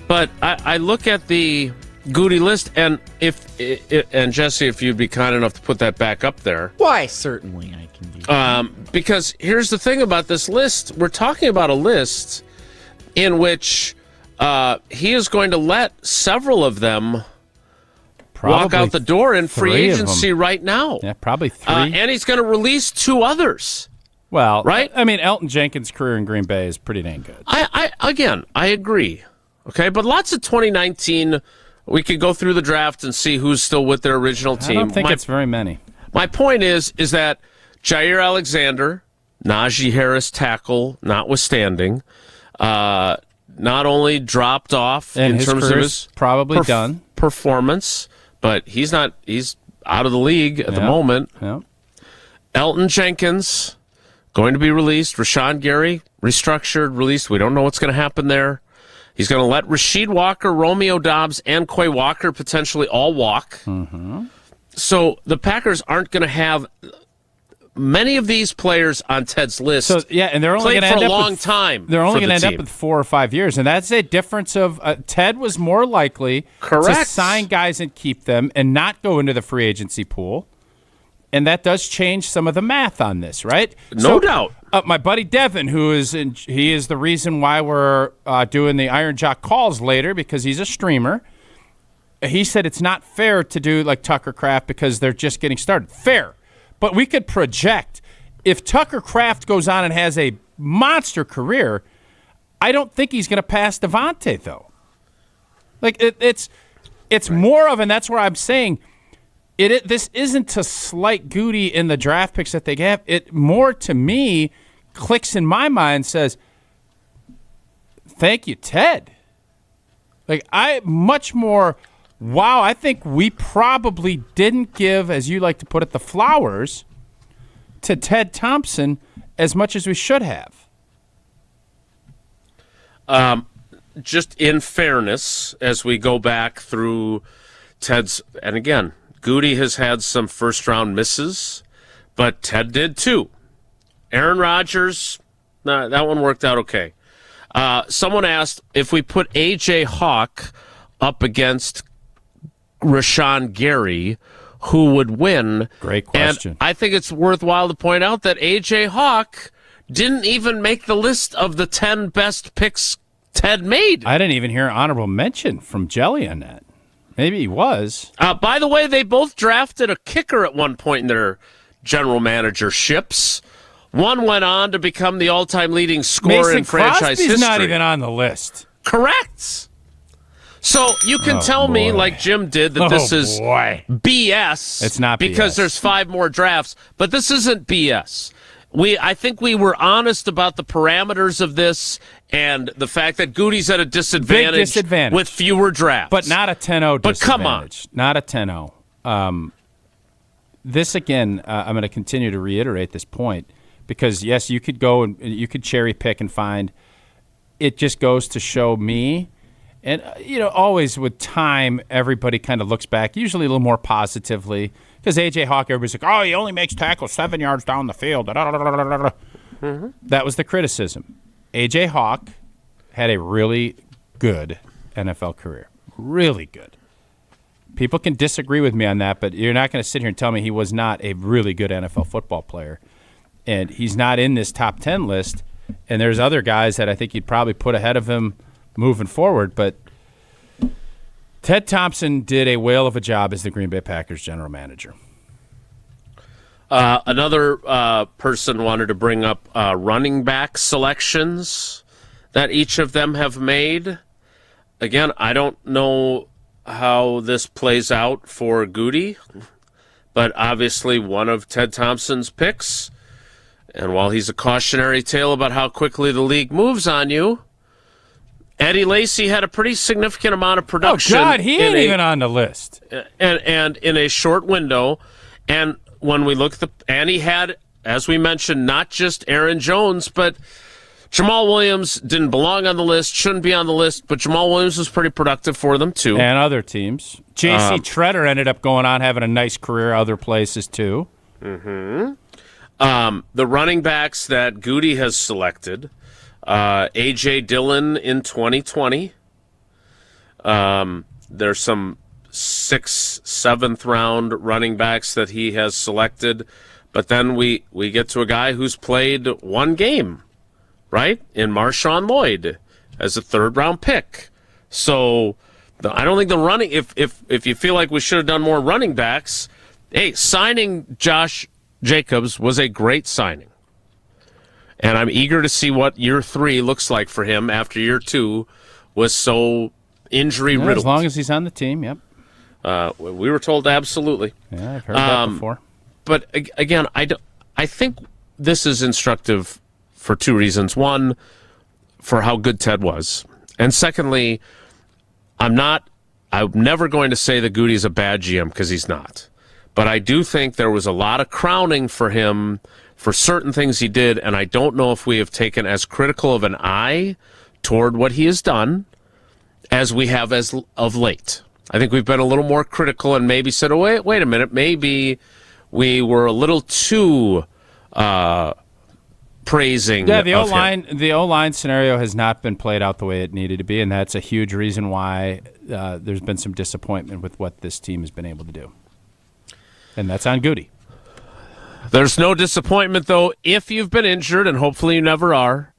but I look at the Goody list, and and Jesse, if you'd be kind enough to put that back up there. Why, certainly I can do that. Because here's the thing about this list. We're talking about a list in which he is going to let several of them walk out the door in free agency right now. Yeah, probably 3. And he's going to release 2 others. Well, right? I mean, Elton Jenkins' career in Green Bay is pretty dang good. I agree. Okay, but lots of 2019... We could go through the draft and see who's still with their original team. I don't think it's very many. My point is that Jair Alexander, Najee Harris tackle notwithstanding, not only dropped off and in terms of his probably done performance, but he's out of the league at the moment. Yep. Elton Jenkins going to be released. Rashawn Gary restructured, released. We don't know what's going to happen there. He's going to let Rasheed Walker, Romeo Doubs, and Quay Walker potentially all walk. Mm-hmm. So the Packers aren't going to have many of these players on Ted's list. So and they're only going to end for a up long with, time. They're only going to end team. up with 4 or 5 years, and that's a difference of Ted was more likely to sign guys and keep them, and not go into the free agency pool. And that does change some of the math on this, right? No doubt. My buddy Devin, he is the reason why we're doing the Iron Jock calls later, because he's a streamer. He said it's not fair to do like Tucker Kraft because they're just getting started. Fair. But we could project. If Tucker Kraft goes on and has a monster career, I don't think he's going to pass Devontae, though. Like, it's more of, and that's where I'm saying, this isn't to slight Goody in the draft picks that they have. It more, to me, clicks in my mind, says, thank you, Ted. Like, I think we probably didn't give, as you like to put it, the flowers to Ted Thompson as much as we should have. Just in fairness, as we go back through Ted's, and again, Goody has had some first-round misses, but Ted did too. Aaron Rodgers, that one worked out okay. Someone asked if we put A.J. Hawk up against Rashawn Gary, who would win? Great question. And I think it's worthwhile to point out that A.J. Hawk didn't even make the list of the 10 best picks Ted made. I didn't even hear an honorable mention from Jelly on that. Maybe he was. By the way, they both drafted a kicker at one point in their general managerships. One went on to become the all-time leading scorer in franchise history. Crosby's not even on the list. Correct. So you can tell me, like Jim did, that this is BS. It's not because BS. there's 5 more drafts, but this isn't BS. I think we were honest about the parameters of this and the fact that Goody's at a disadvantage, Big disadvantage with fewer drafts. But not a 10-0 But come on. Not a 10-0. This, again, I'm going to continue to reiterate this point because, yes, you could go and you could cherry pick and find. It just goes to show me, and, always with time, everybody kind of looks back, usually a little more positively. Because A.J. Hawk, everybody's like, oh, he only makes tackles 7 yards down the field. Mm-hmm. That was the criticism. A.J. Hawk had a really good NFL career. Really good. People can disagree with me on that, but you're not going to sit here and tell me he was not a really good NFL football player. And he's not in this top 10 list. And there's other guys that I think you'd probably put ahead of him moving forward, but Ted Thompson did a whale of a job as the Green Bay Packers general manager. Another person wanted to bring up running back selections that each of them have made. Again, I don't know how this plays out for Goody, but obviously one of Ted Thompson's picks. And while he's a cautionary tale about how quickly the league moves on you, Eddie Lacy had a pretty significant amount of production. Oh, God, he ain't even on the list. And in a short window. And when we look and he had, as we mentioned, not just Aaron Jones, but Jamal Williams didn't belong on the list, shouldn't be on the list, but Jamal Williams was pretty productive for them, too. And other teams. J.C. Treader ended up going on, having a nice career other places, too. Mm-hmm. The running backs that Goody has selected, A.J. Dillon in 2020. There's some 6th, 7th round running backs that he has selected. But then we get to a guy who's played one game, right? In Marshawn Lloyd as a 3rd round pick. So I don't think the running, if you feel like we should have done more running backs, hey, signing Josh Jacobs was a great signing. And I'm eager to see what year 3 looks like for him after year 2 was so injury-riddled. As long as he's on the team, yep. We were told absolutely. Yeah, I've heard that before. But again, I think this is instructive for 2 reasons. One, for how good Ted was. And secondly, I'm never going to say that Goody's a bad GM because he's not. But I do think there was a lot of crowning for him for certain things he did, and I don't know if we have taken as critical of an eye toward what he has done as we have as of late. I think we've been a little more critical and maybe said, oh, wait a minute, maybe we were a little too praising. Yeah, the O-line scenario has not been played out the way it needed to be, and that's a huge reason why there's been some disappointment with what this team has been able to do. And that's on Goody. There's no disappointment, though, if you've been injured, and hopefully you never are.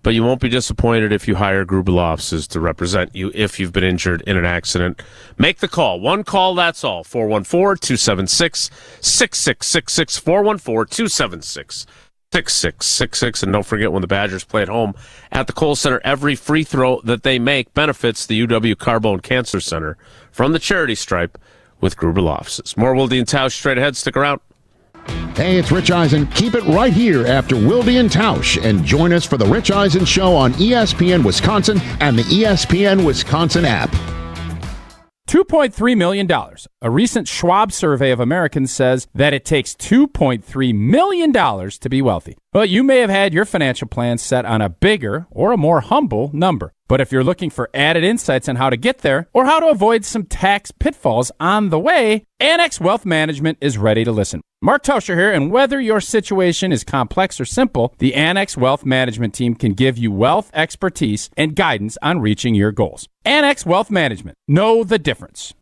But you won't be disappointed if you hire Gruber offices to represent you if you've been injured in an accident. Make the call. One call, that's all. 414-276-6666. 414-276-6666. And don't forget, when the Badgers play at home at the Kohl Center, every free throw that they make benefits the UW Carbone Cancer Center from the charity stripe with Gruber offices. More Wilde and Tausch straight ahead. Stick around. Hey, it's Rich Eisen. Keep it right here after Wilde and Tausch, and join us for the Rich Eisen Show on ESPN Wisconsin and the ESPN Wisconsin app. $2.3 million. A recent Schwab survey of Americans says that it takes $2.3 million to be wealthy. Well, you may have had your financial plan set on a bigger or a more humble number. But if you're looking for added insights on how to get there or how to avoid some tax pitfalls on the way, Annex Wealth Management is ready to listen. Mark Tauscher here, and whether your situation is complex or simple, the Annex Wealth Management team can give you wealth expertise and guidance on reaching your goals. Annex Wealth Management. Know the difference.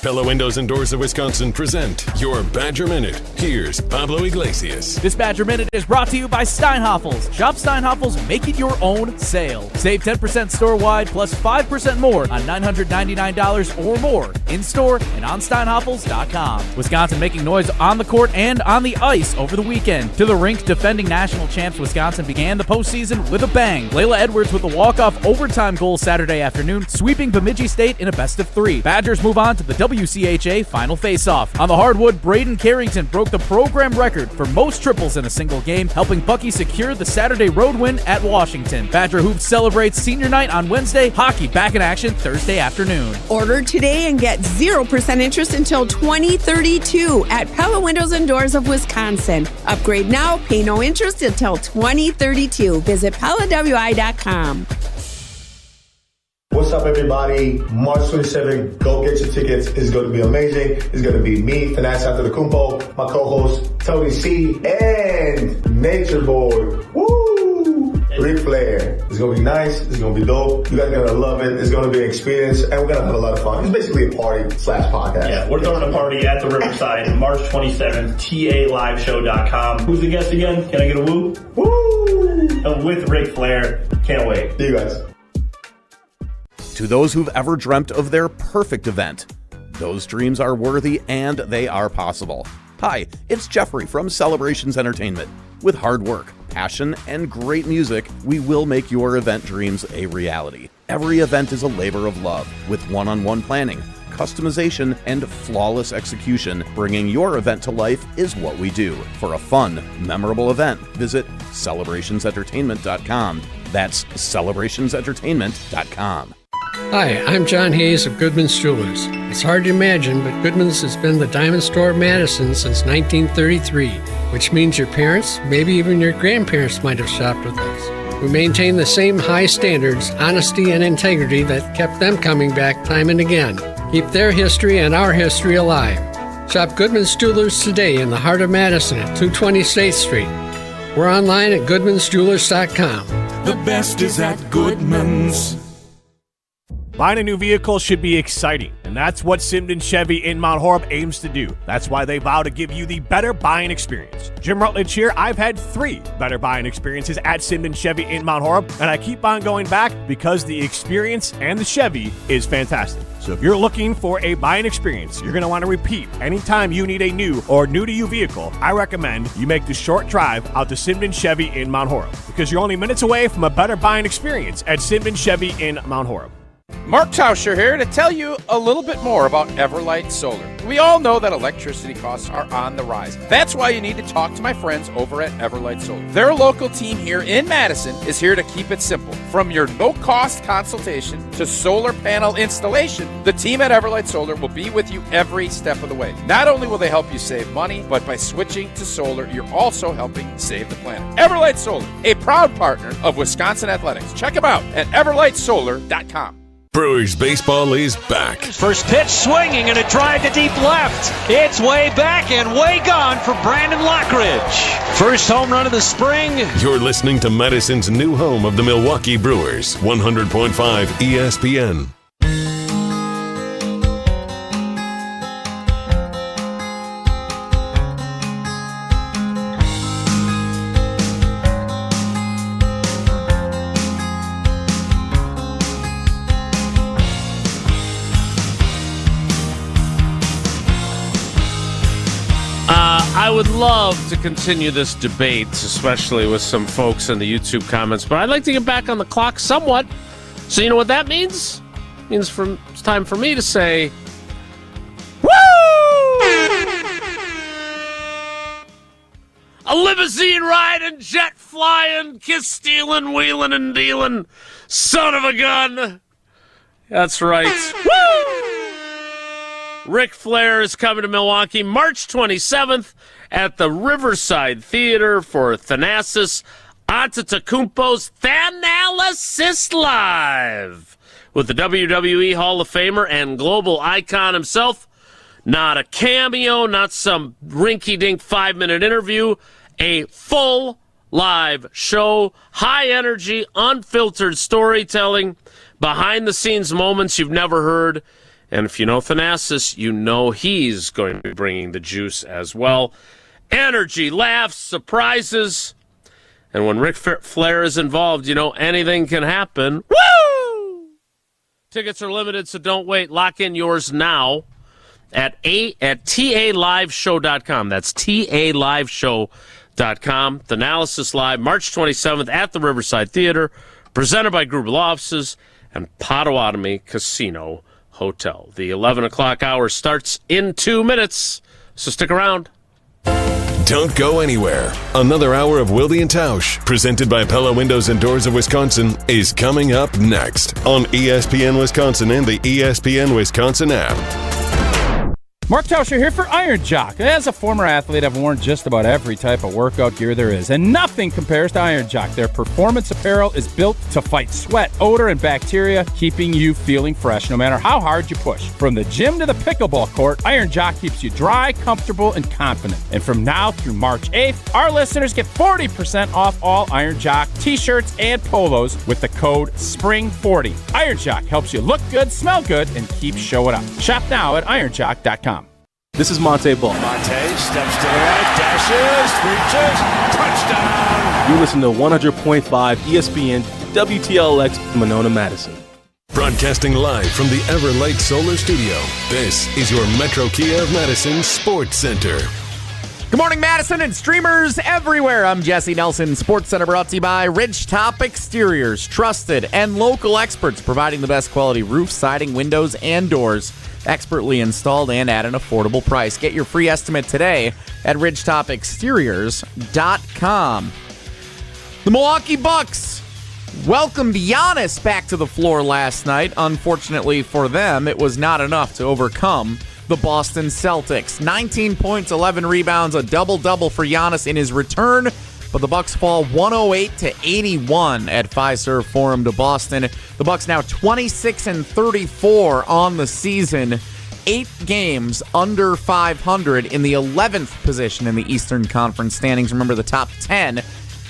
Pella Windows and Doors of Wisconsin present your Badger Minute. Here's Pablo Iglesias. This Badger Minute is brought to you by Steinhafels. Shop Steinhafels, make it your own sale. Save 10% store-wide plus 5% more on $999 or more in-store and on Steinhafels.com. Wisconsin making noise on the court and on the ice over the weekend. To the rink, defending national champs Wisconsin began the postseason with a bang. Layla Edwards with a walk-off overtime goal Saturday afternoon, sweeping Bemidji State in a best-of-3. Badgers move on to the WCHA final face-off. On the hardwood, Braden Carrington broke the program record for most triples in a single game, helping Bucky secure the Saturday road win at Washington. Badger Hoops celebrates senior night on Wednesday, hockey back in action Thursday afternoon. Order today and get 0% interest until 2032 at Pella Windows and Doors of Wisconsin. Upgrade now, pay no interest until 2032. Visit PellaWI.com. What's up, everybody? March 27th, go get your tickets. It's going to be amazing. It's going to be me, Giannis Antetokounmpo, my co-host, Tony C, and Nature Boy. Woo! Ric Flair. It's going to be nice. It's going to be dope. You guys are going to love it. It's going to be an experience, and we're going to have a lot of fun. It's basically a party/podcast. Yeah, we're throwing a party at the Riverside, March 27th, TALiveshow.com. Who's the guest again? Can I get a woo? Woo! With Ric Flair. Can't wait. See you guys. To those who've ever dreamt of their perfect event, those dreams are worthy and they are possible. Hi, it's Jeffrey from Celebrations Entertainment. With hard work, passion, and great music, we will make your event dreams a reality. Every event is a labor of love, with one-on-one planning, customization, and flawless execution. Bringing your event to life is what we do. For a fun, memorable event, visit celebrationsentertainment.com. That's celebrationsentertainment.com. Hi, I'm John Hayes of Goodman's Jewelers. It's hard to imagine, but Goodman's has been the diamond store of Madison since 1933, which means your parents, maybe even your grandparents might have shopped with us. We maintain the same high standards, honesty, and integrity that kept them coming back time and again. Keep their history and our history alive. Shop Goodman's Jewelers today in the heart of Madison at 220 State Street. We're online at goodmansjewelers.com. The best is at Goodman's. Buying a new vehicle should be exciting, and that's what Simden Chevy in Mount Horeb aims to do. That's why they vow to give you the better buying experience. Jim Rutledge here. I've had 3 better buying experiences at Simden Chevy in Mount Horeb, and I keep on going back because the experience and the Chevy is fantastic. So if you're looking for a buying experience you're going to want to repeat anytime you need a new or new-to-you vehicle, I recommend you make the short drive out to Simden Chevy in Mount Horeb, because you're only minutes away from a better buying experience at Simden Chevy in Mount Horeb. Mark Tauscher here to tell you a little bit more about Everlight Solar. We all know that electricity costs are on the rise. That's why you need to talk to my friends over at Everlight Solar. Their local team here in Madison is here to keep it simple. From your no-cost consultation to solar panel installation, the team at Everlight Solar will be with you every step of the way. Not only will they help you save money, but by switching to solar, you're also helping save the planet. Everlight Solar, a proud partner of Wisconsin Athletics. Check them out at everlightsolar.com. Brewers baseball is back. First pitch swinging and a drive to deep left. It's way back and way gone for Brandon Lockridge. First home run of the spring. You're listening to Madison's new home of the Milwaukee Brewers, 100.5 ESPN. I would love to continue this debate, especially with some folks in the YouTube comments, but I'd like to get back on the clock somewhat. So you know what that means? It means it's time for me to say, woo! A limousine riding, jet flying, kiss stealing, wheeling and dealing, son of a gun. That's right. Woo! Ric Flair is coming to Milwaukee March 27th at the Riverside Theater for Giannis Antetokounmpo's Thanalysis Live with the WWE Hall of Famer and global icon himself. Not a cameo, not some rinky-dink 5-minute interview, a full live show, high energy, unfiltered storytelling, behind-the-scenes moments you've never heard. And if you know Thanasis, you know he's going to be bringing the juice as well. Energy, laughs, surprises. And when Ric Flair is involved, you know anything can happen. Woo! Tickets are limited, so don't wait. Lock in yours now at taliveshow.com. That's taliveshow.com. Thanalysis Live, March 27th at the Riverside Theater, presented by Gruber Law Offices and Potawatomi Casino Hotel. The 11 o'clock hour starts in 2 minutes, so stick around. Don't go anywhere. Another hour of Wilde and Tausch, presented by Pella Windows and Doors of Wisconsin, is coming up next on ESPN Wisconsin and the ESPN Wisconsin app. Mark Tauscher here for Iron Jock. As a former athlete, I've worn just about every type of workout gear there is, and nothing compares to Iron Jock. Their performance apparel is built to fight sweat, odor, and bacteria, keeping you feeling fresh no matter how hard you push. From the gym to the pickleball court, Iron Jock keeps you dry, comfortable, and confident. And from now through March 8th, our listeners get 40% off all Iron Jock t-shirts and polos with the code SPRING40. Iron Jock helps you look good, smell good, and keep showing up. Shop now at ironjock.com. This is Monte Ball. Monte steps to the right, dashes, reaches, touchdown. You listen to 100.5 ESPN WTLX Monona, Madison. Broadcasting live from the Everlight Solar Studio, this is your Metro Kia of Madison Sports Center. Good morning, Madison and streamers everywhere. I'm Jesse Nelson. Sports Center brought to you by Ridgetop Exteriors. Trusted and local experts providing the best quality roof, siding, windows, and doors. Expertly installed and at an affordable price. Get your free estimate today at ridgetopexteriors.com. The Milwaukee Bucks welcomed Giannis back to the floor last night. Unfortunately for them, it was not enough to overcome the Boston Celtics. 19 points, 11 rebounds, a double-double for Giannis in his return, but the Bucks fall 108-81 at Fiserv Forum to Boston. The Bucks now 26-34 on the season, 8 games under 500 in the 11th position in the Eastern Conference standings. Remember, the top 10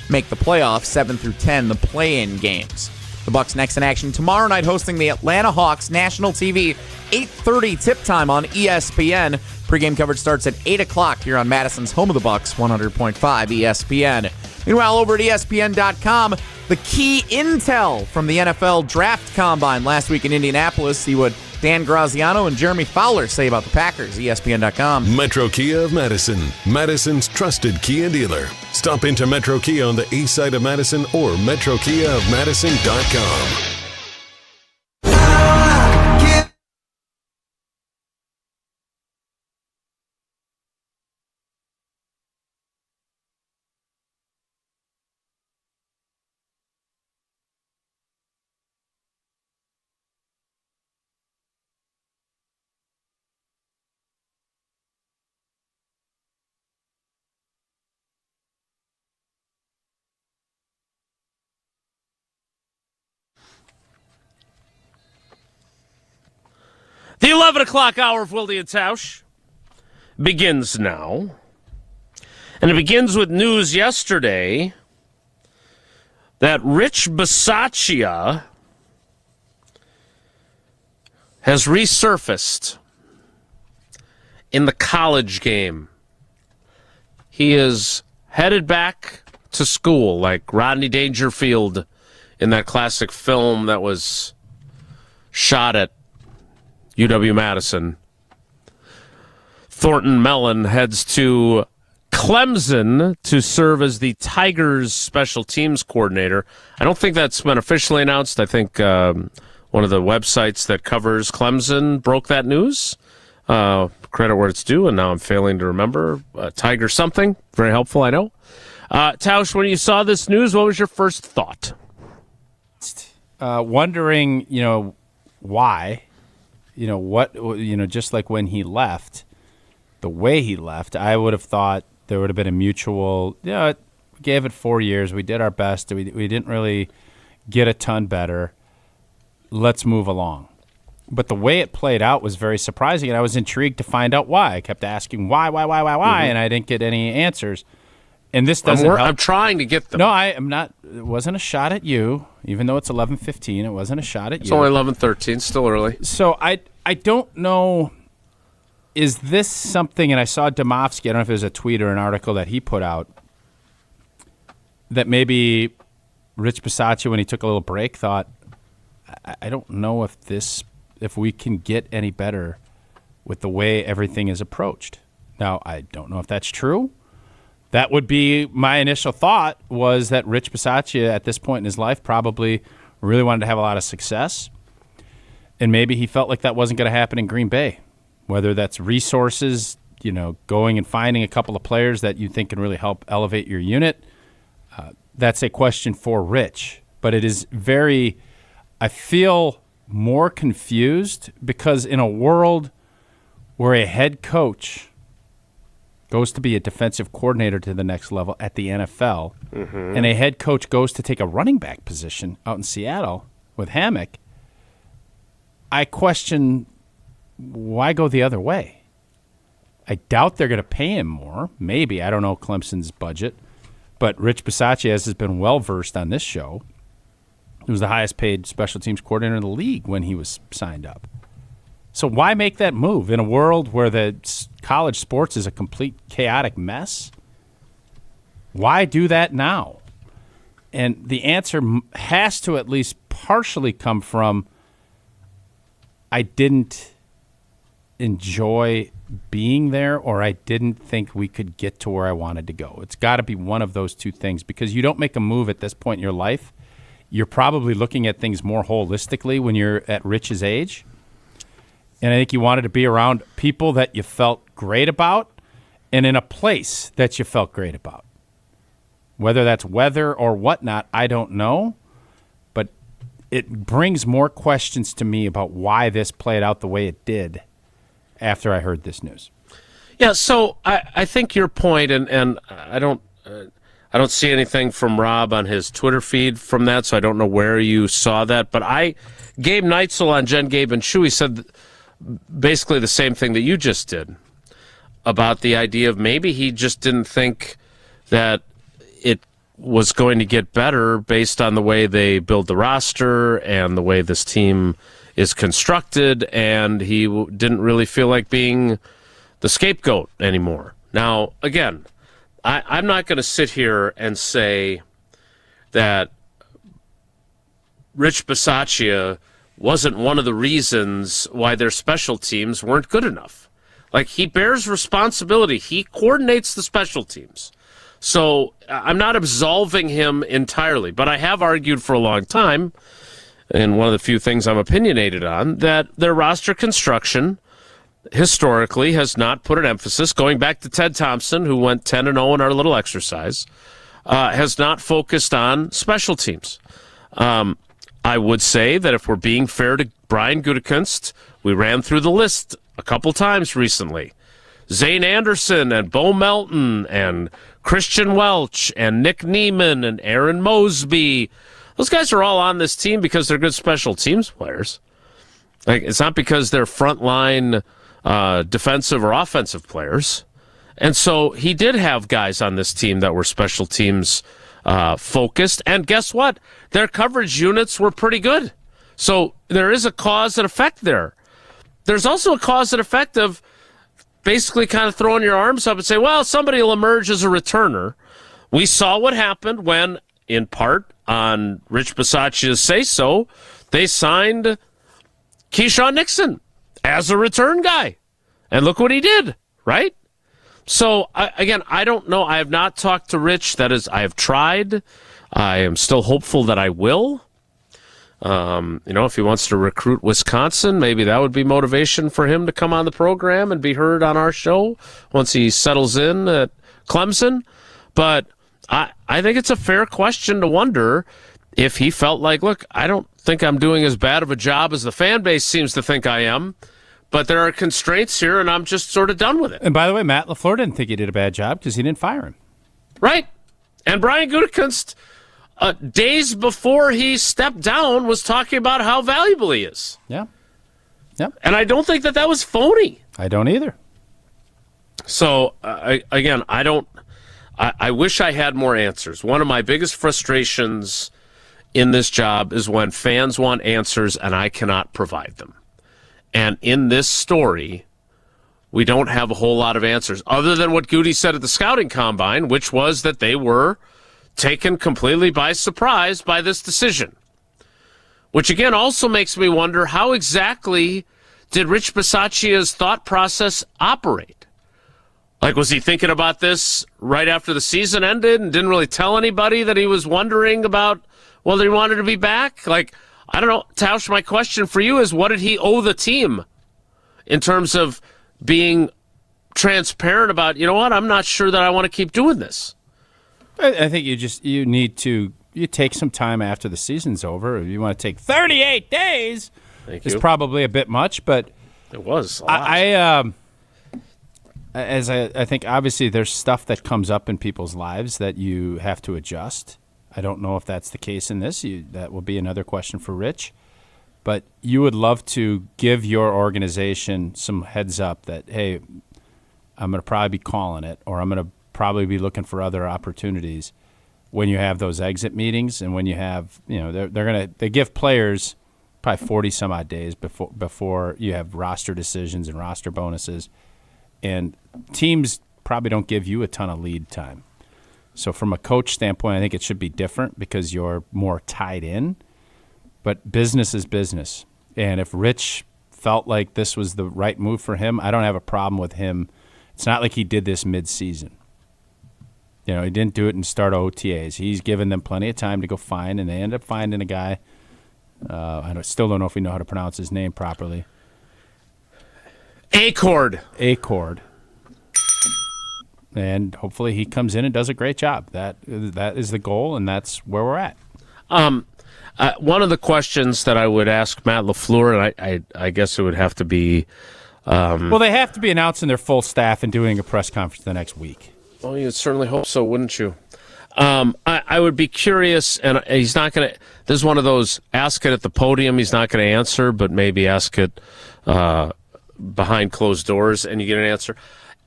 make the playoffs, 7 through 10, the play-in games. The Bucks next in action tomorrow night, hosting the Atlanta Hawks. National TV, 8:30 tip time on ESPN. Pre-game coverage starts at 8 o'clock here on Madison's home of the Bucks, 100.5 ESPN. Meanwhile, over at ESPN.com, the key intel from the NFL Draft Combine last week in Indianapolis. See what Dan Graziano and Jeremy Fowler say about the Packers. ESPN.com. Metro Kia of Madison, Madison's trusted Kia dealer. Stop into Metro Kia on the east side of Madison or metrokiaofmadison.com. 11 o'clock hour of Wilde and Tausch begins now. And it begins with news yesterday that Rich Bisaccia has resurfaced in the college game. He is headed back to school like Rodney Dangerfield in that classic film that was shot at UW-Madison. Thornton Mellon heads to Clemson to serve as the Tigers special teams coordinator. I don't think that's been officially announced. I think one of the websites that covers Clemson broke that news. Credit where it's due, and now I'm failing to remember. Tiger something. Very helpful, I know. Tausch, when you saw this news, what was your first thought? Wondering, why. Just like when he left, the way he left, I would have thought there would have been a mutual, we gave it 4 years. We did our best. We didn't really get a ton better. Let's move along. But the way it played out was very surprising, and I was intrigued to find out why. I kept asking why, and I didn't get any answers. And this doesn't help. I'm trying to get them. No, I am not. It wasn't a shot at you, even though it's 11:15. It wasn't a shot at you. It's only 11:13, still early. So I don't know. Is this something, and I saw Domofsky, I don't know if it was a tweet or an article that he put out, that maybe Rich Bisaccia, when he took a little break, thought, I don't know if we can get any better with the way everything is approached. Now, I don't know if that's true. That would be my initial thought, was that Rich Bisaccia at this point in his life probably really wanted to have a lot of success, and maybe he felt like that wasn't going to happen in Green Bay. Whether that's resources, going and finding a couple of players that you think can really help elevate your unit, that's a question for Rich. But it is I feel more confused because in a world where a head coach goes to be a defensive coordinator to the next level at the NFL, and a head coach goes to take a running back position out in Seattle with Hammock, I question, why go the other way? I doubt they're going to pay him more. Maybe. I don't know Clemson's budget. But Rich Bisaccia, as has been well-versed on this show, he was the highest-paid special teams coordinator in the league when he was signed up. So why make that move in a world where the college sports is a complete chaotic mess? Why do that now? And the answer has to at least partially come from, I didn't enjoy being there, or I didn't think we could get to where I wanted to go. It's got to be one of those two things, because you don't make a move at this point in your life. You're probably looking at things more holistically when you're at Rich's age. And I think you wanted to be around people that you felt great about and in a place that you felt great about. Whether that's weather or whatnot, I don't know. But it brings more questions to me about why this played out the way it did after I heard this news. Yeah, so I think your point, and I don't see anything from Rob on his Twitter feed from that, so I don't know where you saw that. But Gabe Neitzel on Jen, Gabe, and Chewy said basically the same thing that you just did about the idea of maybe he just didn't think that it was going to get better based on the way they build the roster and the way this team is constructed, and he didn't really feel like being the scapegoat anymore. Now, again, I'm not going to sit here and say that Rich Bisaccia wasn't one of the reasons why their special teams weren't good enough. Like, he bears responsibility. He coordinates the special teams. So I'm not absolving him entirely, but I have argued for a long time, and one of the few things I'm opinionated on, that their roster construction historically has not put an emphasis, going back to Ted Thompson, who went 10-0 in our little exercise, has not focused on special teams. I would say that if we're being fair to Brian Gutekunst, we ran through the list a couple times recently. Zane Anderson and Bo Melton and Christian Welch and Nick Neiman and Aaron Mosby. Those guys are all on this team because they're good special teams players. Like, it's not because they're frontline defensive or offensive players. And so he did have guys on this team that were special teams focused. And guess what? Their coverage units were pretty good. So there is a cause and effect there. There's also a cause and effect of basically kind of throwing your arms up and say, well, somebody will emerge as a returner. We saw what happened when, in part, on Rich Bisaccia's say-so, they signed Keyshawn Nixon as a return guy. And look what he did, right? So, again, I don't know. I have not talked to Rich. That is, I have tried. I am still hopeful that I will. If he wants to recruit Wisconsin, maybe that would be motivation for him to come on the program and be heard on our show once he settles in at Clemson. But I think it's a fair question to wonder if he felt like, look, I don't think I'm doing as bad of a job as the fan base seems to think I am, but there are constraints here, and I'm just sort of done with it. And by the way, Matt LaFleur didn't think he did a bad job because he didn't fire him. Right. And Brian Gutekunst, days before he stepped down, was talking about how valuable he is. Yeah. Yep. And I don't think that was phony. I don't either. So, I wish I had more answers. One of my biggest frustrations in this job is when fans want answers and I cannot provide them. And in this story, we don't have a whole lot of answers other than what Goody said at the scouting combine, which was that they were taken completely by surprise by this decision. Which, again, also makes me wonder, how exactly did Rich Bisaccia's thought process operate? Like, was he thinking about this right after the season ended and didn't really tell anybody that he was wondering about whether he wanted to be back? Like, I don't know. Tausch, my question for you is, what did he owe the team in terms of being transparent about, you know what, I'm not sure that I want to keep doing this? I think you need to take some time after the season's over. If you want to take 38 days, it's probably a bit much, but it was a lot. I think obviously there's stuff that comes up in people's lives that you have to adjust. I don't know if that's the case in this. That will be another question for Rich. But you would love to give your organization some heads up that, hey, I'm going to probably be calling it, or I'm going to probably be looking for other opportunities when you have those exit meetings and when you have, they give players probably 40 some odd days before you have roster decisions and roster bonuses. And teams probably don't give you a ton of lead time. So from a coach standpoint, I think it should be different because you're more tied in. But business is business. And if Rich felt like this was the right move for him, I don't have a problem with him. It's not like he did this mid-season. He didn't do it in start OTAs. He's given them plenty of time to go find, and they end up finding a guy. Still don't know if we know how to pronounce his name properly. Acord. And hopefully he comes in and does a great job. That is the goal, and that's where we're at. One of the questions that I would ask Matt LaFleur, and I guess it would have to be... well, they have to be announcing their full staff and doing a press conference the next week. Well, you'd certainly hope so, wouldn't you? I would be curious, and he's not going to... This is one of those, ask it at the podium, he's not going to answer, but maybe ask it behind closed doors, and you get an answer.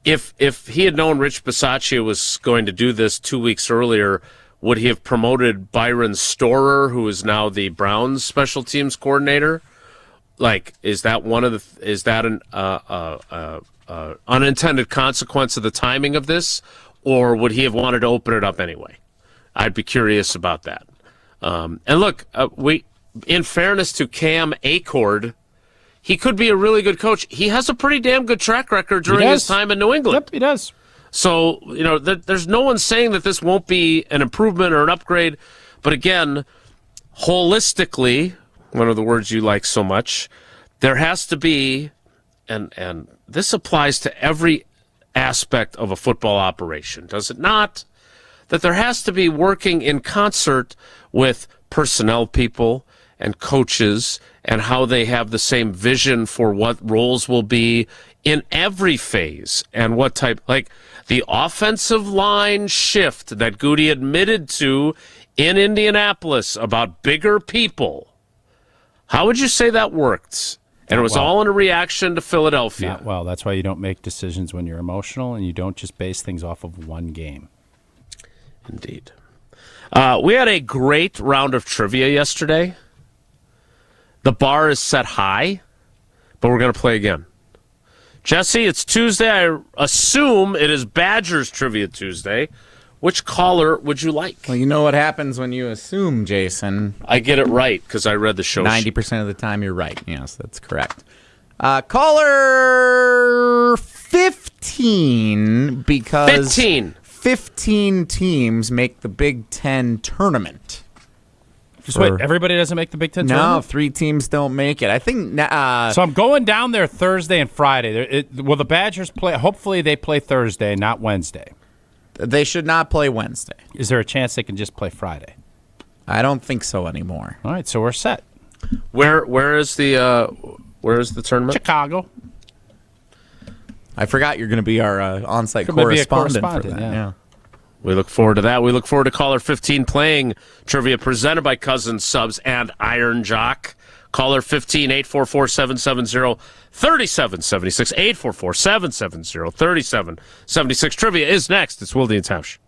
If he had known Rich Bisaccia was going to do this 2 weeks earlier, would he have promoted Byron Storer, who is now the Browns special teams coordinator? Like, is that an unintended consequence of the timing of this, or would he have wanted to open it up anyway? I'd be curious about that. And look, in fairness to Cam Acord, he could be a really good coach. He has a pretty damn good track record during his time in New England. Yep, he does. So, there's no one saying that this won't be an improvement or an upgrade. But again, holistically, one of the words you like so much, there has to be, and this applies to every aspect of a football operation, does it not? That there has to be working in concert with personnel people and coaches and how they have the same vision for what roles will be in every phase and what type, like the offensive line shift that Goody admitted to in Indianapolis about bigger people. How would you say that worked And it was all in a reaction to Philadelphia. Not well. That's why you don't make decisions when you're emotional, and you don't just base things off of one game. Indeed. We had a great round of trivia yesterday. The bar is set high, but we're going to play again. Jesse, it's Tuesday. I assume it is Badgers Trivia Tuesday. Which caller would you like? Well, you know what happens when you assume, Jason. I get it right because I read the show. 90% of the time you're right. Yes, that's correct. Caller 15, because 15 teams make the Big Ten tournament. Just wait, everybody doesn't make the Big Ten tournament? No, 3 teams don't make it. I think... so I'm going down there Thursday and Friday. Will the Badgers play? Hopefully they play Thursday, not Wednesday. They should not play Wednesday. Is there a chance they can just play Friday? I don't think so anymore. All right, so we're set. Where is the tournament? Chicago. I forgot you're going to be our on-site correspondent for that. Yeah. We look forward to that. We look forward to caller 15 playing trivia presented by Cousins Subs and Iron Jock. Caller 15, 844-770-3776, 844-770-3776. Trivia is next. It's Wilde and Tausch.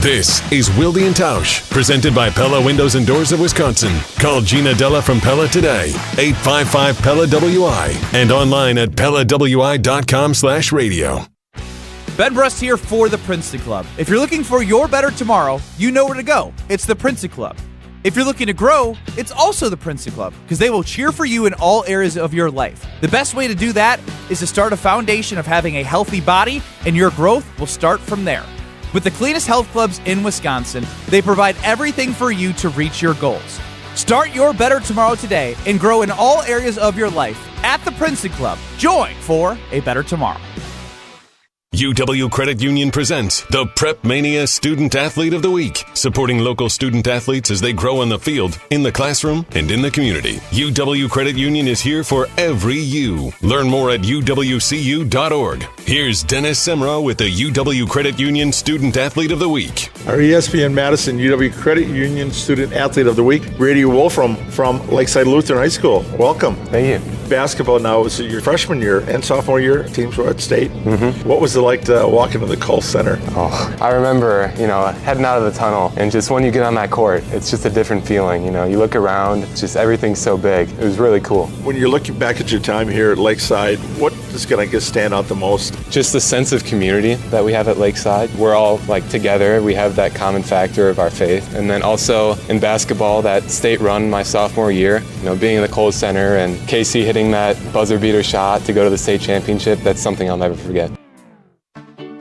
This is Wilde and Tausch, presented by Pella Windows and Doors of Wisconsin. Call Gina Della from Pella today, 855-PELLA-WI, and online at PellaWI.com/radio. Ben Brust here for the Princeton Club. If you're looking for your better tomorrow, you know where to go. It's the Princeton Club. If you're looking to grow, it's also the Princeton Club, because they will cheer for you in all areas of your life. The best way to do that is to start a foundation of having a healthy body, and your growth will start from there. With the cleanest health clubs in Wisconsin, they provide everything for you to reach your goals. Start your better tomorrow today and grow in all areas of your life at the Princeton Club. Join for a better tomorrow. UW Credit Union presents the Prep Mania Student Athlete of the Week, supporting local student athletes as they grow on the field, in the classroom, and in the community. UW Credit Union is here for every you. Learn more at uwcu.org. Here's Dennis Semrau with the UW Credit Union Student Athlete of the Week. Our ESPN Madison UW Credit Union Student Athlete of the Week, Brady Wolfram from Lakeside Lutheran High School. Welcome. Thank you. Basketball now is your freshman year and sophomore year. Teams were at state. What was it like to walk into the Kohl Center? Oh, I remember, heading out of the tunnel, and just when you get on that court, it's just a different feeling. You look around, just everything's so big. It was really cool. When you're looking back at your time here at Lakeside, what is going to stand out the most? Just the sense of community that we have at Lakeside. We're all together. We have that common factor of our faith. And then also in basketball, that state run my sophomore year, being in the Kohl Center and Casey hitting that buzzer beater shot to go to the state championship, that's something I'll never forget.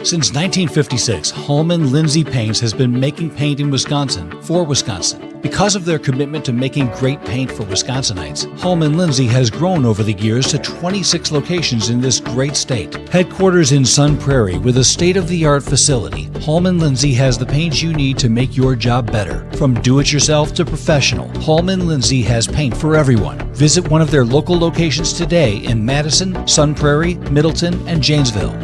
Since 1956, Holman Lindsay Paints has been making paint in Wisconsin for Wisconsin. Because of their commitment to making great paint for Wisconsinites, Holman Lindsay has grown over the years to 26 locations in this great state. Headquarters in Sun Prairie with a state-of-the-art facility, Holman Lindsay has the paint you need to make your job better. From do-it-yourself to professional, Holman Lindsay has paint for everyone. Visit one of their local locations today in Madison, Sun Prairie, Middleton, and Janesville.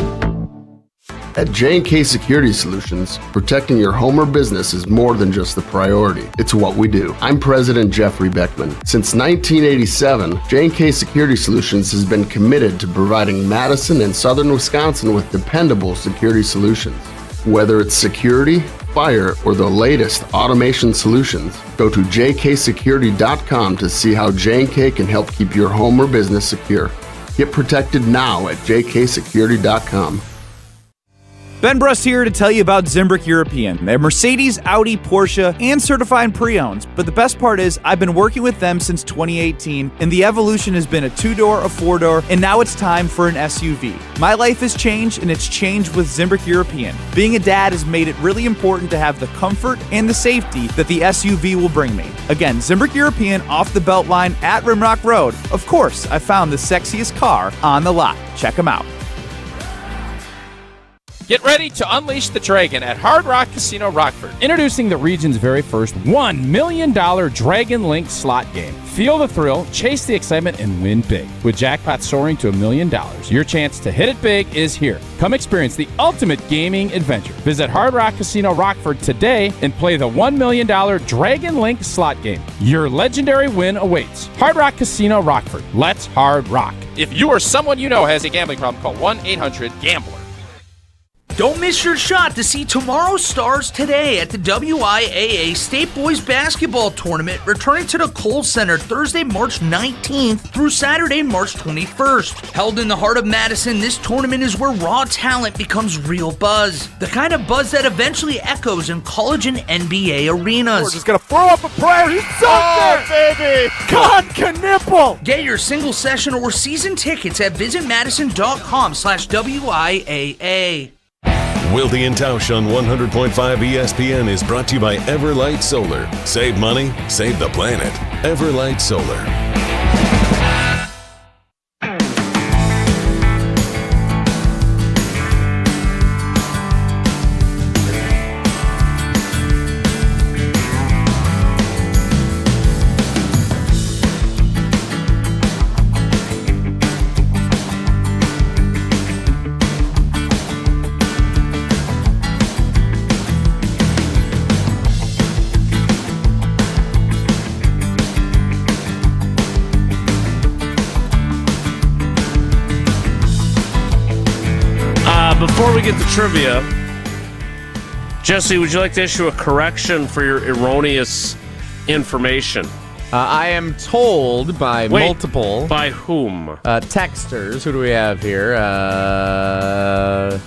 At J&K Security Solutions, protecting your home or business is more than just the priority. It's what we do. I'm President Jeffrey Beckman. Since 1987, J&K Security Solutions has been committed to providing Madison and southern Wisconsin with dependable security solutions. Whether it's security, fire, or the latest automation solutions, go to jksecurity.com to see how J&K can help keep your home or business secure. Get protected now at jksecurity.com. Ben Brust here to tell you about Zimbrick European. They're Mercedes, Audi, Porsche, and certified pre-owned. But the best part is I've been working with them since 2018, and the evolution has been a 2-door, a 4-door, and now it's time for an SUV. My life has changed, and it's changed with Zimbrick European. Being a dad has made it really important to have the comfort and the safety that the SUV will bring me. Again, Zimbrick European off the Beltline at Rimrock Road. Of course, I found the sexiest car on the lot. Check them out. Get ready to unleash the dragon at Hard Rock Casino Rockford. Introducing the region's very first $1 million Dragon Link slot game. Feel the thrill, chase the excitement, and win big. With jackpots soaring to $1 million, your chance to hit it big is here. Come experience the ultimate gaming adventure. Visit Hard Rock Casino Rockford today and play the $1 million Dragon Link slot game. Your legendary win awaits. Hard Rock Casino Rockford. Let's hard rock. If you or someone you know has a gambling problem, call 1-800-GAMBLER. Don't miss your shot to see tomorrow's stars today at the WIAA State Boys Basketball Tournament, returning to the Kohl Center Thursday, March 19th through Saturday, March 21st. Held in the heart of Madison, this tournament is where raw talent becomes real buzz. The kind of buzz that eventually echoes in college and NBA arenas. We're just going to throw up a prayer. He's up there! Baby! God, Knipple! Get your single session or season tickets at visitmadison.com/WIAA. Wilde and Tausch on 100.5 ESPN is brought to you by Everlight Solar. Save money, save the planet. Everlight Solar. Before we get to trivia, Jesse, would you like to issue a correction for your erroneous information? I am told by multiple... By whom? Texters. Who do we have here? A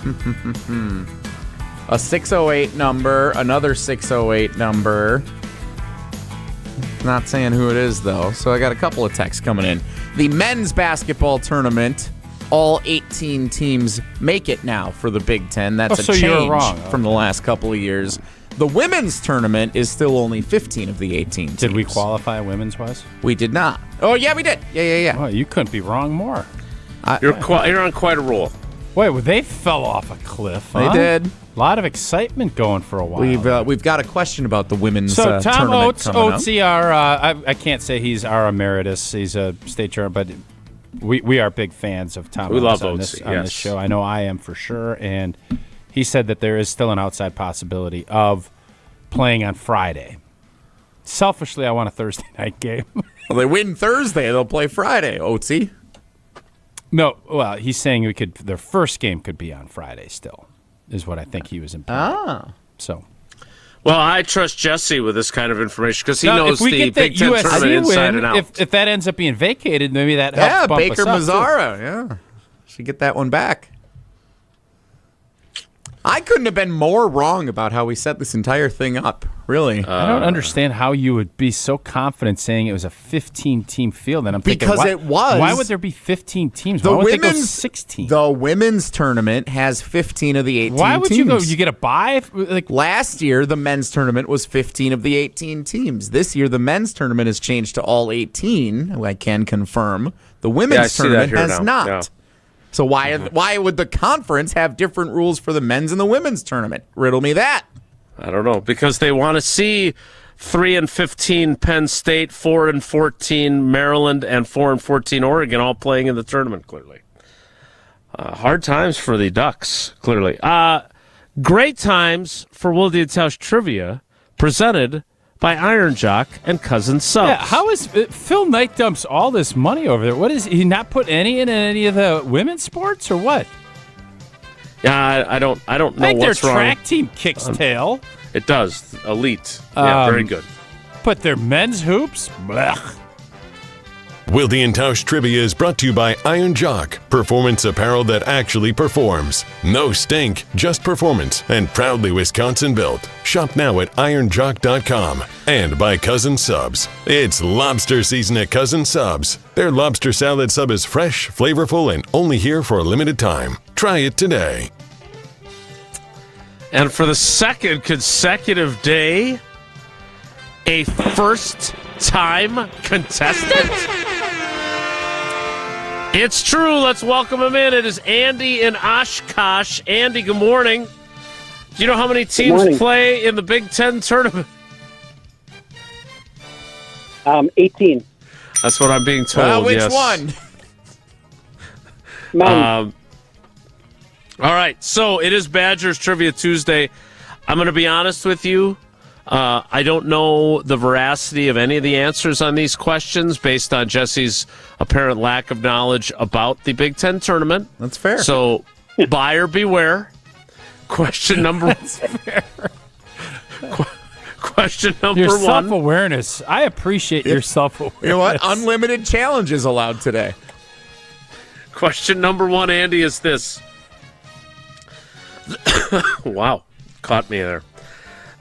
608 number, another 608 number. Not saying who it is, though, so I got a couple of texts coming in. The men's basketball tournament... All 18 teams make it now for the Big Ten. That's a change from the last couple of years. The women's tournament is still only 15 of the 18 teams. Did we qualify women's-wise? We did not. Oh, yeah, we did. Yeah. Well, you couldn't be wrong more. You're on quite a roll. Wait, well, they fell off a cliff, huh? They did. A lot of excitement going for a while. We've got a question about the women's tournament coming up. So Tom Oatsy, I can't say he's our emeritus. He's a state chair, but... We are big fans of Tom. We love on this show. I know I am for sure. And he said that there is still an outside possibility of playing on Friday. Selfishly, I want a Thursday night game. Well, they win Thursday. They'll play Friday, Oatsy. No, well, he's saying their first game could be on Friday still, is what I think he was implying. So. Well, I trust Jesse with this kind of information because he knows the Big Ten tournament inside and out. If that ends up being vacated, maybe that helps bump Baker us up Mazzara. Yeah, should get that one back. I couldn't have been more wrong about how we set this entire thing up. Really, I don't understand how you would be so confident saying it was a 15-team field. And I'm thinking, because it was. Why would there be 15 teams? Why would they go 16? The women's tournament has 15 of the 18 teams. Why would you go? You get a bye? Last year, the men's tournament was 15 of the 18 teams. This year, the men's tournament has changed to all 18. I can confirm. The women's tournament has not. Yeah. So why would the conference have different rules for the men's and the women's tournament? Riddle me that. I don't know. Because they want to see 3-15 Penn State, 4-14 Maryland, and 4-14 Oregon all playing in the tournament, clearly. Hard times for the Ducks, clearly. Great times for Wilde and Tausch Trivia, presented by Iron Jock and Cousin Subs. Yeah, how is Phil Knight dumps all this money over there? What is he not put any in any of the women's sports or what? Yeah, I don't know what's wrong. Their track team kicks tail. It does. Elite. Yeah, very good. But their men's hoops? Blech. Wilde and Tausch Trivia is brought to you by Iron Jock, performance apparel that actually performs. No stink, just performance, and proudly Wisconsin built. Shop now at ironjock.com. And by Cousin Subs. It's lobster season at Cousin Subs. Their lobster salad sub is fresh, flavorful, and only here for a limited time. Try it today. And for the second consecutive day, a first-time contestant. It's true. Let's welcome him in. It is Andy in Oshkosh. Andy, good morning. Do you know how many teams play in the Big Ten tournament? 18. That's what I'm being told. Which yes. one? None. All right, so it is Badgers Trivia Tuesday. I'm going to be honest with you. I don't know the veracity of any of the answers on these questions based on Jesse's apparent lack of knowledge about the Big Ten tournament. That's fair. So, buyer beware. Question number Question number your 1. Self-awareness. I appreciate your self-awareness. You know what? Unlimited challenges allowed today. Question number 1, Andy, is this. Wow. Caught me there.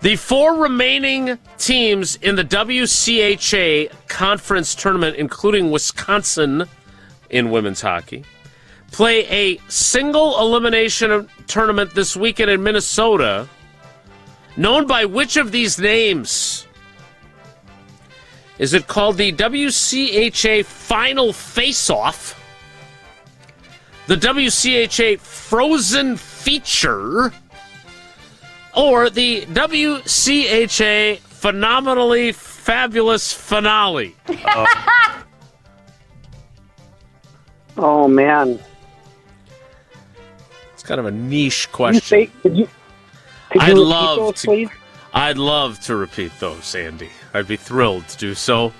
The 4 remaining teams in the WCHA conference tournament, including Wisconsin in women's hockey, play a single elimination tournament this weekend in Minnesota, known by which of these names? Is it called the WCHA Final Face-Off, the WCHA Frozen Feature, or the WCHA Phenomenally Fabulous Finale? Oh, man. It's kind of a niche question. Could you I'd repeat those, please? I'd love to repeat those, Andy. I'd be thrilled to do so.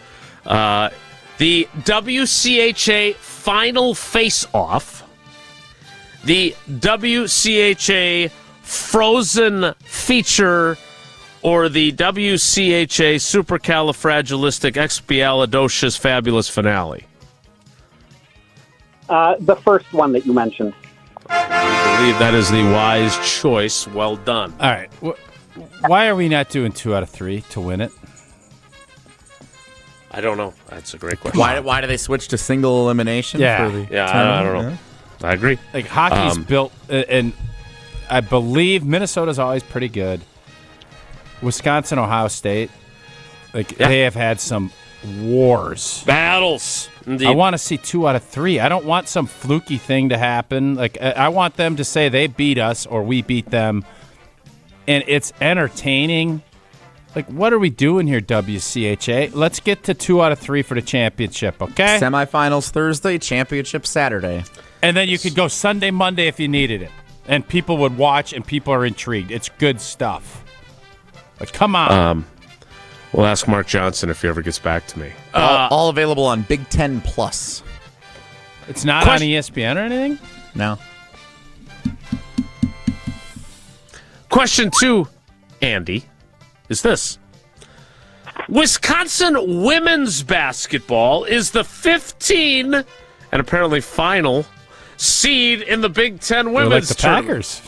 The WCHA Final Face-Off, the WCHA Frozen Feature, or the WCHA Supercalifragilisticexpialidocious Fabulous Finale? The first one that you mentioned. I believe that is the wise choice. Well done. All right. Why are we not doing 2 out of 3 to win it? I don't know. That's a great question. Why do they switch to single elimination? Yeah. For the I don't know. I agree. Like, hockey's built, and I believe Minnesota's always pretty good. Wisconsin, Ohio State, they have had some wars. Battles. Indeed. I want to see 2 out of 3. I don't want some fluky thing to happen. Like, I want them to say they beat us or we beat them, and it's entertaining. Like, what are we doing here, WCHA? Let's get to 2 out of 3 for the championship, okay? Semifinals Thursday, championship Saturday. And then you could go Sunday, Monday if you needed it. And people would watch, and people are intrigued. It's good stuff. Like, come on. We'll ask Mark Johnson if he ever gets back to me. All available on Big Ten Plus. It's not on ESPN or anything? No. Question 2, Andy, is this. Wisconsin women's basketball is the 15 and apparently final seed in the Big Ten women's tournament. Packers.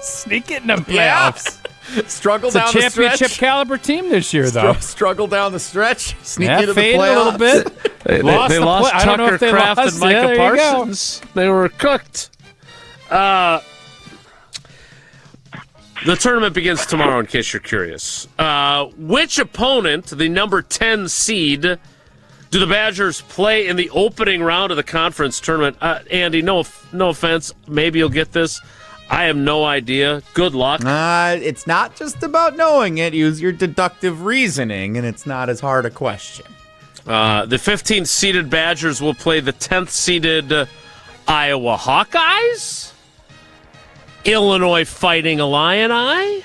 Sneak it in the playoffs. Struggle it's down the a championship stretch. Caliber team this year, though. Struggle down the stretch. Sneak into the faded playoffs. a little bit. They lost I don't know Tucker if they Kraft lost. and Micah There you go. Parsons. They were cooked. The tournament begins tomorrow, in case you're curious. Which opponent, the number 10 seed, do the Badgers play in the opening round of the conference tournament? Andy, no offense. Maybe you'll get this. I have no idea. Good luck. It's not just about knowing it. Use your deductive reasoning, and it's not as hard a question. The 15th seeded Badgers will play the 10th seeded Iowa Hawkeyes, Illinois Fighting Illini,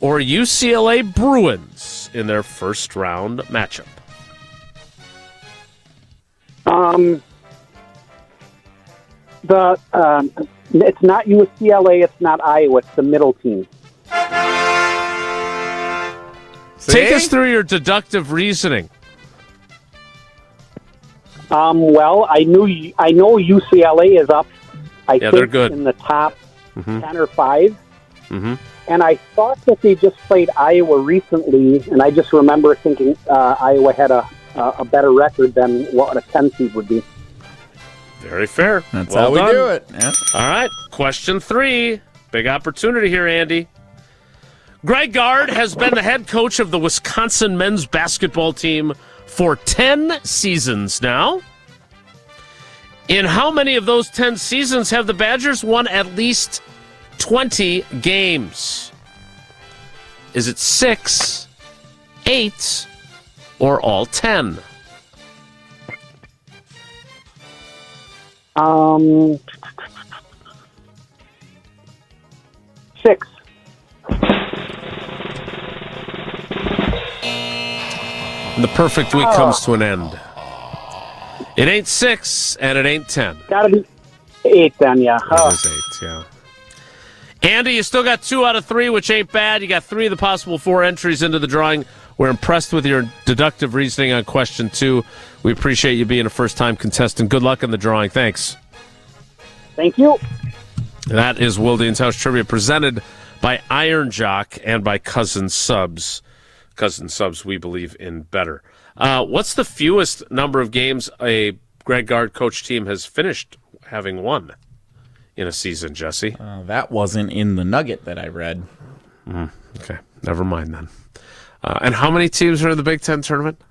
or UCLA Bruins in their first round matchup. It's not UCLA, it's not Iowa, it's the middle team. Take us through your deductive reasoning. Well, I know UCLA is up, I think, they're good. in the top 10 or 5. Mm-hmm. And I thought that they just played Iowa recently, and I just remember thinking Iowa had a better record than what a 10 seed would be. Very fair. That's well how we done. do it. Yeah. All right. Question 3. Big opportunity here, Andy. Greg Gard has been the head coach of the Wisconsin men's basketball team for 10 seasons now. In how many of those 10 seasons have the Badgers won at least 20 games? Is it 6, 8, or all 10? 6. And the perfect week comes to an end. It ain't 6, and it ain't 10. Gotta be 8 then, yeah. It is 8, yeah. Andy, you still got 2 out of 3, which ain't bad. You got 3 of the possible 4 entries into the drawing. We're impressed with your deductive reasoning on question 2. We appreciate you being a first-time contestant. Good luck in the drawing. Thanks. Thank you. That is Wilde and Tausch Trivia presented by Iron Jock and by Cousin Subs. Cousin Subs, we believe in better. What's the fewest number of games a Greg Gard coach team has finished having won in a season, Jesse? That wasn't in the nugget that I read. Okay, never mind then. And how many teams are in the Big Ten tournament?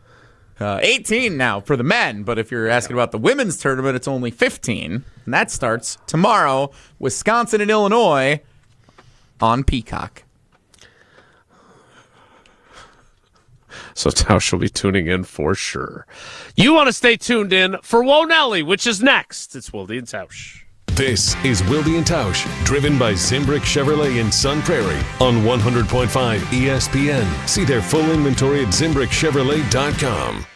18 now for the men, but if you're asking about the women's tournament, it's only 15. And that starts tomorrow, Wisconsin and Illinois on Peacock. So Tausch will be tuning in for sure. You want to stay tuned in for Whoa Nelly, which is next. It's Wilde and Tausch. This is Wilde and Tausch, driven by Zimbrick Chevrolet in Sun Prairie on 100.5 ESPN. See their full inventory at ZimbrickChevrolet.com.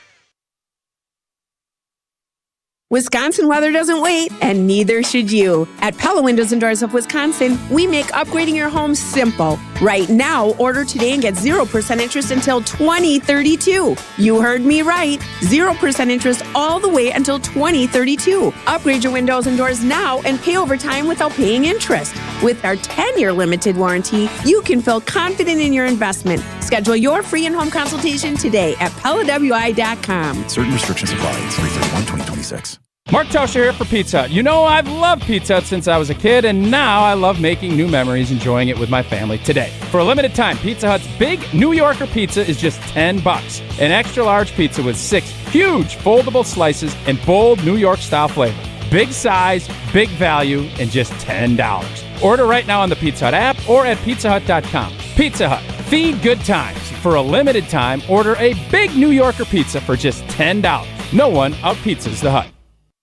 Wisconsin weather doesn't wait, and neither should you. At Pella Windows and Doors of Wisconsin, we make upgrading your home simple. Right now, order today and get 0% interest until 2032. You heard me right. 0% interest all the way until 2032. Upgrade your windows and doors now and pay over time without paying interest. With our 10-year limited warranty, you can feel confident in your investment. Schedule your free in-home consultation today at PellaWI.com. Certain restrictions apply. 3/31/2026. Mark Tauscher here for Pizza Hut. You know, I've loved Pizza Hut since I was a kid, and now I love making new memories, enjoying it with my family today. For a limited time, Pizza Hut's Big New Yorker pizza is just $10. An extra large pizza with 6 huge foldable slices and bold New York-style flavor. Big size, big value, and just $10. Order right now on the Pizza Hut app or at pizzahut.com. Pizza Hut, feed good times. For a limited time, order a Big New Yorker pizza for just $10. No one out-pizzas the Hut.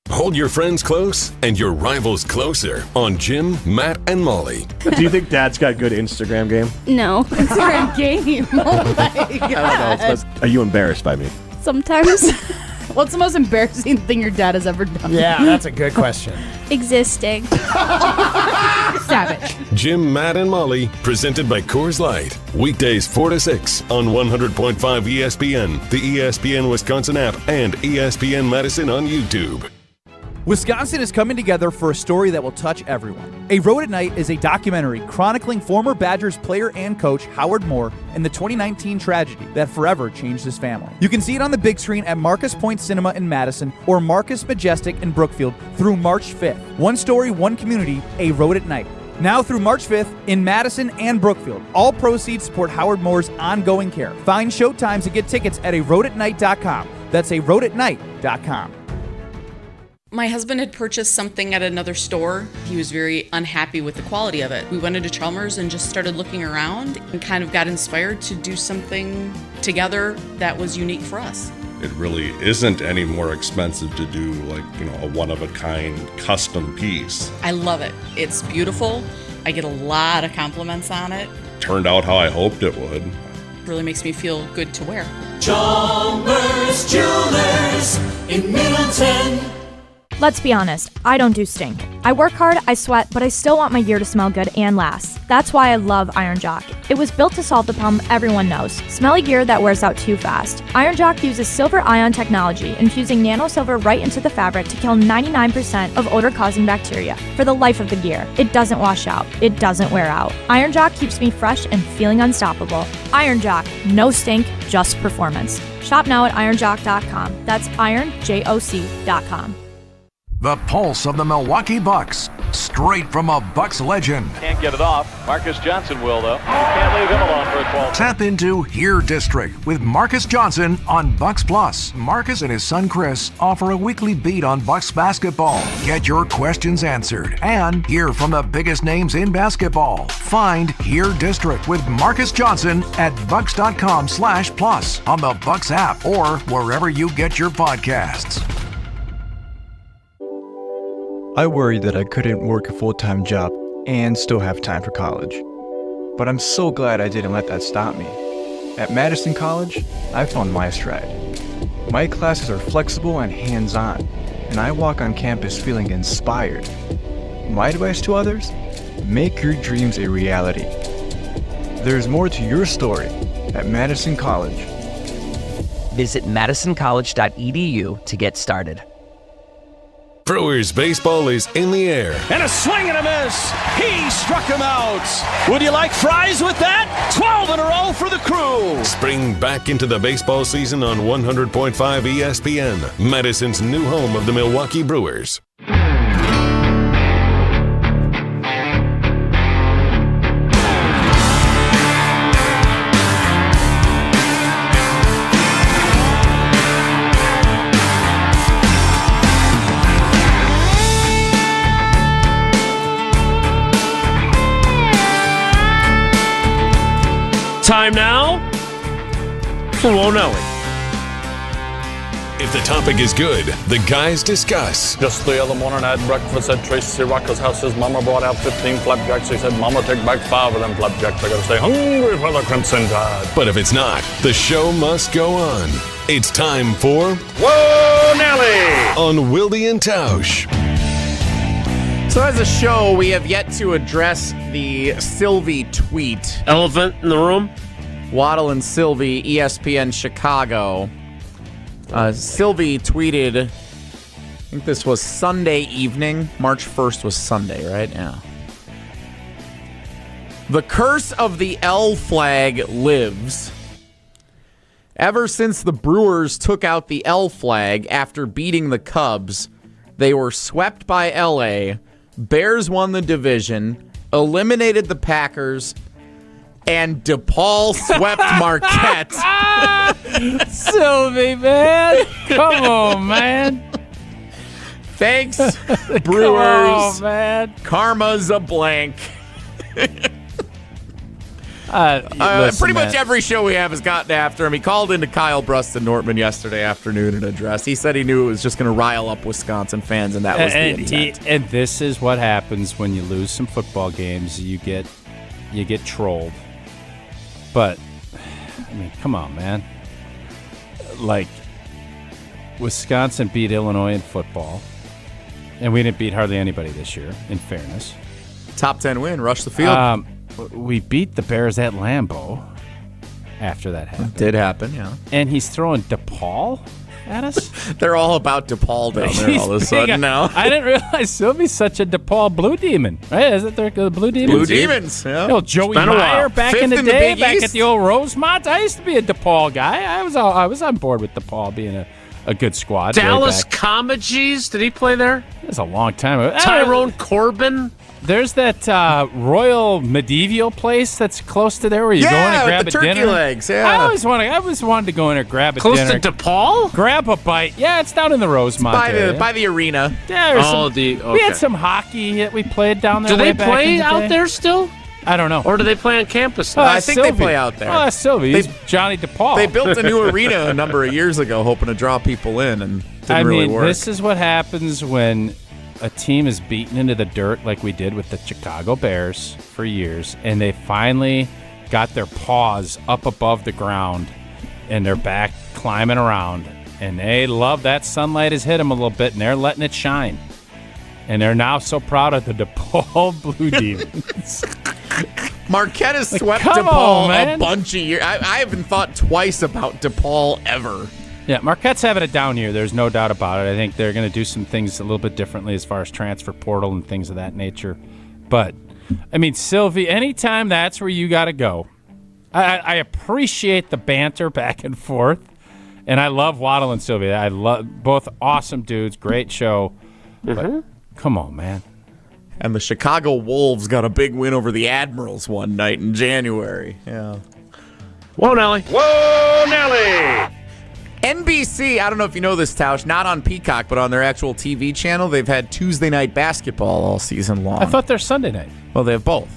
Hold your friends close and your rivals closer on Jim, Matt, and Molly. Do you think Dad's got good Instagram game? No. Instagram game? Oh my God. I don't know. Are you embarrassed by me? Sometimes. What's the most embarrassing thing your dad has ever done? Yeah, that's a good question. Existing. Savage. Jim, Matt, and Molly, presented by Coors Light. Weekdays 4 to 6 on 100.5 ESPN, the ESPN Wisconsin app, and ESPN Madison on YouTube. Wisconsin is coming together for a story that will touch everyone. A Road at Night is a documentary chronicling former Badgers player and coach Howard Moore and the 2019 tragedy that forever changed his family. You can see it on the big screen at Marcus Point Cinema in Madison or Marcus Majestic in Brookfield through March 5th. One story, one community, A Road at Night. Now through March 5th in Madison and Brookfield. All proceeds support Howard Moore's ongoing care. Find showtimes and get tickets at aroadatnight.com. That's aroadatnight.com. My husband had purchased something at another store. He was very unhappy with the quality of it. We went into Chalmers and just started looking around and kind of got inspired to do something together that was unique for us. It really isn't any more expensive to do a one-of-a-kind custom piece. I love it. It's beautiful. I get a lot of compliments on it. Turned out how I hoped it would. It really makes me feel good to wear. Chalmers Jewelers in Middleton. Let's be honest, I don't do stink. I work hard, I sweat, but I still want my gear to smell good and last. That's why I love Iron Jock. It was built to solve the problem everyone knows, smelly gear that wears out too fast. Iron Jock uses silver ion technology, infusing nano silver right into the fabric to kill 99% of odor-causing bacteria. For the life of the gear, it doesn't wash out, it doesn't wear out. Iron Jock keeps me fresh and feeling unstoppable. Iron Jock, no stink, just performance. Shop now at ironjock.com. That's ironjoc.com. The pulse of the Milwaukee Bucks. straight from a Bucks legend. Can't get it off. Marcus Johnson will, though. Can't leave him alone for a 12. Tap into Here District with Marcus Johnson on Bucks Plus. Marcus and his son Chris offer a weekly beat on Bucks basketball. Get your questions answered and hear from the biggest names in basketball. Find Here District with Marcus Johnson at bucks.com/plus on the Bucks app or wherever you get your podcasts. I worried that I couldn't work a full-time job and still have time for college. But I'm so glad I didn't let that stop me. At Madison College, I found my stride. My classes are flexible and hands-on, and I walk on campus feeling inspired. My advice to others? Make your dreams a reality. There's more to your story at Madison College. Visit madisoncollege.edu to get started. Brewers baseball is in the air. And a swing and a miss. He struck him out. Would you like fries with that? 12 in a row for the crew. Spring back into the baseball season on 100.5 ESPN, Madison's new home of the Milwaukee Brewers. Time now for Whoa Nelly. If the topic is good, the guys discuss. Just the other morning I had breakfast at Tracy Rocker's house. His mama brought out 15 flapjacks. He said, Mama, take back 5 of them flapjacks. I gotta stay hungry for the Crimson Tide. But if it's not, the show must go on. It's time for Whoa Nelly on Wilde and Tausch. So as a show, we have yet to address the Sylvie tweet. Elephant in the room? Waddle and Sylvie, ESPN Chicago. Sylvie tweeted, I think this was Sunday evening. March 1st was Sunday, right? Yeah. The curse of the L flag lives. Ever since the Brewers took out the L flag after beating the Cubs, they were swept by LA. Bears won the division, eliminated the Packers, and DePaul swept Marquette. Sylvie, man. Come on, man. Thanks, Brewers. Come on, man. Karma's a blank. Listen, pretty much man. every show we have has gotten after him. He called into Kyle Brust and Nortman yesterday afternoon and addressed. He said he knew it was just going to rile up Wisconsin fans, and that was the intent. And this is what happens when you lose some football games. You get trolled. But, I mean, come on, man. Like, Wisconsin beat Illinois in football, and we didn't beat hardly anybody this year, in fairness. Top 10 win, rush the field. We beat the Bears at Lambeau after that happened. It did happen, yeah. And he's throwing DePaul at us? They're all about DePaul down there all of a sudden now. I didn't realize Sylvie's such a DePaul Blue Demon. Right? Isn't there the Blue Demons? Blue Demons, yeah. You know, Joey Meyer back in the day, back at the old Rosemont. I used to be a DePaul guy. I was on board with DePaul being a good squad. Dallas Comegys, did he play there? It was a long time ago. Tyrone Corbin? There's that Royal Medieval place that's close to there where you go in and grab the a turkey dinner. legs, yeah. I always wanted to go in and grab a Close dinner. to DePaul? Grab a bite. Yeah, it's down in the Rosemont area. By the arena. Yeah, we had some hockey that we played down there. Do they way back play in the out day. there still? I don't know. Or do they play on campus? I think they play out there. Oh, that's Sylvie. He's Johnny DePaul. They built a new arena a number of years ago hoping to draw people in, and didn't really work. This is what happens when a team is beaten into the dirt like we did with the Chicago Bears for years, and they finally got their paws up above the ground, and they're back climbing around, and they love that sunlight has hit them a little bit, and they're letting it shine. And they're now so proud of the DePaul Blue Demons. Marquette has swept come DePaul on, a bunch of years. I haven't thought twice about DePaul ever. Yeah, Marquette's having a down year. There's no doubt about it. I think they're going to do some things a little bit differently as far as transfer portal and things of that nature. But, I mean, Sylvie, anytime that's where you got to go. I appreciate the banter back and forth, and I love Waddle and Sylvie. I love both awesome dudes, great show. But come on, man. And the Chicago Wolves got a big win over the Admirals one night in January. Yeah. Whoa, Nelly. Whoa, Nelly! NBC, I don't know if you know this, Tausch, not on Peacock, but on their actual TV channel, they've had Tuesday night basketball all season long. I thought they're Sunday night. Well, they have both.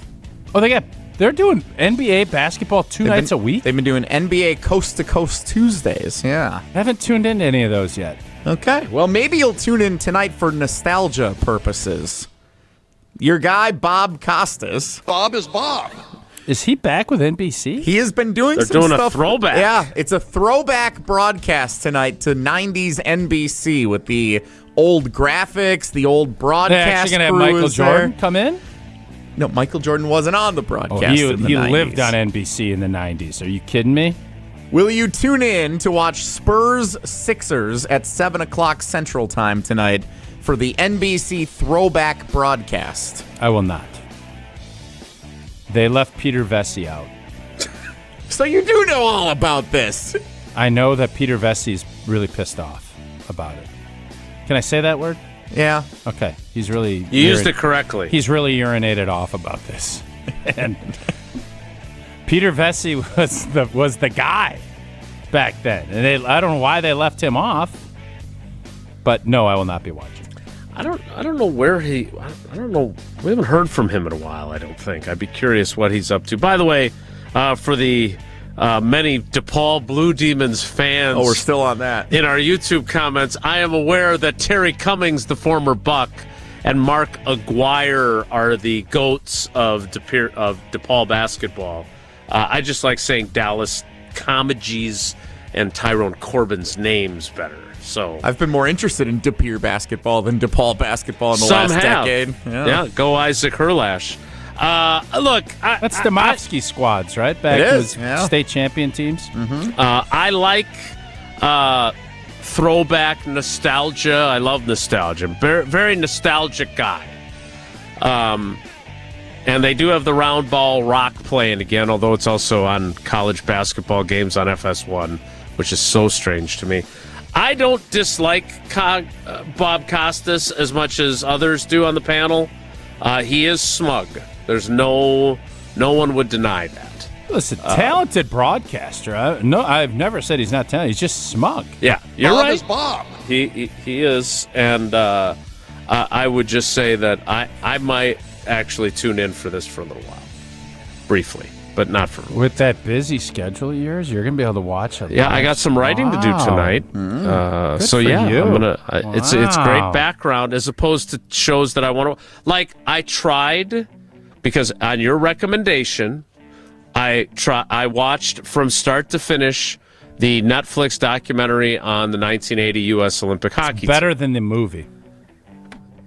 Oh, they're doing NBA basketball two nights a week? They've been doing NBA coast-to-coast Tuesdays, yeah. I haven't tuned into any of those yet. Okay. Well, maybe you'll tune in tonight for nostalgia purposes. Your guy, Bob Costas. Bob is Bob. Is he back with NBC? He has been doing some stuff. They're doing a throwback. Yeah, it's a throwback broadcast tonight to 90s NBC with the old graphics, the old broadcast. They're actually going to have Michael Jordan come in? No, Michael Jordan wasn't on the broadcast he in the 90s. Lived on NBC in the 90s. Are you kidding me? Will you tune in to watch Spurs-Sixers at 7 o'clock Central Time tonight for the NBC throwback broadcast? I will not. They left Peter Vesey out. So you do know all about this. I know that Peter Vesey's really pissed off about it. Can I say that word? Yeah. Okay. He's really... You used it correctly. He's really urinated off about this. And Peter Vesey was the guy back then. And I don't know why they left him off. But no, I will not be watching. I don't know where I don't know. We haven't heard from him in a while, I don't think. I'd be curious what he's up to. By the way, for the many DePaul Blue Demons fans... Oh, we're still on that. In our YouTube comments, I am aware that Terry Cummings, the former Buck, and Mark Aguirre are the GOATs of DePaul basketball. I just like saying Dallas Comegys and Tyrone Corbin's names better. So I've been more interested in De Pere basketball than DePaul basketball in the last decade. Yeah, go Isaac Herlash. Look, that's Demovsky squads, right? Back with state champion teams. Mm-hmm. I like throwback nostalgia. I love nostalgia. Very, very nostalgic guy. And they do have the round ball rock playing again, although it's also on college basketball games on FS1, which is so strange to me. I don't dislike Bob Costas as much as others do on the panel. He is smug. There's no one would deny that. Listen, talented broadcaster. I've never said he's not talented. He's just smug. Yeah, you're Bob right. Is Bob. He is, and I would just say that I might actually tune in for this for a little while, briefly. But not for with that busy schedule of yours, you're gonna be able to watch it. Yeah, I got some writing to do tonight. So yeah, I'm gonna. It's great background as opposed to shows that I want to. Like I tried because on your recommendation, I watched from start to finish the Netflix documentary on the 1980 U.S. Olympic hockey. Better than the movie.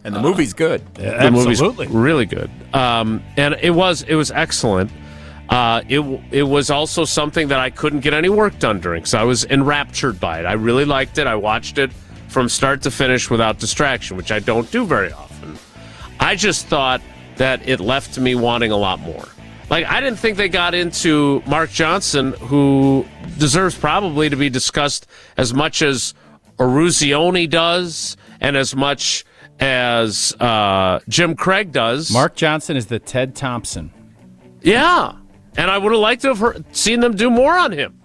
And the movie's good. The movie's really good. And it was excellent. It was also something that I couldn't get any work done during because I was enraptured by it. I really liked it. I watched it from start to finish without distraction, which I don't do very often. I just thought that it left me wanting a lot more. Like, I didn't think they got into Mark Johnson, who deserves probably to be discussed as much as Eruzione does and as much as Jim Craig does. Mark Johnson is the Ted Thompson. Yeah. And I would have liked to have seen them do more on him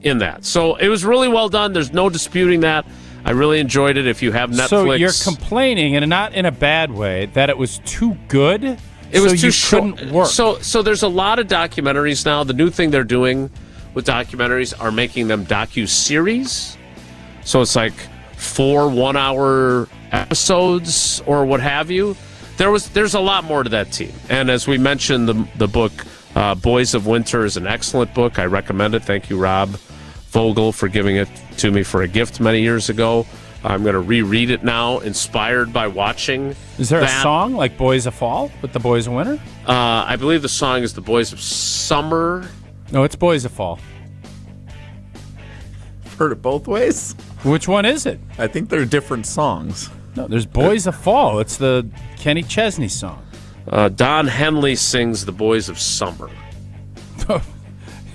in that. So it was really well done. There's no disputing that. I really enjoyed it. If you have Netflix. So you're complaining, and not in a bad way, that it was too good? It was too couldn't work. So there's a lot of documentaries now. The new thing they're doing with documentaries are making them docu-series. So it's like 4 one-hour episodes or what have you. There's a lot more to that team. And as we mentioned, the book Boys of Winter is an excellent book. I recommend it. Thank you, Rob Vogel, for giving it to me for a gift many years ago. I'm going to reread it now, inspired by watching. Is there a song like Boys of Fall with the Boys of Winter? I believe the song is the Boys of Summer. No, it's Boys of Fall. I've heard it both ways. Which one is it? I think they're different songs. No, there's Boys of Fall. It's the Kenny Chesney song. Don Henley sings the Boys of Summer.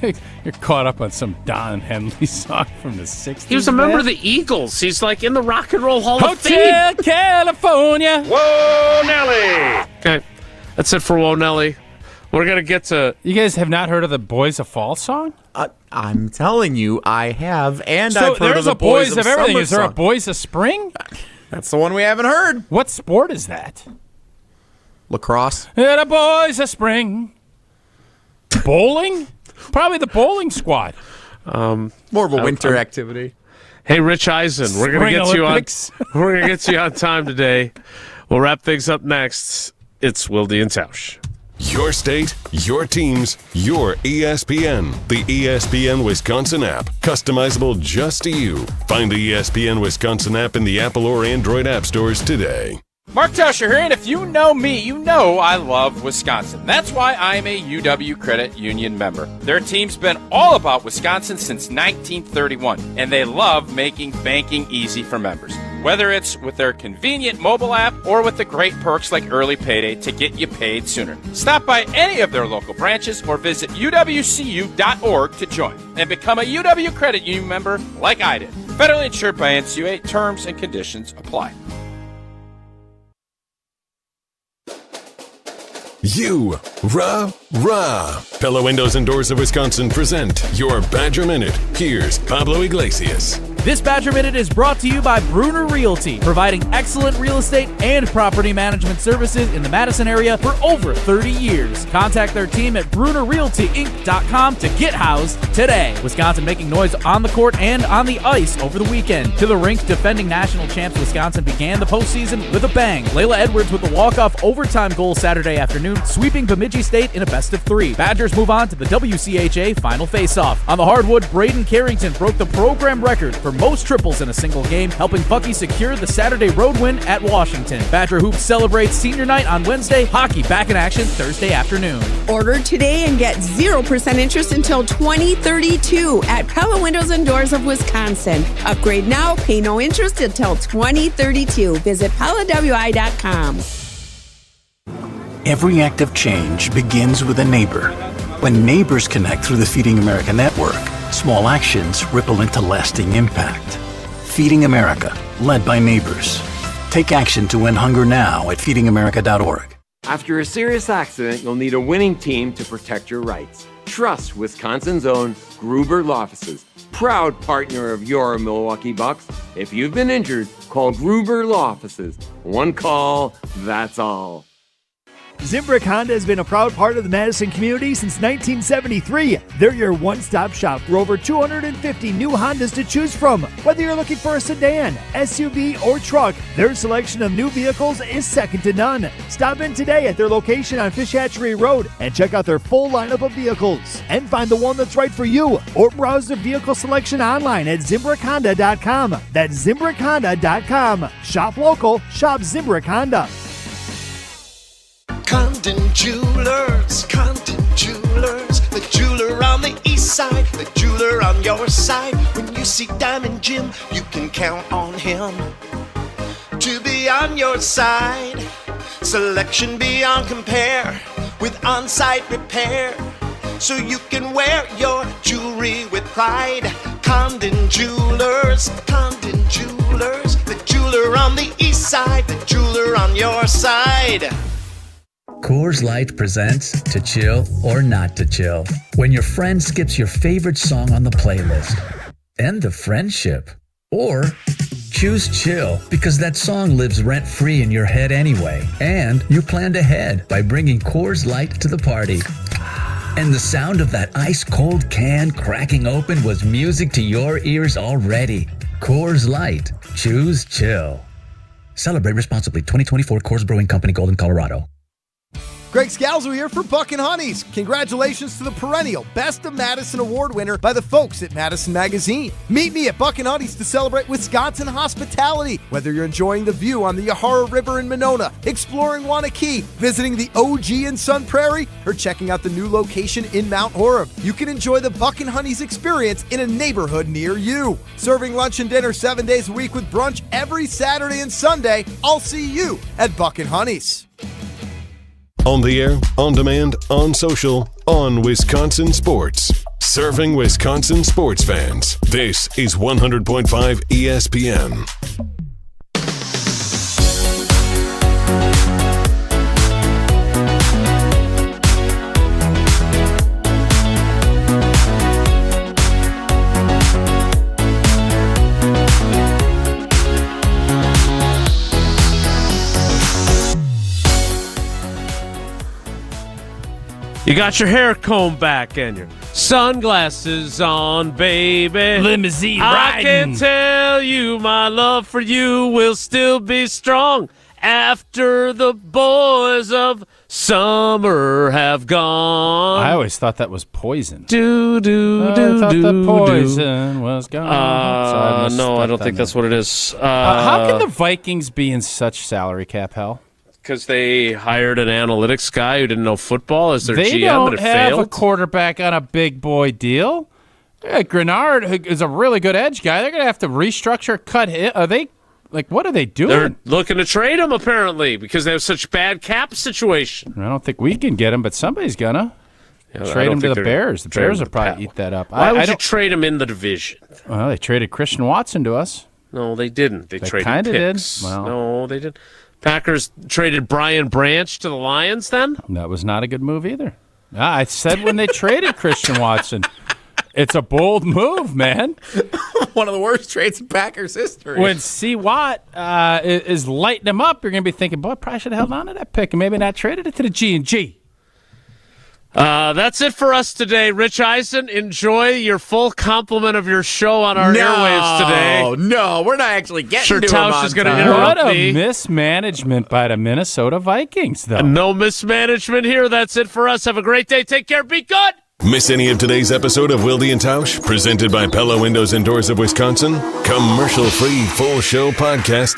You're caught up on some Don Henley song from the 60s. He was a member of the Eagles. He's like in the Rock and Roll Hall of Fame. Hotel California. Whoa, Nelly! Okay. That's it for Wonelli. We're going to get to... You guys have not heard of the Boys of Fall song? I'm telling you, I have, and So I've heard of the Boys of everything. Summer Is there a song. Boys of Spring? That's the one we haven't heard. What sport is that? Lacrosse. The Boys of Spring. Bowling? Probably the bowling squad. More of a winter activity. Hey, Rich Eisen, we're going to get Olympics. you on. We're going to get you on time today. We'll wrap things up next. It's Wilde and Tausch. Your state, your teams, your ESPN. The ESPN Wisconsin app. Customizable just to you. Find the ESPN Wisconsin app in the Apple or Android app stores today. Mark Tauscher here, and if you know me, you know I love Wisconsin. That's why I'm a UW Credit Union member. Their team's been all about Wisconsin since 1931, and they love making banking easy for members. Whether it's with their convenient mobile app or with the great perks like early payday to get you paid sooner. Stop by any of their local branches or visit uwcu.org to join and become a UW Credit Union member like I did. Federally insured by NCUA. Terms and conditions apply. Rah. Pella Windows and Doors of Wisconsin present your Badger Minute. Here's Pablo Iglesias. This Badger Minute is brought to you by Bruner Realty, providing excellent real estate and property management services in the Madison area for over 30 years. Contact their team at BrunerRealtyInc.com to get housed today. Wisconsin making noise on the court and on the ice over the weekend. To the rink, defending national champs Wisconsin began the postseason with a bang. Layla Edwards with a walk-off overtime goal Saturday afternoon, sweeping Bemidji State in a best-of-3. Badgers move on to the WCHA final face-off. On the hardwood, Braden Carrington broke the program record for most triples in a single game, helping Bucky secure the Saturday road win at Washington. Badger Hoops celebrates senior night on Wednesday, hockey back in action Thursday afternoon. Order today and get 0% interest until 2032 at Pella Windows and Doors of Wisconsin. Upgrade now, pay no interest until 2032. Visit PellaWI.com. Every act of change begins with a neighbor. When neighbors connect through the Feeding America network, small actions ripple into lasting impact. Feeding America, led by neighbors. Take action to end hunger now at feedingamerica.org. After a serious accident, you'll need a winning team to protect your rights. Trust Wisconsin's own Gruber Law Offices, proud partner of your Milwaukee Bucks. If you've been injured, call Gruber Law Offices. One call, that's all. Zimbrick Honda has been a proud part of the Madison community since 1973. They're your one-stop shop for over 250 new Hondas to choose from. Whether you're looking for a sedan, SUV, or truck, their selection of new vehicles is second to none. Stop in today at their location on Fish Hatchery Road and check out their full lineup of vehicles and find the one that's right for you, or browse the vehicle selection online at ZimbrickHonda.com. That's ZimbrickHonda.com. Shop local, shop Zimbrick Honda. Condon Jewelers, the jeweler on the east side, the jeweler on your side. When you see Diamond Jim, you can count on him to be on your side. Selection beyond compare with on-site repair, so you can wear your jewelry with pride. Condon Jewelers, the jeweler on the east side, the jeweler on your side. Coors Light presents To Chill or Not to Chill. When your friend skips your favorite song on the playlist. End the friendship. Or choose chill because that song lives rent-free in your head anyway. And you planned ahead by bringing Coors Light to the party. And the sound of that ice-cold can cracking open was music to your ears already. Coors Light. Choose chill. Celebrate responsibly. 2024 Coors Brewing Company, Golden, Colorado. Greg Scalzo here for Buckin' Honeys. Congratulations to the perennial Best of Madison Award winner by the folks at Madison Magazine. Meet me at Buckin' Honeys to celebrate Wisconsin hospitality. Whether you're enjoying the view on the Yahara River in Monona, exploring Wanakee, visiting the OG in Sun Prairie, or checking out the new location in Mount Horeb, you can enjoy the Buckin' Honeys experience in a neighborhood near you. Serving lunch and dinner 7 days a week with brunch every Saturday and Sunday. I'll see you at Buckin' Honeys. On the air, on demand, on social, on Wisconsin Sports. Serving Wisconsin sports fans. This is 100.5 ESPN. You got your hair combed back and your sunglasses on, baby. Limousine I riding. can tell you my love for you will still be strong after the boys of summer have gone. I always thought that was Poison. I thought the poison was gone. No, I don't think that's what it is. How can the Vikings be in such salary cap hell? Because they hired an analytics guy who didn't know football as their GM, and it They don't have failed. a quarterback on a big boy deal. Yeah, Grenard is a really good edge guy. They're going to have to restructure, cut him. Are they what are they doing? They're looking to trade him apparently because they have such bad cap situation. I don't think we can get him, but somebody's gonna trade him to the Bears. The Bears will probably eat that up. Why would you trade him in the division? Well, they traded Christian Watson to us. No, they didn't. They traded kind of did. picks. Well, no, they didn't. Packers traded Brian Branch to the Lions then? That was not a good move either. I said when they traded Christian Watson, it's a bold move, man. One of the worst trades in Packers history. When C. Watt is lighting him up, you're going to be thinking, boy, I probably should have held on to that pick and maybe not traded it to the G&G. That's it for us today. Rich Eisen, enjoy your full complement of your show on our airwaves today. No, we're not actually getting to Tausch him is going to on interrupt What me. a mismanagement by the Minnesota Vikings, though. No mismanagement here. That's it for us. Have a great day. Take care. Be good. Miss any of today's episode of Wilde and Tausch, presented by Pella Windows and Doors of Wisconsin? Commercial-free full show podcast